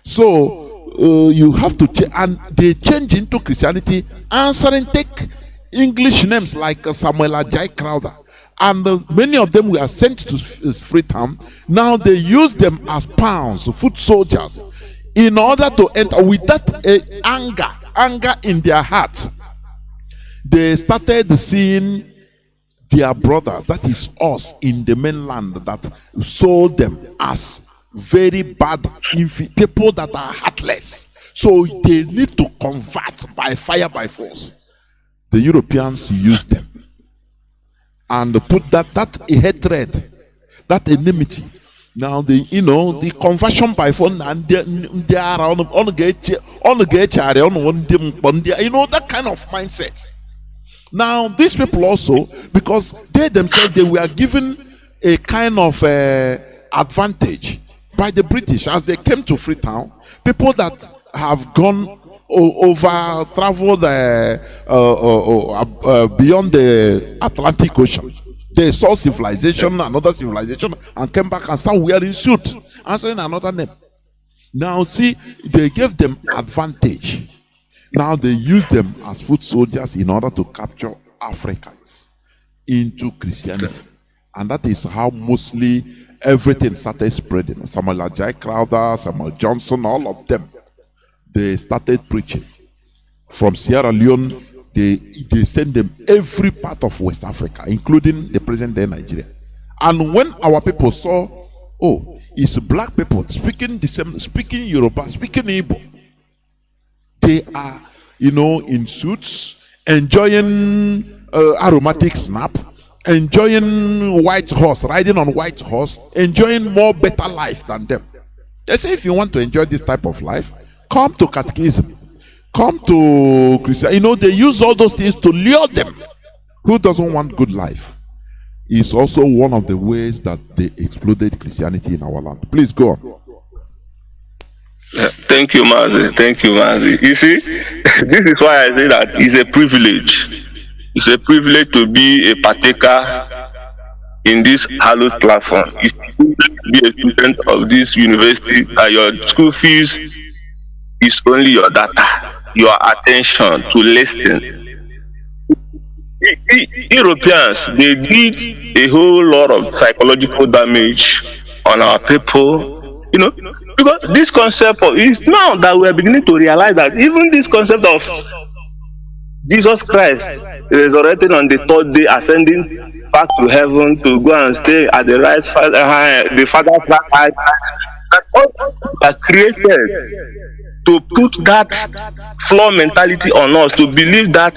So you have to change." And they change into Christianity, answering take English names like Samuel Ajay Crowther, and many of them were sent to Freetown. Now they use them as pounds, foot soldiers, in order to enter with that anger in their heart. They started seeing their brother, that is us in the mainland, that sold them as very bad people that are heartless. So they need to convert by fire, by force. The Europeans used them and put that hatred, that enmity. Now the conversion by force, and they are on that kind of mindset. Now these people also, because they themselves, they were given a kind of advantage by the British as they came to Freetown. People that have gone traveled beyond the Atlantic Ocean. They saw civilization, another civilization, and came back and started wearing suits, answering another name. Now see, they gave them advantage. Now they use them as foot soldiers in order to capture Africans into Christianity. And that is how mostly everything started spreading. Samuel Ajay Crowther, Samuel Johnson, all of them, they started preaching. From Sierra Leone, they sent them every part of West Africa, including the present day Nigeria. And when our people saw, oh, it's black people speaking the same, speaking Yoruba, speaking Igbo, they are, in suits, enjoying aromatic snap, enjoying white horse, riding on white horse, enjoying more better life than them. They say if you want to enjoy this type of life, come to catechism, come to Christian. They use all those things to lure them. Who doesn't want good life? It's also one of the ways that they exploded Christianity in our land. Please go on. Thank you, Mazi. Thank you, Mazi. You see, this is why I say that it's a privilege. It's a privilege to be a partaker in this hallowed platform. If you be a student of this university, your school fees is only your data, your attention to listen. Europeans, they did a whole lot of psychological damage on our people, because this concept is now that we are beginning to realize that even this concept of Jesus Christ resurrected on the third day, ascending back to heaven to go and stay at the right the Father's right hand, that all are created to put that flaw mentality on us, to believe that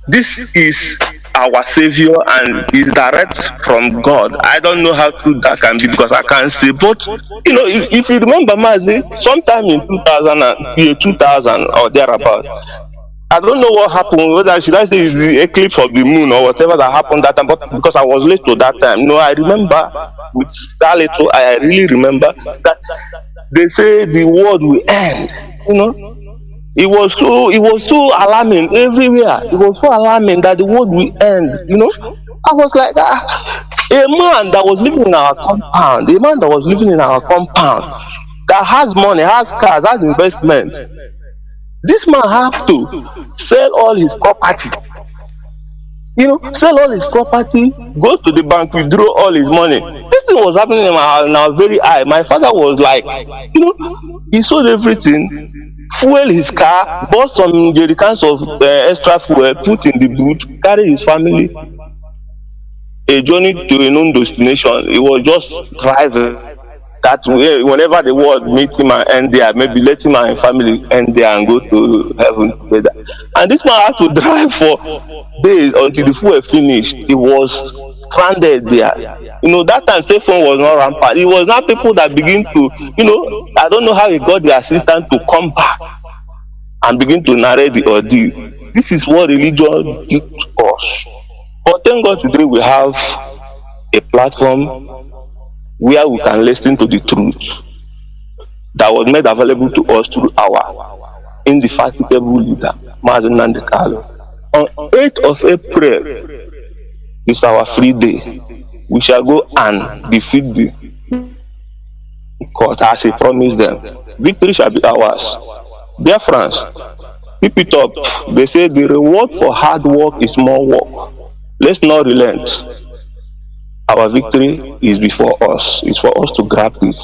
this is our Savior and is direct from God. I don't know how true that can be because I can't say, but if you remember, Mazi, sometime in 2000 or thereabout, I don't know what happened, whether should I say it's the eclipse of the moon or whatever that happened that time, but because I was late to that time. I remember with that little, I really remember that they say the world will end, It was so alarming everywhere. It was so alarming that the world will end, I was like, a man that was living in our compound, that has money, has cars, has investment, this man have to sell all his property. Sell all his property, go to the bank, withdraw all his money. This thing was happening in our very eye. My father was like, he sold everything, fuel his car, bought some jerrycans of extra fuel, put in the boot, carry his family a journey to a known destination. He was just driving that way. Whenever the world meet him and end there, maybe let him and his family end there and go to heaven together. And this man had to drive for days until the fuel finished. He was stranded there. That time cell phone was not rampant. It was not people that begin to, I don't know how he got the assistant to come back and begin to narrate the ordeal. This is what religion did to us. But thank God today we have a platform where we can listen to the truth that was made available to us through our indefatigable leader, Mazi Johnathan. On 8th of April is our free day. We shall go and defeat the court as he promised them. Victory shall be ours. Biafrans, keep it up. They say the reward for hard work is more work. Let's not relent. Our victory is before us. It's for us to grab it.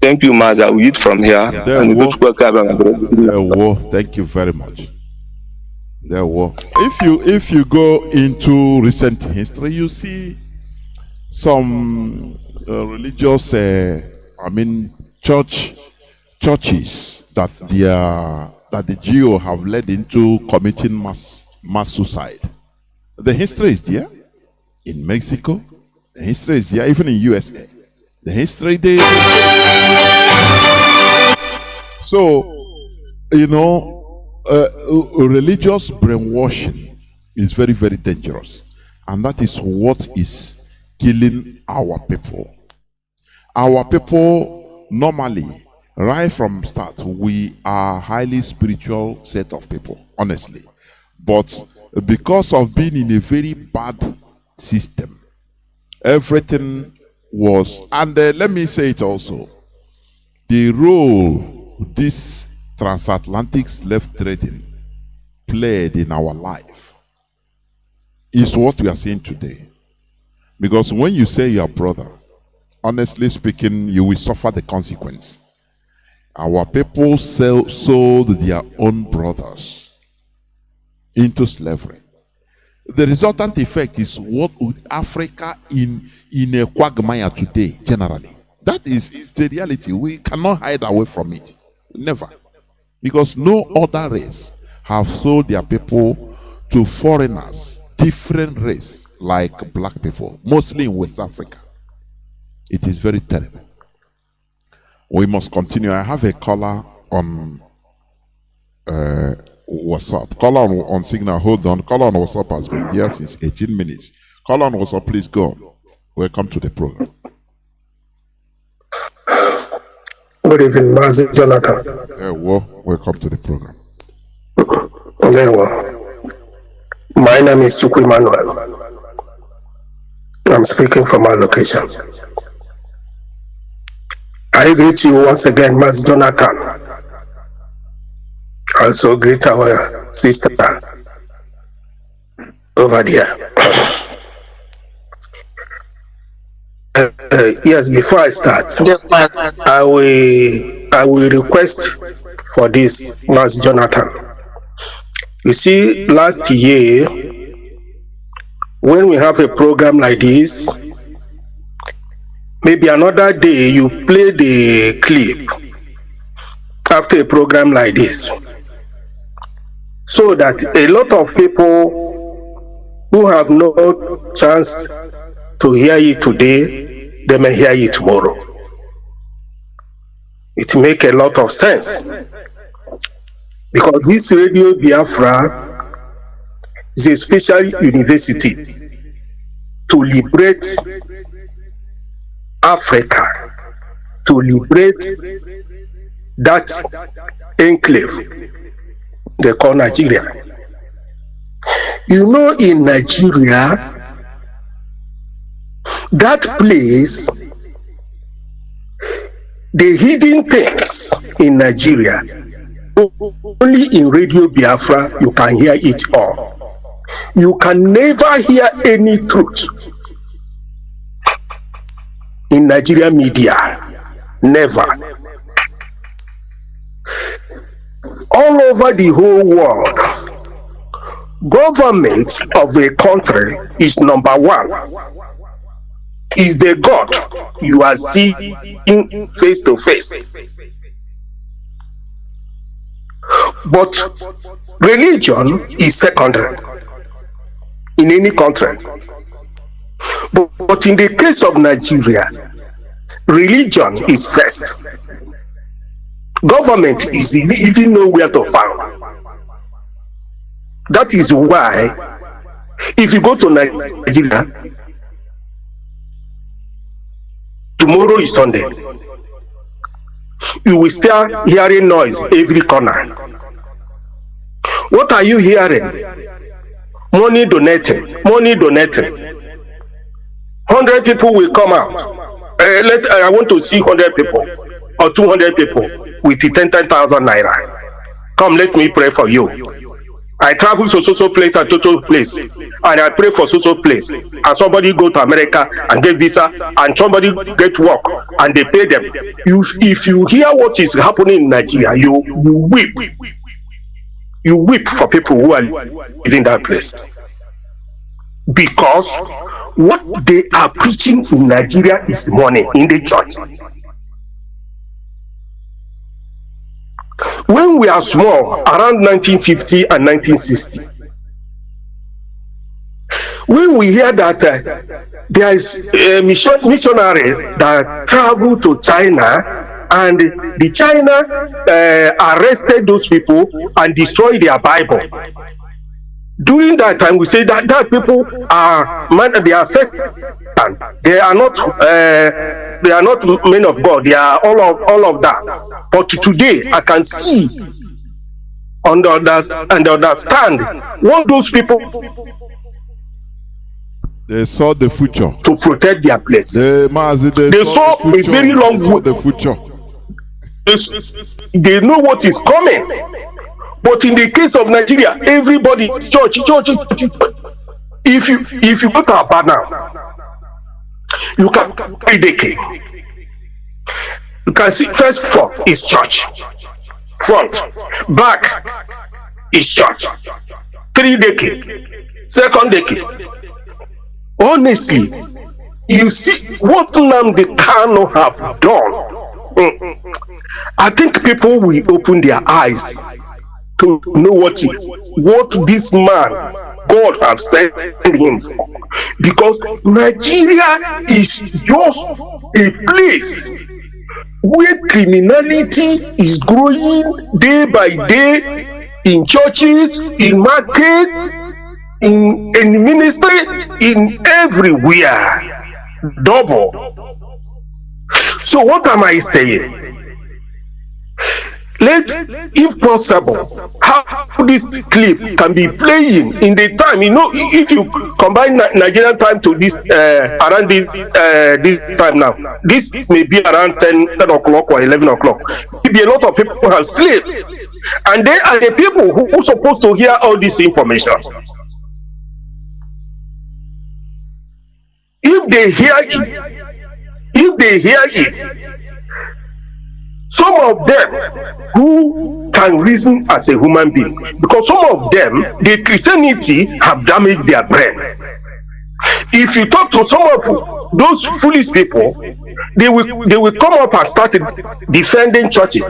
Thank you, Mazi. We eat from here. Thank you very much. If you go into recent history, you see some religious, churches that the GO have led into committing mass suicide. The history is there in Mexico. The history is there even in USA. The history there. So, religious brainwashing is very, very dangerous. And that is what is killing our people. Our people, normally, right from start, we are a highly spiritual set of people, honestly. But because of being in a very bad system, everything was, and let me say it also, the role this transatlantic slave trading played in our life is what we are seeing today. Because when you say your brother, honestly speaking, you will suffer the consequence. Our people sold their own brothers into slavery. The resultant effect is what would Africa in a quagmire today, generally. That is the reality. We cannot hide away from it. Never. Because no other race have sold their people to foreigners, different race, like black people, mostly in West Africa. It is very terrible. We must continue. I have a caller on WhatsApp. Caller on Signal, hold on. Caller on WhatsApp has been here since 18 minutes. Caller on WhatsApp, please go on. Welcome to the program. Good evening, Mazi Johnathan. Welcome to the program. My name is Chukwu Emmanuel. I'm speaking from my location. I greet you once again, Mazi Johnathan. Also greet our sister over there. Yes, before I start, I will request for this, Mazi Johnathan. You see, last year, when we have a program like this, maybe another day you play the clip after a program like this, so that a lot of people who have no chance to hear it today, they may hear it tomorrow. It makes a lot of sense, because this Radio Biafra is a special university to liberate Africa, to liberate that enclave they call Nigeria. You know, in Nigeria, that place, the hidden things in Nigeria, only in Radio Biafra you can hear it all. You can never hear any truth in Nigeria media. Never. All over the whole world, government of a country is number one. Is the God you are seeing face to face. But religion is secondary in any country. But in the case of Nigeria, religion is first. Government is even nowhere to find. That is why, if you go to Nigeria, tomorrow is Sunday, you will start hearing noise every corner. What are you hearing? Money donating, money donating. 100 people will come out. I want to see 100 people or 200 people with 10,000 naira. Come, let me pray for you. I travel to so place and to place, and I pray for so place. And somebody go to America and get visa, and somebody get work, and they pay them. If you hear what is happening in Nigeria, you weep. You weep for people who are living that place. Because what they are preaching in Nigeria is money in the church. When we are small, around 1950 and 1960, when we hear that there is missionaries that travel to China, and the China arrested those people and destroyed their Bible. During that time, we say that people are they are Satan. They are not men of God. They are all of that. But today, I can see and understand what those people they saw the future to protect their place. They saw a very long way. The future. They know what is coming. But in the case of Nigeria, everybody church. If you go to Aba now, You can carry decade. You can see first front is church. Front, back is church. 3 decade, second decade. Honestly, you see what Nnamdi Kanu have done. I think people will open their eyes to know what this man God have sent him for. Because Nigeria is just a place where criminality is growing day by day, in churches, in market, in ministry, in everywhere. Double. So what am I saying? If possible, how this clip can be playing in the time, if you combine Nigerian time to this around this time now, this may be around 10 o'clock or 11 o'clock. Maybe a lot of people have slept, and they are the people who are supposed to hear all this information. If they hear it, some of them who can reason as a human being, because some of them, the Christianity have damaged their brain. If you talk to some of those foolish people, they will come up and start defending churches,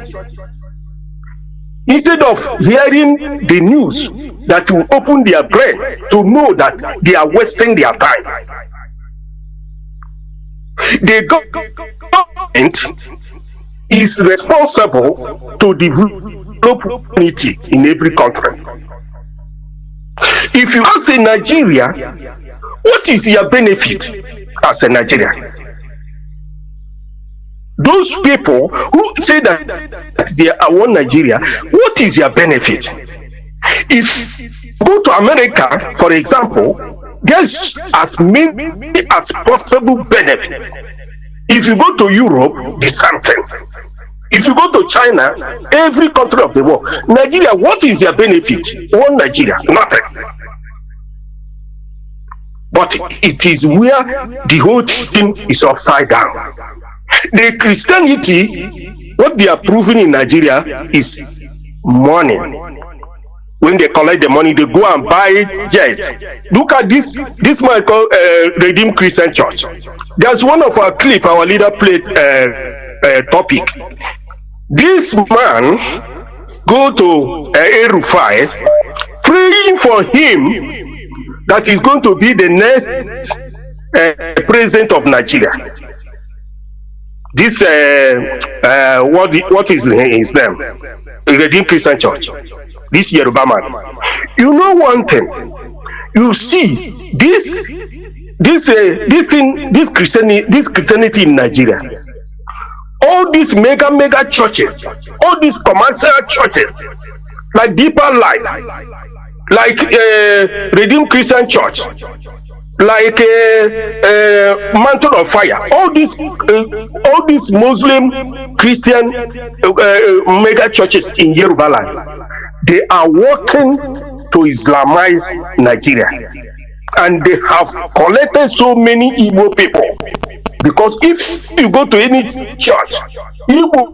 instead of hearing the news that will open their brain to know that they are wasting their time. The government is responsible to develop unity in every country. If you ask a Nigeria, what is your benefit as a Nigerian? Those people who say that they are one Nigeria, what is your benefit? If you go to America, for example, there's as many as possible benefit. If you go to Europe, the same thing. If you go to China, every country of the world, Nigeria, what is their benefit? One Nigeria, nothing. But it is where the whole thing is upside down. The Christianity, what they are proving in Nigeria is money. When they collect the money, they go and buy jets. Look at this man called Redeemed Christian Church. There's one of our clip, our leader played topic. This man go to El-Rufai, praying for him that is going to be the next president of Nigeria. This what is his name? Redeemed Christian Church. This Yoruba man. You know one thing. You see this Christianity in Nigeria. All these mega churches, all these commercial churches, like Deeper Life, like Redeemed Christian Church, like Mantle of Fire, all these Muslim Christian mega churches in Yoruba land, they are working to Islamize Nigeria, and they have collected so many Igbo people. Because if you go to any church, Igbo,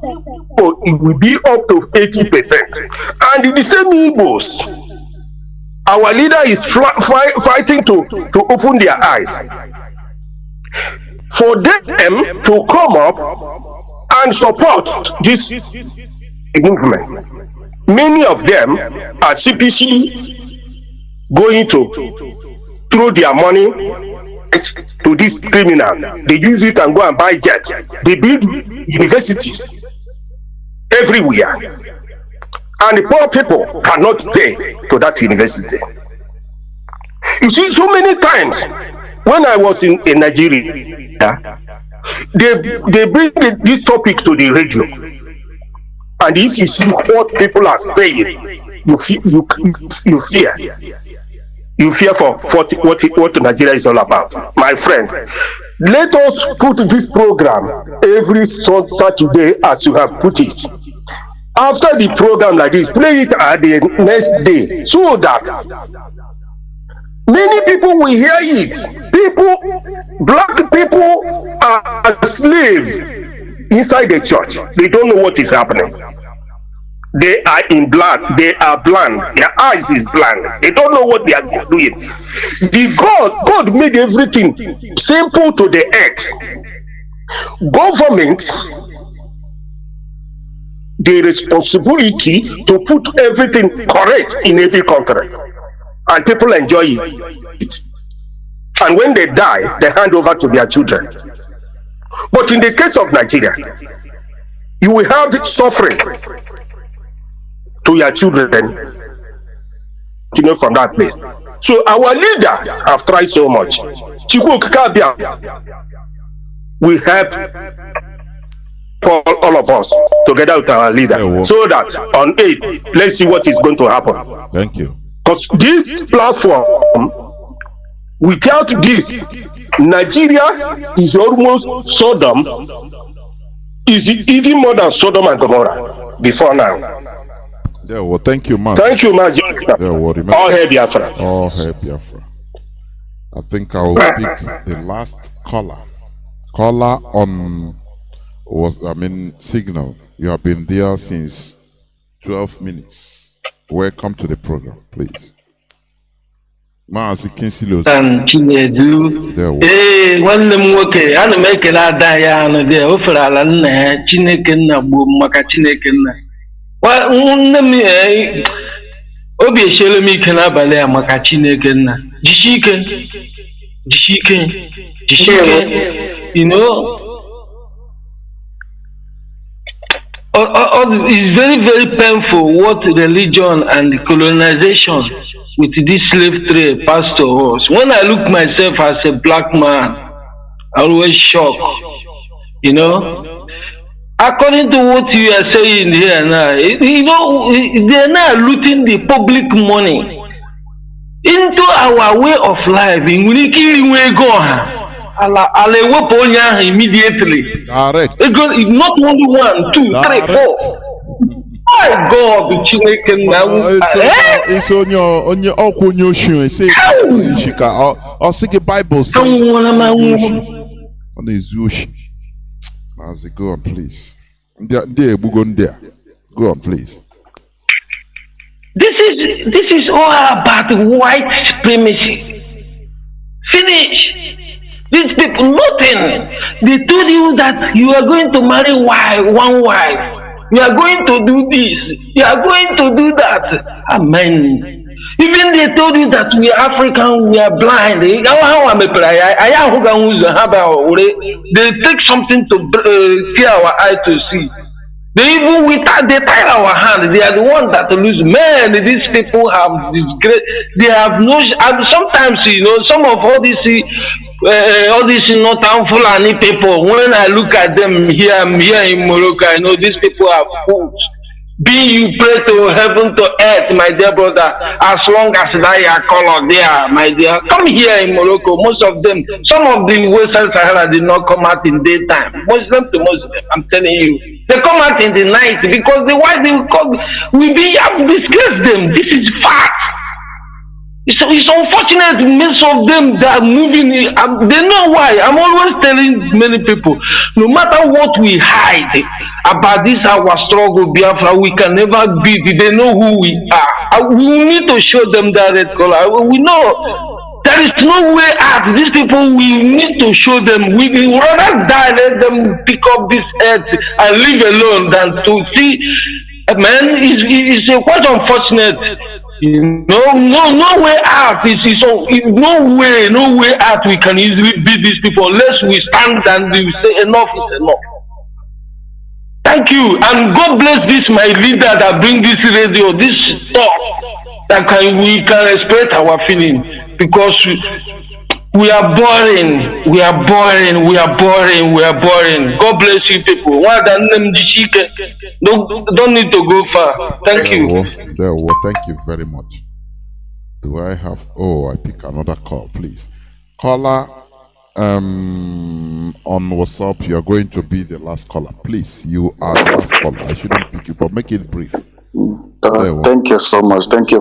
it will be up to 80%. And the same Igbos, our leader is fighting to open their eyes. For them to come up and support this movement. Many of them are CPC going to throw their money to these criminals. They use it and go and buy jets. They build universities everywhere, and the poor people cannot pay to that university. You see, so many times when I was in Nigeria, they bring this topic to the radio, and if you see what people are saying, you fear. You fear for what Nigeria is all about. My friend, let us put this program every Saturday as you have put it. After the program like this, play it at the next day, so that many people will hear it. black people are slaves inside the church. They don't know what is happening. They are in blood. They are blind. Their eyes is blind. They don't know what they are doing. God made everything simple to the earth. Government, the responsibility to put everything correct in every country, and people enjoy it. And when they die, they hand over to their children. But in the case of Nigeria, you will have suffering to your children, from that place. So our leader have tried so much. We help all of us together with our leader, so that on 8th, let's see what is going to happen. Thank you. Because this platform, without this, Nigeria is almost Sodom, is even more than Sodom and Gomorrah before now. Yeah, well, thank you, man. Thank you, Mazi. Yeah, well, remember, all hail Biafra. All hail Biafra. I think I will pick the last caller. Caller on Signal. You have been there since 12 minutes. Welcome to the program, please. Mazi Kinsilos. Chinedu. Nwanne m nwoke, ana m ekele ada ya anụ dị o fere ala nna ya Chineke nna gbuo maka Chineke nna. Nne m obi esiele m ike n'abalị a maka Chineke nna. Jisie ike. You know, it's very, very painful what religion and colonization with this slave trade passed to us. When I look myself as a black man, I always shocked. You know, according to what you are saying here now, you know, they are now looting the public money into our way of life. Immediately. Direct. Not only 1, 2, 3, 4. My God, it's on your own say or say the Bible say on his ocean. Go on, please. Go on, please. This is all about white supremacy. Finish. These people, nothing. They told you that you are going to marry one wife. You are going to do this. You are going to do that. Amen. Even they told you that we are African, we are blind. They take something to tear our eye to see. They even they tie our hand. They are the ones that lose. Man, these people have this great. They have no. And sometimes, you know, some of all these Northern Fulani people. When I look at them here, I'm here in Morocco. I know these people are fools. Be you pray to heaven to earth, my dear brother, as long as they are colored there, my dear. Come here in Morocco, most of them, some of the Western Sahara did not come out in daytime. Muslim to Muslim, I'm telling you. They come out in the night because the white we have disgraced them. This is fact. It's unfortunate most of them that are moving. They know why. I'm always telling many people, no matter what we hide about this our struggle, Biafra, we can never beat. They know who we are. We need to show them that red color. We know there is no way out. These people, we need to show them. We will rather die, let them pick up this earth and live alone than to see. Man, it's quite unfortunate. No way out. No way out. We can easily beat these people unless we stand and we say enough is enough. Thank you, and God bless this my leader that bring this radio, this talk that we can express our feeling, because we are boring. God bless you people. Don't need to go far. Thank you. Thank you very much. Do I have? I pick another call, please. Caller, on WhatsApp, you are going to be the last caller. Please, you are the last caller. I shouldn't pick you, but make it brief. Thank you so much. Thank you.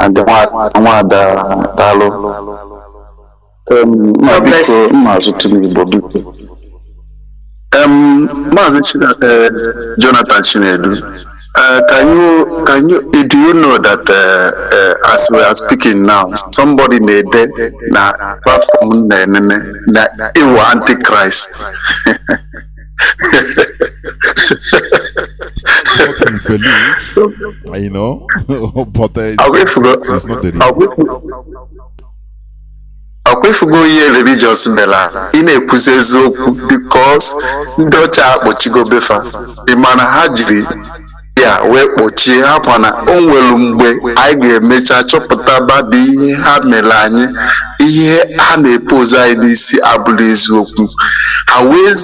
and the one that Talo. Mazi Johnathan Chinedu. Can you do you know that as we are speaking now, somebody made na platform na antichrist. So, you know, but it's not the Akwefugo ye religious mela ina-ekwuzi eziokwu because ndị ọcha akpọchigo befa ịmana ha jiri ya wee kpọchie hapụ na o nwere mgbe anyị ga-emecha chọpụta badị ihe ha mere anyị ihe ha na-epozu anyị n'isi abụrụ eziokwu ha wee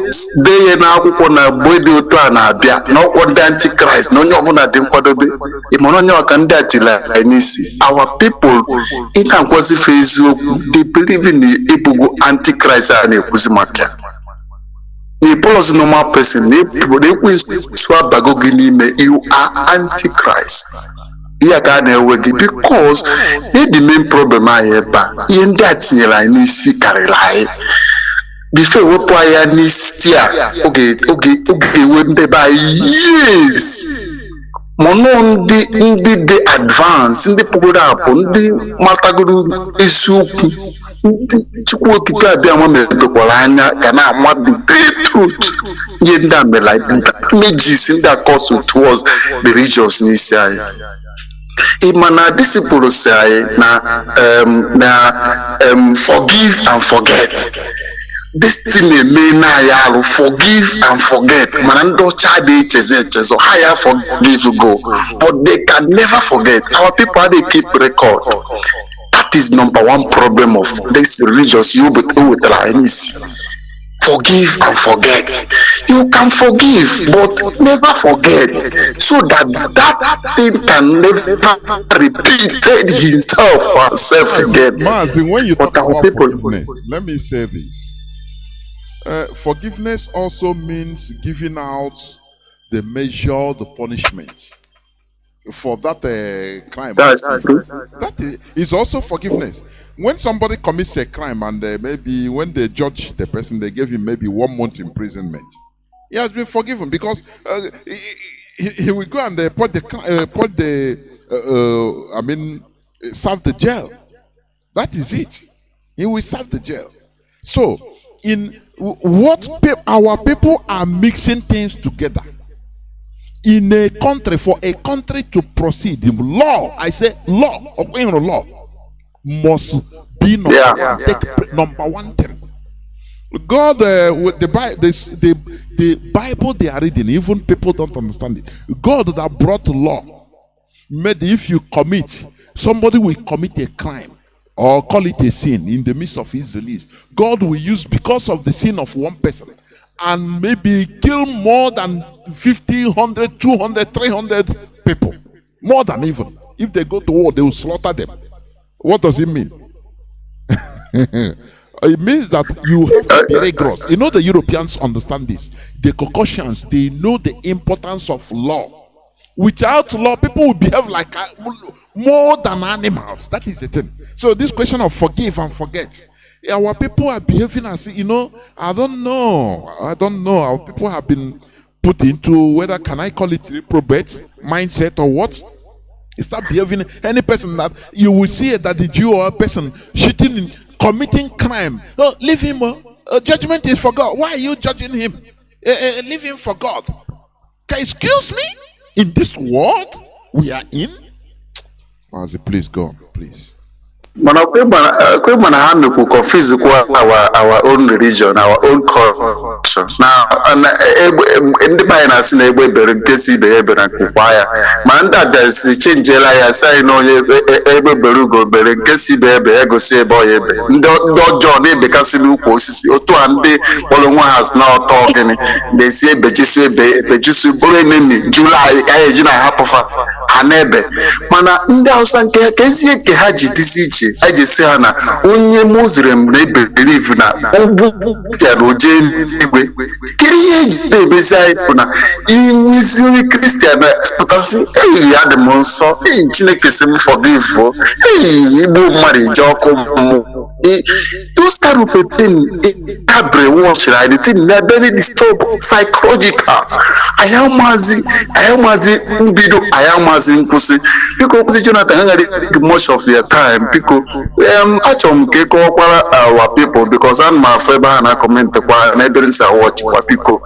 dee ya n'akwụkwọ na mgbe dị otu a na-abịa n'ọkwọ ndị antikrist na onye ọbụla dị nkwadobe ịmara onye ọka ndị a tiri anyị n'isi our people ị na-agwazife eziokwu they believe in ịbụgo antikrist a na-ekwuzi maka ya Paul's normal person, you are antichrist. Because the main problem I have in that I need see before what I need okay, when they buy years. Mono ndị advance ndị pụrụ ndị matagoro isiokwu ndị Chukwu okike abịa nwa mepekwara anya ga na-ama the truth ihe ndị a mere images ndị a cause towards the religious n'isi anyị ịma na disciples si anyị na forgive and forget. This thing may na forgive and forget. Manando child so higher forgive go, but they can never forget. Our people they keep record. That is number one problem of this religious you with forgive and forget. You can forgive, but never forget, so that thing can never repeat himself or herself again. Mazi, when you talk about forgiveness, let me say this. Forgiveness also means giving out the measure, the punishment for that crime. That is also forgiveness. When somebody commits a crime and maybe when they judge the person, they give him maybe 1 month imprisonment. He has been forgiven because he will go and serve the jail. That is it. He will serve the jail. So, in what our people are mixing things together in a country, for a country to proceed, law, I say law, law must be number one thing. God, with the Bible they are reading, even people don't understand it. God that brought law made if you commit, somebody will commit a crime or call it a sin in the midst of his release. God will use, because of the sin of one person, and maybe kill more than 50, 100, 200, 300 people. More than even. If they go to war, they will slaughter them. What does it mean? It means that you have to be rigorous. You know, the Europeans understand this. The Caucasians, they know the importance of law. Without law, people will behave like more than animals. That is the thing. So this question of forgive and forget, our people are behaving as, I don't know. Our people have been put into, whether can I call it reprobate mindset or what? Start behaving. Any person that you will see that the Jew or a person cheating, committing crime, leave him. Judgment is for God. Why are you judging him? Leave him for God. Excuse me? In this world we are in? Mazi, please go on, please. Our own religion, our own culture. Now, in the binance, in a way, man that does change I say no, able berugo, berenkesi baby, ego say boy, don't journey because you post to and day, one has now talking. They say, Bejisu, Borenini, July, Ajina Hapofa, Hanebe. Mana, in the house and Kesi Haji, this each. I just say, only Muslim believe na igwe kedu ihe eji na-emezi anyị bụ na inwezi onye kristian pụtasị eyi ya dị m nsọ eyi chineke si m forgive eyi igbu mmadụ ije ọkụ mmụọ those kind of a thing that brainwash right the thing na very disturb psychological ayamazi mbido ayamazi nkwụsị biko Mazi Johnathan ha ghara much of their time biko achọrọ m ka ịkọwakwara our people because ana m afọ ebe ha na-akọmentekwa na ebe nsi awọchịkwa biko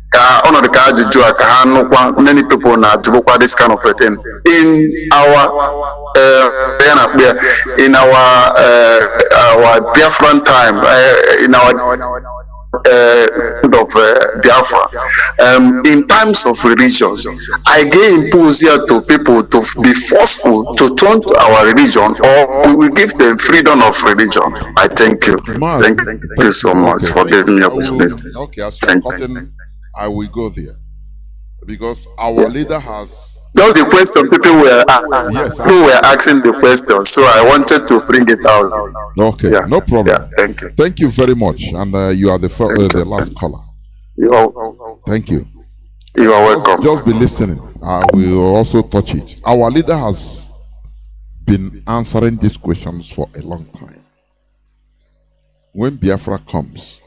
ka ọnọdụ ka ajụjụ a ka ha nụkwa many people na-ajụbụkwa this kind of a thing in our in our Biafran time in our of Biafra in times of religions I get imposed here to people to be forceful to turn to our religion or we will give them freedom of religion. I thank you. Thank you so much for giving me opportunity. Okay, thank you. I will go there because our leader has. Just the question people were asking the question, so I wanted to bring it out. Okay, no problem. Yeah, thank you. Thank you very much, and you are the last caller. Thank you. You are welcome. Just be listening. I will also touch it. Our leader has been answering these questions for a long time. When Biafra comes,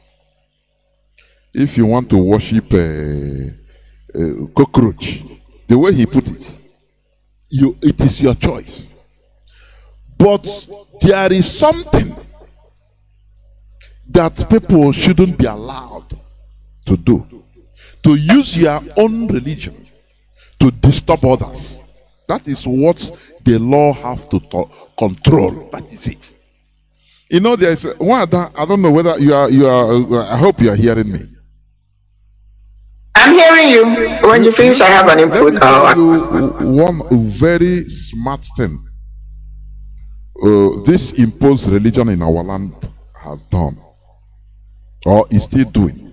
if you want to worship a cockroach, the way he put it, it is your choice. But there is something that people shouldn't be allowed to do. To use your own religion to disturb others. That is what the law have to control. That is it. You know, there is one. I don't know whether you are. I hope you are hearing me. I'm hearing you. When you finish, I have an input. One very smart thing this imposed religion in our land has done, or is still doing.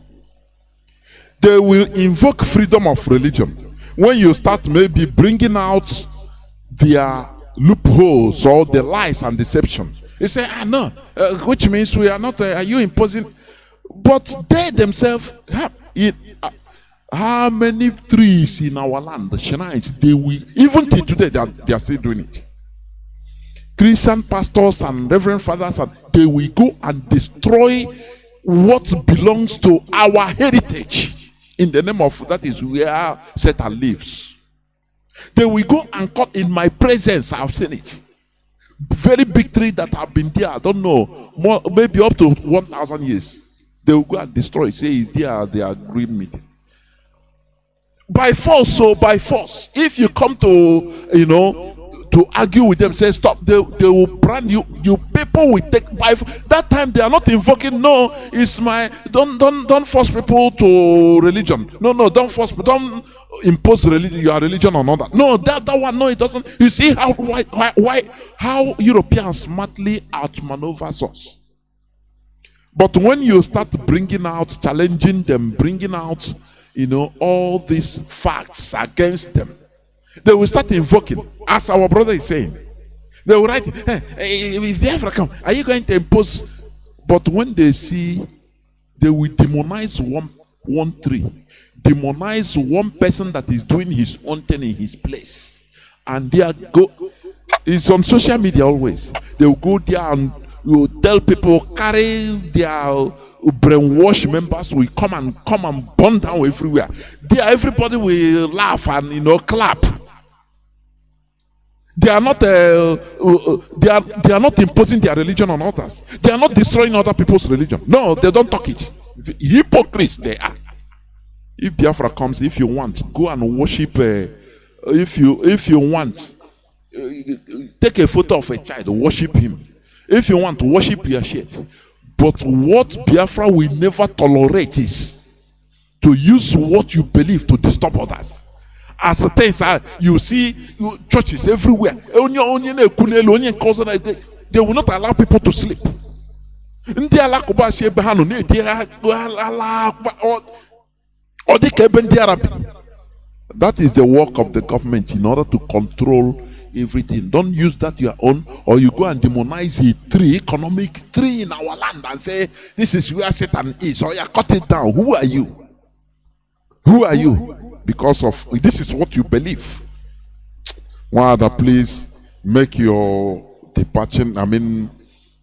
They will invoke freedom of religion when you start maybe bringing out their loopholes or the lies and deception. They say, no, which means we are not. Are you imposing? But they themselves have it. How many trees in our land, the shrines, they will, even till today, they are still doing it. Christian pastors and reverend fathers, they will go and destroy what belongs to our heritage in the name of, that is where Satan lives. They will go and cut in my presence. I've seen it. Very big tree that have been there, I don't know, more, maybe up to 1,000 years. They will go and destroy it. Say, is there their green meat? By force, so by force. If you come to, to argue with them, say stop, they will brand you. You people will take by that time. They are not invoking. No, it's my don't force people to religion. No, don't force. Don't impose religion. Your religion on other. No, that one. No, it doesn't. You see how Europeans smartly outmaneuvers us. But when you start bringing out, challenging them, bringing out, all these facts against them, they will start invoking, as our brother is saying. They will write, if Biafra come, are you going to impose? But when they see, they will demonize one tree, demonize one person that is doing his own thing in his place. And they go, it's on social media always. They will go there and will tell people, carry their brainwash members will come and burn down everywhere. There, everybody will laugh and clap. They are not they are not imposing their religion on others. They are not destroying other people's religion. No, they don't talk it. Hypocrites they are. If Biafra comes, if you want, go and worship. If you want, take a photo of a child, worship him. If you want to worship your shit. But what Biafra will never tolerate is to use what you believe to disturb others. As a thing, you see churches everywhere. They will not allow people to sleep. That is the work of the government in order to control everything. Don't use that your own, or you go and demonize a tree, economic tree in our land, and say this is where Satan is, or you cut it down. Who are you? Who are you? Because of this is what you believe. One other, please make your departure,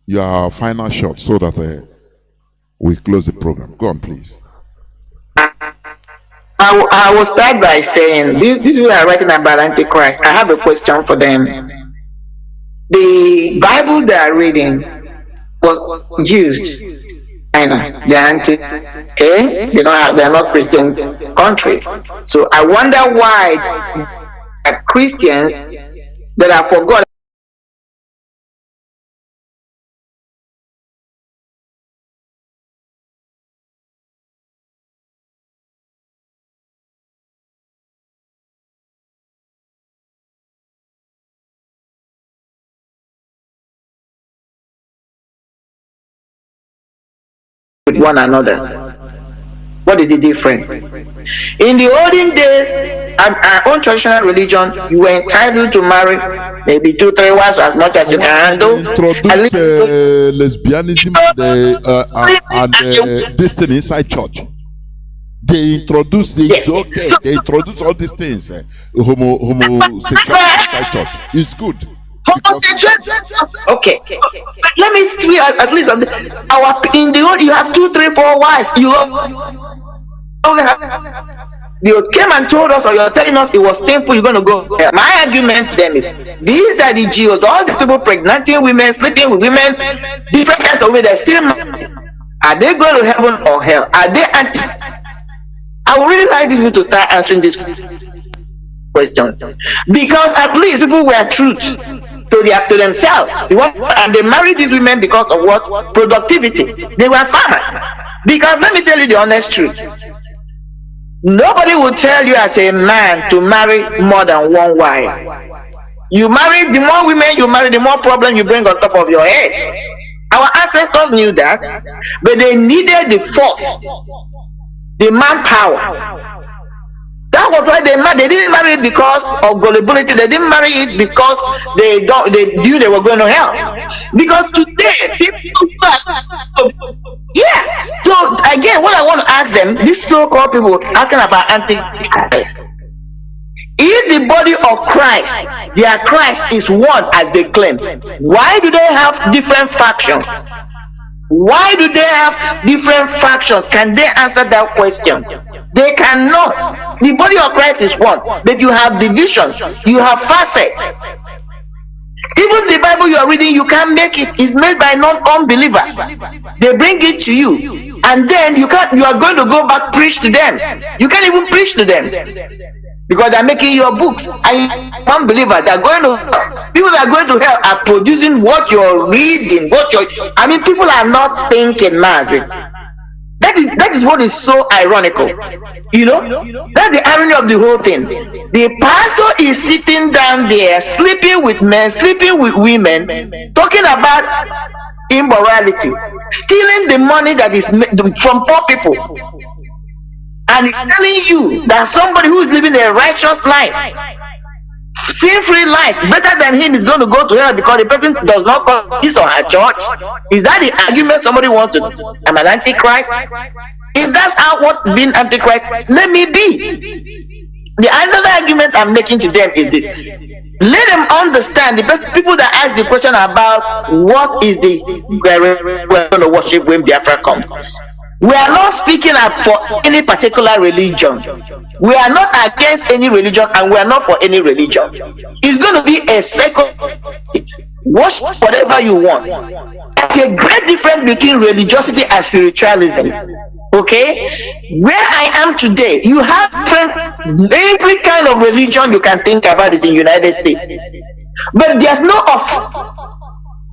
your final shot, so that we close the program. Go on, please. I will start by saying, these people are writing about Antichrist. I have a question for them. The Bible they are reading was used. I know they are okay. They are not Christian countries. So I wonder why Christians that are for God with one another. What is the difference? In the olden days, our own traditional religion, you were entitled to marry maybe 2-3 wives, as much as you can handle. Introduce lesbianism and this thing inside church. They introduce they introduce all these things. Homosexuality inside church. It's good. Okay, but let me see at least in the old you have 2, 3, 4 wives. You came and told us, or you're telling us it was sinful. You're going to go. My argument to them is these are the Jews, all the people pregnanting women, sleeping with women, different kinds of women. They're still married. Are they going to heaven or hell? Are they anti? I would really like these people to start answering these questions, because at least people were truth to themselves, and they married these women because of what? Productivity. They were farmers. Because let me tell you the honest truth, nobody will tell you as a man to marry more than one wife. You marry, the more women you marry, the more problem you bring on top of your head. Our ancestors knew that, but they needed the force, the manpower. That was why they didn't marry it because of gullibility. They didn't marry it because they knew they were going to hell. Because today, people So again, what I want to ask them, these so-called people asking about Antichrist, if the body of Christ, their Christ is one as they claim, why do they have different factions? Why do they have different factions? Can they answer that question? They cannot. The body of Christ is one, but you have divisions, you have facets. Even the Bible you are reading, you can't make it. It's made by non-unbelievers. They bring it to you, and then you are going to go back preach to them. You can't even preach to them because they're making your books. And unbelievers, people that are going to hell are producing what you're reading. People are not thinking, Mazi. That is what is so ironical. That's the irony of the whole thing. The pastor is sitting down there, sleeping with men, sleeping with women, talking about immorality, stealing the money that is from poor people, and he's telling you that somebody who is living a righteous life, sin-free life, better than him is going to go to hell because the person does not go to his or her church. Is that the argument somebody wants to do? I'm an antichrist. If that's how what being antichrist, let me be. The another argument I'm making to them is this: let them understand, the best people that ask the question about what is we're going to worship when Biafra comes. We are not speaking for any particular religion. We are not against any religion, and we are not for any religion. It's going to be a secular. Worship whatever you want. There's a great difference between religiosity and spiritualism. Okay, where I am today, you have every kind of religion you can think about is in the United States, but there's no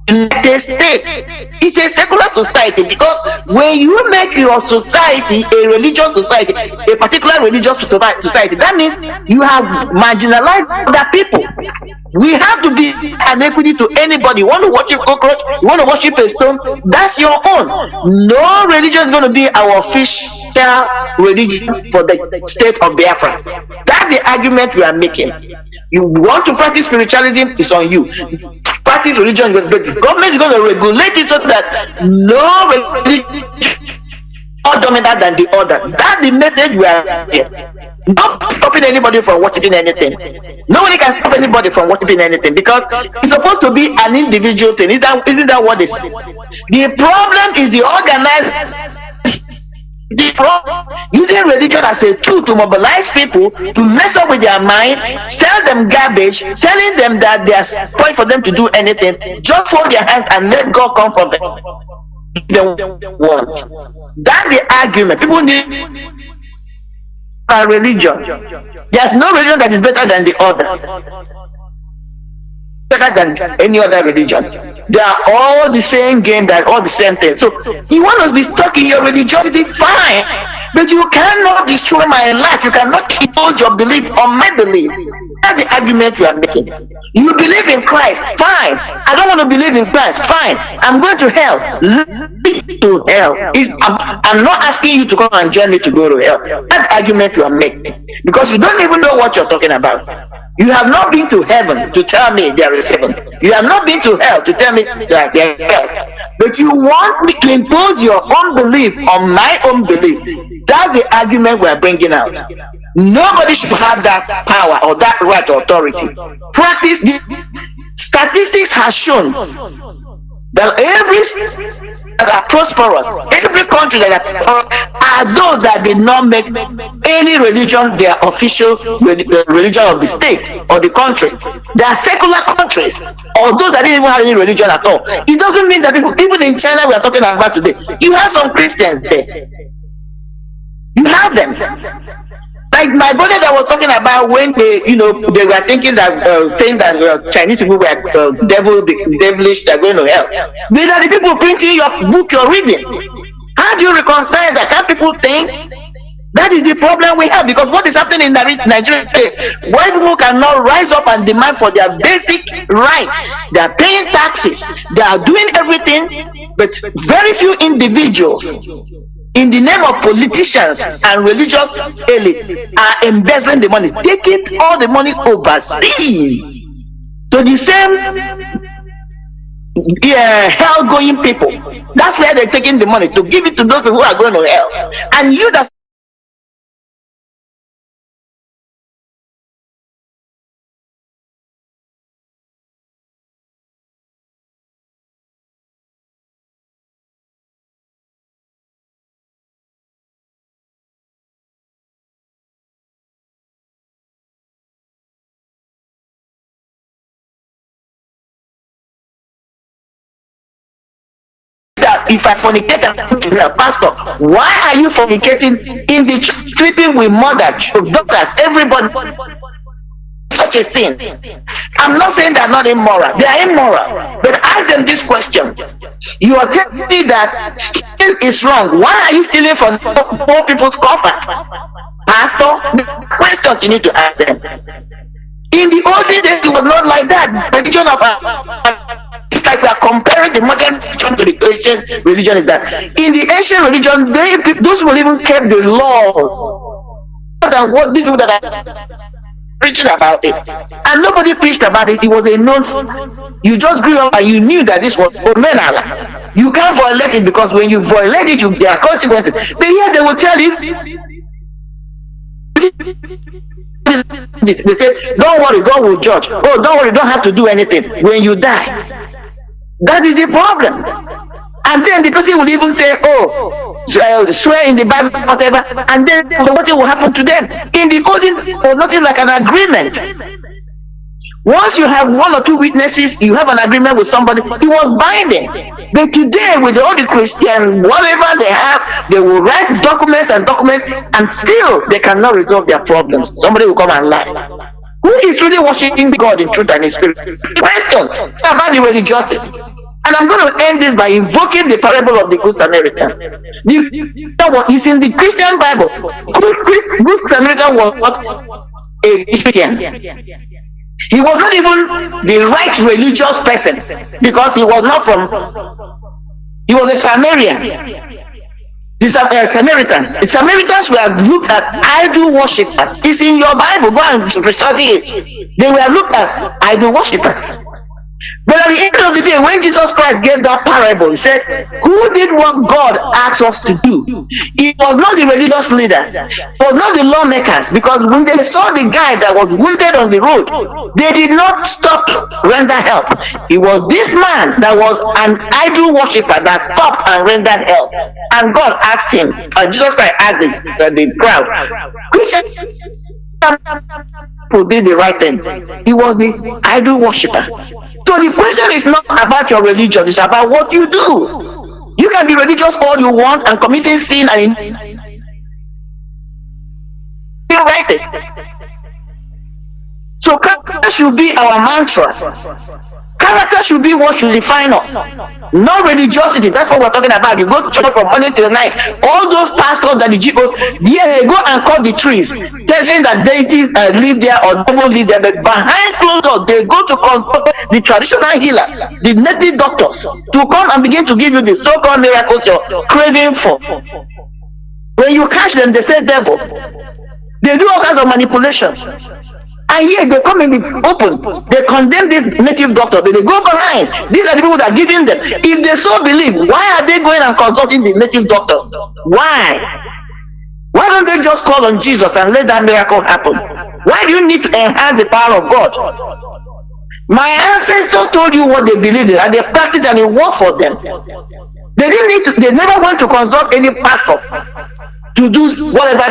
United States. It's a secular society, because when you make your society a religious society, a particular religious society, that means you have marginalized other people. We have to be an equity to anybody. You want to worship cockroach, you want to worship a stone, that's your own. No religion is going to be our official religion for the state of Biafra. That That's the argument we are making. You want to practice spiritualism, it's on you. Practice religion, but the government is going to regulate it so that no religion more dominant than the others. That's the message we are here. Not stopping anybody from worshiping anything. Nobody can stop anybody from worshiping anything because it's supposed to be an individual thing. Isn't that what it is? The problem is the organized using religion as a tool to mobilize people to mess up with their mind, tell them garbage, telling them that there's point for them to do anything. Just fold their hands and let God come from them. They want. That's the argument. People need a religion. There's no religion that is better than the other. Better than any other religion. They are all the same game, they are all the same thing. So you want us to be stuck in your religiosity, fine. But you cannot destroy my life. You cannot impose your belief on my belief. That's the argument you are making. You believe in Christ, fine. I don't want to believe in Christ, fine. I'm going to hell. To hell. I'm not asking you to come and join me to go to hell. That's the argument you are making. Because you don't even know what you're talking about. You have not been to heaven to tell me there is heaven. You have not been to hell to tell me that there is hell. But you want me to impose your own belief on my own belief. That's the argument we're bringing out. Nobody should have that power or that right or authority. Practice. Statistics has shown that every that are prosperous, every country that are those that did not make any religion their official religion of the state or the country. They are secular countries, or those that didn't even have any religion at all. It doesn't mean that people, even in China we are talking about today, you have some Christians there. You have them. Like my brother that was talking about when they were thinking that saying that Chinese people were devilish, they're going to hell. These are the people printing your book you're reading. How do you reconcile that? Can't people think? That is the problem we have, because what is happening in Nigeria today, why people cannot rise up and demand for their basic rights? They are paying taxes, they are doing everything, but very few individuals in the name of politicians and religious elite are embezzling the money, taking all the money overseas to the same hell-going people. That's where they're taking the money to give it to those people who are going to hell. And you that if I fornicate and to hell, pastor, why are you fornicating in the sleeping with mothers, doctors, everybody? Such a thing. I'm not saying they're not immoral, they are immoral, but ask them this question. You are telling me that stealing is wrong. Why are you stealing from poor people's coffers? Pastor, the questions you need to ask them. In the olden days, it was not like that. The religion of it's like we are comparing the modern religion to the ancient religion. Is that in the ancient religion, those people even kept the law more than what these people that are preaching about it, and nobody preached about it. It was a known fact. You just grew up and you knew that this was menala. You can't violate it, because when you violate it, there are consequences. But here they will tell you. They say, don't worry, God will judge. Oh, don't worry, don't have to do anything when you die. That is the problem. And then the person will even say, oh, swear in the Bible, whatever, and then what will happen to them? In the olden, or nothing like an agreement. Once you have one or two witnesses, you have an agreement with somebody, it was binding. But today, with all the Christian, whatever they have, they will write documents, and still they cannot resolve their problems. Somebody will come and lie. Who is really worshiping God in truth and in spirit? Question about the religiosity. And I'm going to end this by invoking the parable of the Good Samaritan. It's in the Christian Bible. Good Samaritan was what? A Christian. He was not even the right religious person, because he was not from, he was a Samaritan. The Samaritans were looked at idol worshippers. It's in your Bible. Go and study it. They were looked at idol worshippers. But at the end of the day, when Jesus Christ gave that parable, he said, who did what God asked us to do? It was not the religious leaders, it was not the lawmakers, because when they saw the guy that was wounded on the road, they did not stop render help. It was this man that was an idol worshiper that stopped and rendered help. And God asked him, Jesus Christ asked the crowd, which who did the right thing? He was the idol worshiper. So the question is not about your religion, it's about what you do. You can be religious all you want and committing sin and you write it. So character should be our mantra. Character should be what should define us, not religiosity. That's what we're talking about. You go to church from morning till night. All those pastors that the GOs, they go and cut the trees, telling that deities live there or devil live there, but behind closed doors, they go to consult the traditional healers, the native doctors, to come and begin to give you the so-called miracles you're craving for. When you catch them, they say devil. They do all kinds of manipulations. And yet they come in open. They condemn this native doctor, but they go behind. These are the people that are giving them. If they so believe, why are they going and consulting the native doctors? Why? Why don't they just call on Jesus and let that miracle happen? Why do you need to enhance the power of God? My ancestors told you what they believed in, and they practiced, and it worked for them. They didn't need to. They never went to consult any pastor to do whatever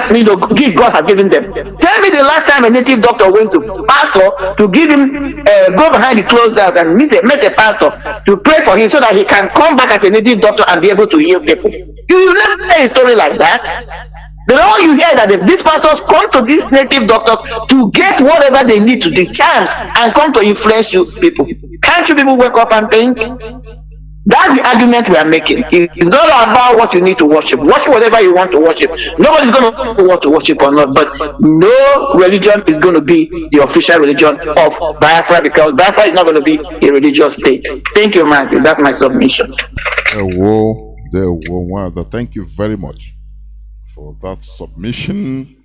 gift God has given them. Tell me the last time a native doctor went to pastor to give him go behind the closed doors and meet a pastor to pray for him so that he can come back as a native doctor and be able to heal people. You never hear a story like that. But all you hear that these pastors come to these native doctors to get whatever they need to the charms and come to influence you people. Can't you people wake up and think? That's the argument we are making. It's not about what you need to worship. Worship whatever you want to worship. Nobody's going to know what to worship or not, but no religion is going to be the official religion of Biafra, because Biafra is not going to be a religious state. Thank you, Mazi. That's my submission. Thank you very much for that submission.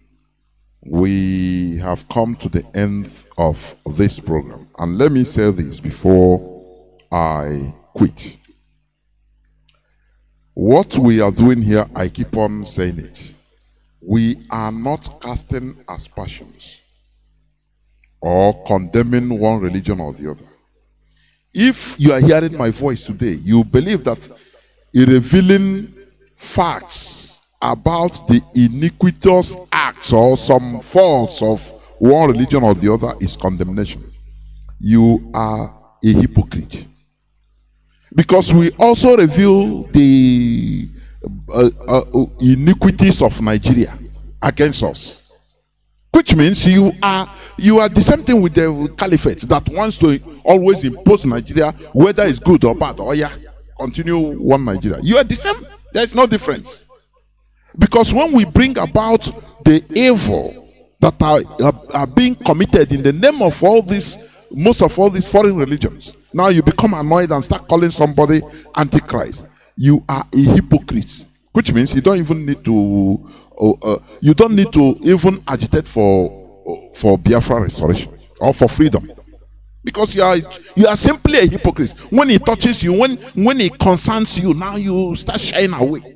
We have come to the end of this program. And let me say this before I quit. What we are doing here, I keep on saying it. We are not casting aspersions or condemning one religion or the other. If you are hearing my voice today, you believe that revealing facts about the iniquitous acts or some faults of one religion or the other is condemnation. You are a hypocrite. Because we also reveal the iniquities of Nigeria against us, which means you are the same thing with the caliphate that wants to always impose Nigeria, whether it's good or bad. Oh yeah, continue one Nigeria. You are the same. There's no difference. Because when we bring about the evil that are being committed in the name of all these, most of all these foreign religions, now you become annoyed and start calling somebody Antichrist. You are a hypocrite, which means you don't even need to even agitate for Biafra restoration or for freedom, because you are simply a hypocrite. When it touches you, when it concerns you, now you start shying away.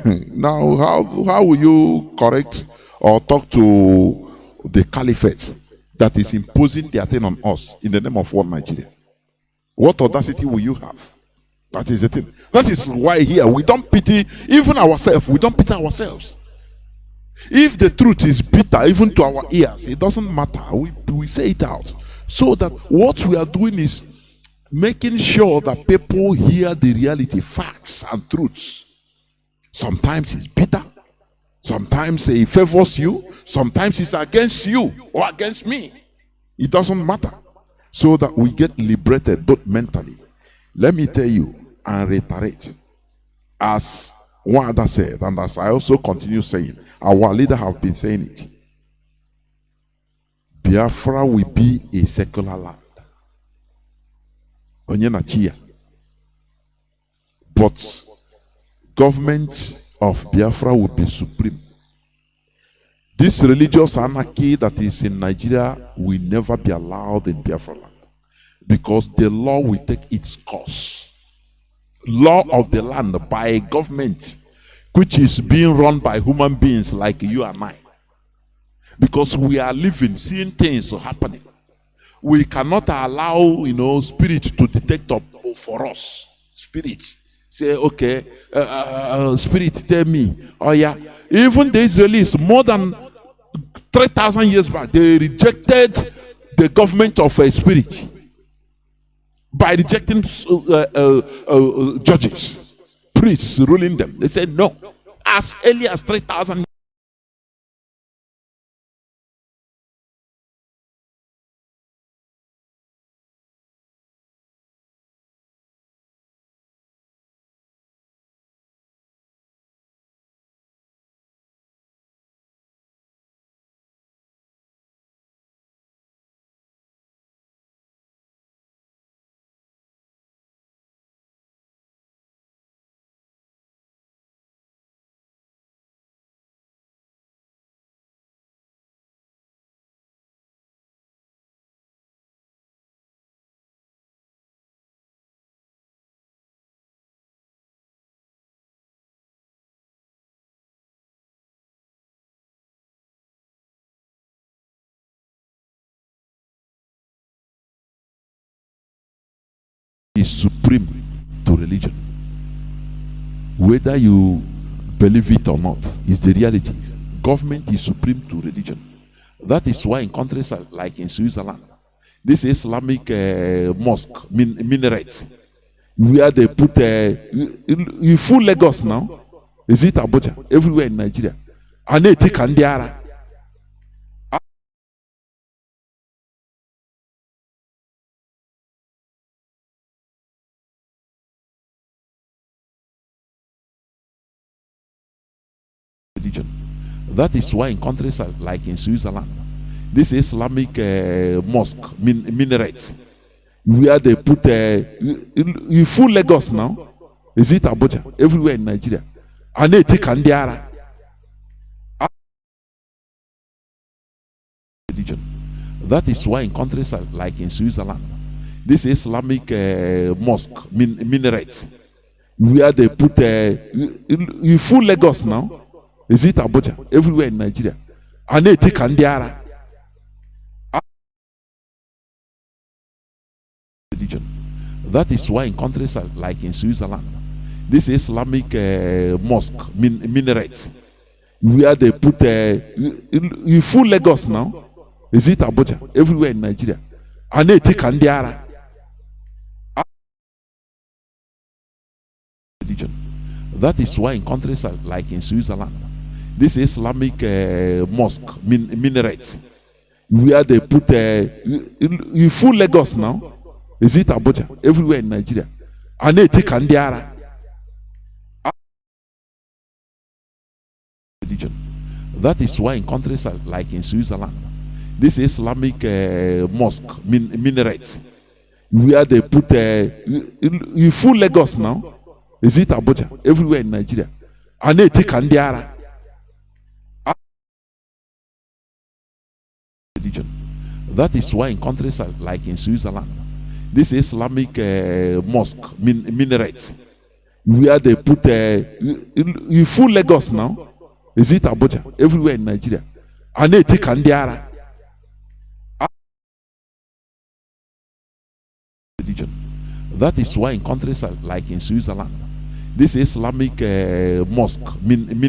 Now how will you correct or talk to the caliphate that is imposing their thing on us in the name of one Nigeria? What audacity will you have? That is the thing. That is why here we don't pity even ourselves. We don't pity ourselves. If the truth is bitter even to our ears, it doesn't matter. We say it out. So that what we are doing is making sure that people hear the reality, facts and truths. Sometimes it's bitter. Sometimes it favors you. Sometimes it's against you or against me. It doesn't matter. So that we get liberated both mentally. Let me tell you and reiterate, as one other said, and as I also continue saying, our leader have been saying it. Biafra will be a secular land. But government of Biafra would be supreme. This religious anarchy that is in Nigeria will never be allowed in Biafra land, because the law will take its course. Law of the land by a government which is being run by human beings like you and I. Because we are living, seeing things happening. We cannot allow, spirit to detect for us. Spirit. Say, okay, spirit, tell me. Oh yeah. Even the Israelis, more than 3,000 years back, they rejected the government of a spirit by rejecting judges, priests ruling them. They said no. As early as 3,000 is supreme to religion. Whether you believe it or not, is the reality. Government is supreme to religion. That is why in countries like in Switzerland, this Islamic mosque, minaret, where they put you full Lagos now, is it Abuja? Everywhere in Nigeria. And they take Kandiara. Religion. That is why in countries like in Switzerland, this Islamic mosque, minaret, where they put you full Lagos now, is it Abuja? Everywhere in Nigeria. And they take Kandiara. Religion. That is why in countries like in Switzerland, this Islamic mosque, minaret, where they put you full Lagos now, is it Abuja? Everywhere in Nigeria. And they take Kandiara. Religion. That is why in countries like in Switzerland, this Islamic mosque, minaret, where they put you full Lagos now, is it Abuja? Everywhere in Nigeria. And they take Kandiara. Religion. That is why in countries like in Switzerland, this Islamic mosque, minaret, where they put you full Lagos now, is it Abuja? Everywhere in Nigeria. And they take Kandiara. Religion. That is why in countries like in Switzerland, this Islamic mosque, minaret, where they put you full Lagos now, is it Abuja? Everywhere in Nigeria. And they take Kandiara. Religion. That is why in countries like in Switzerland, this Islamic mosque, minaret, where they put you full Lagos now, is it Abuja? Everywhere in Nigeria. And they take Kandiara. Religion. That is why in countries like in Switzerland, this Islamic mosque,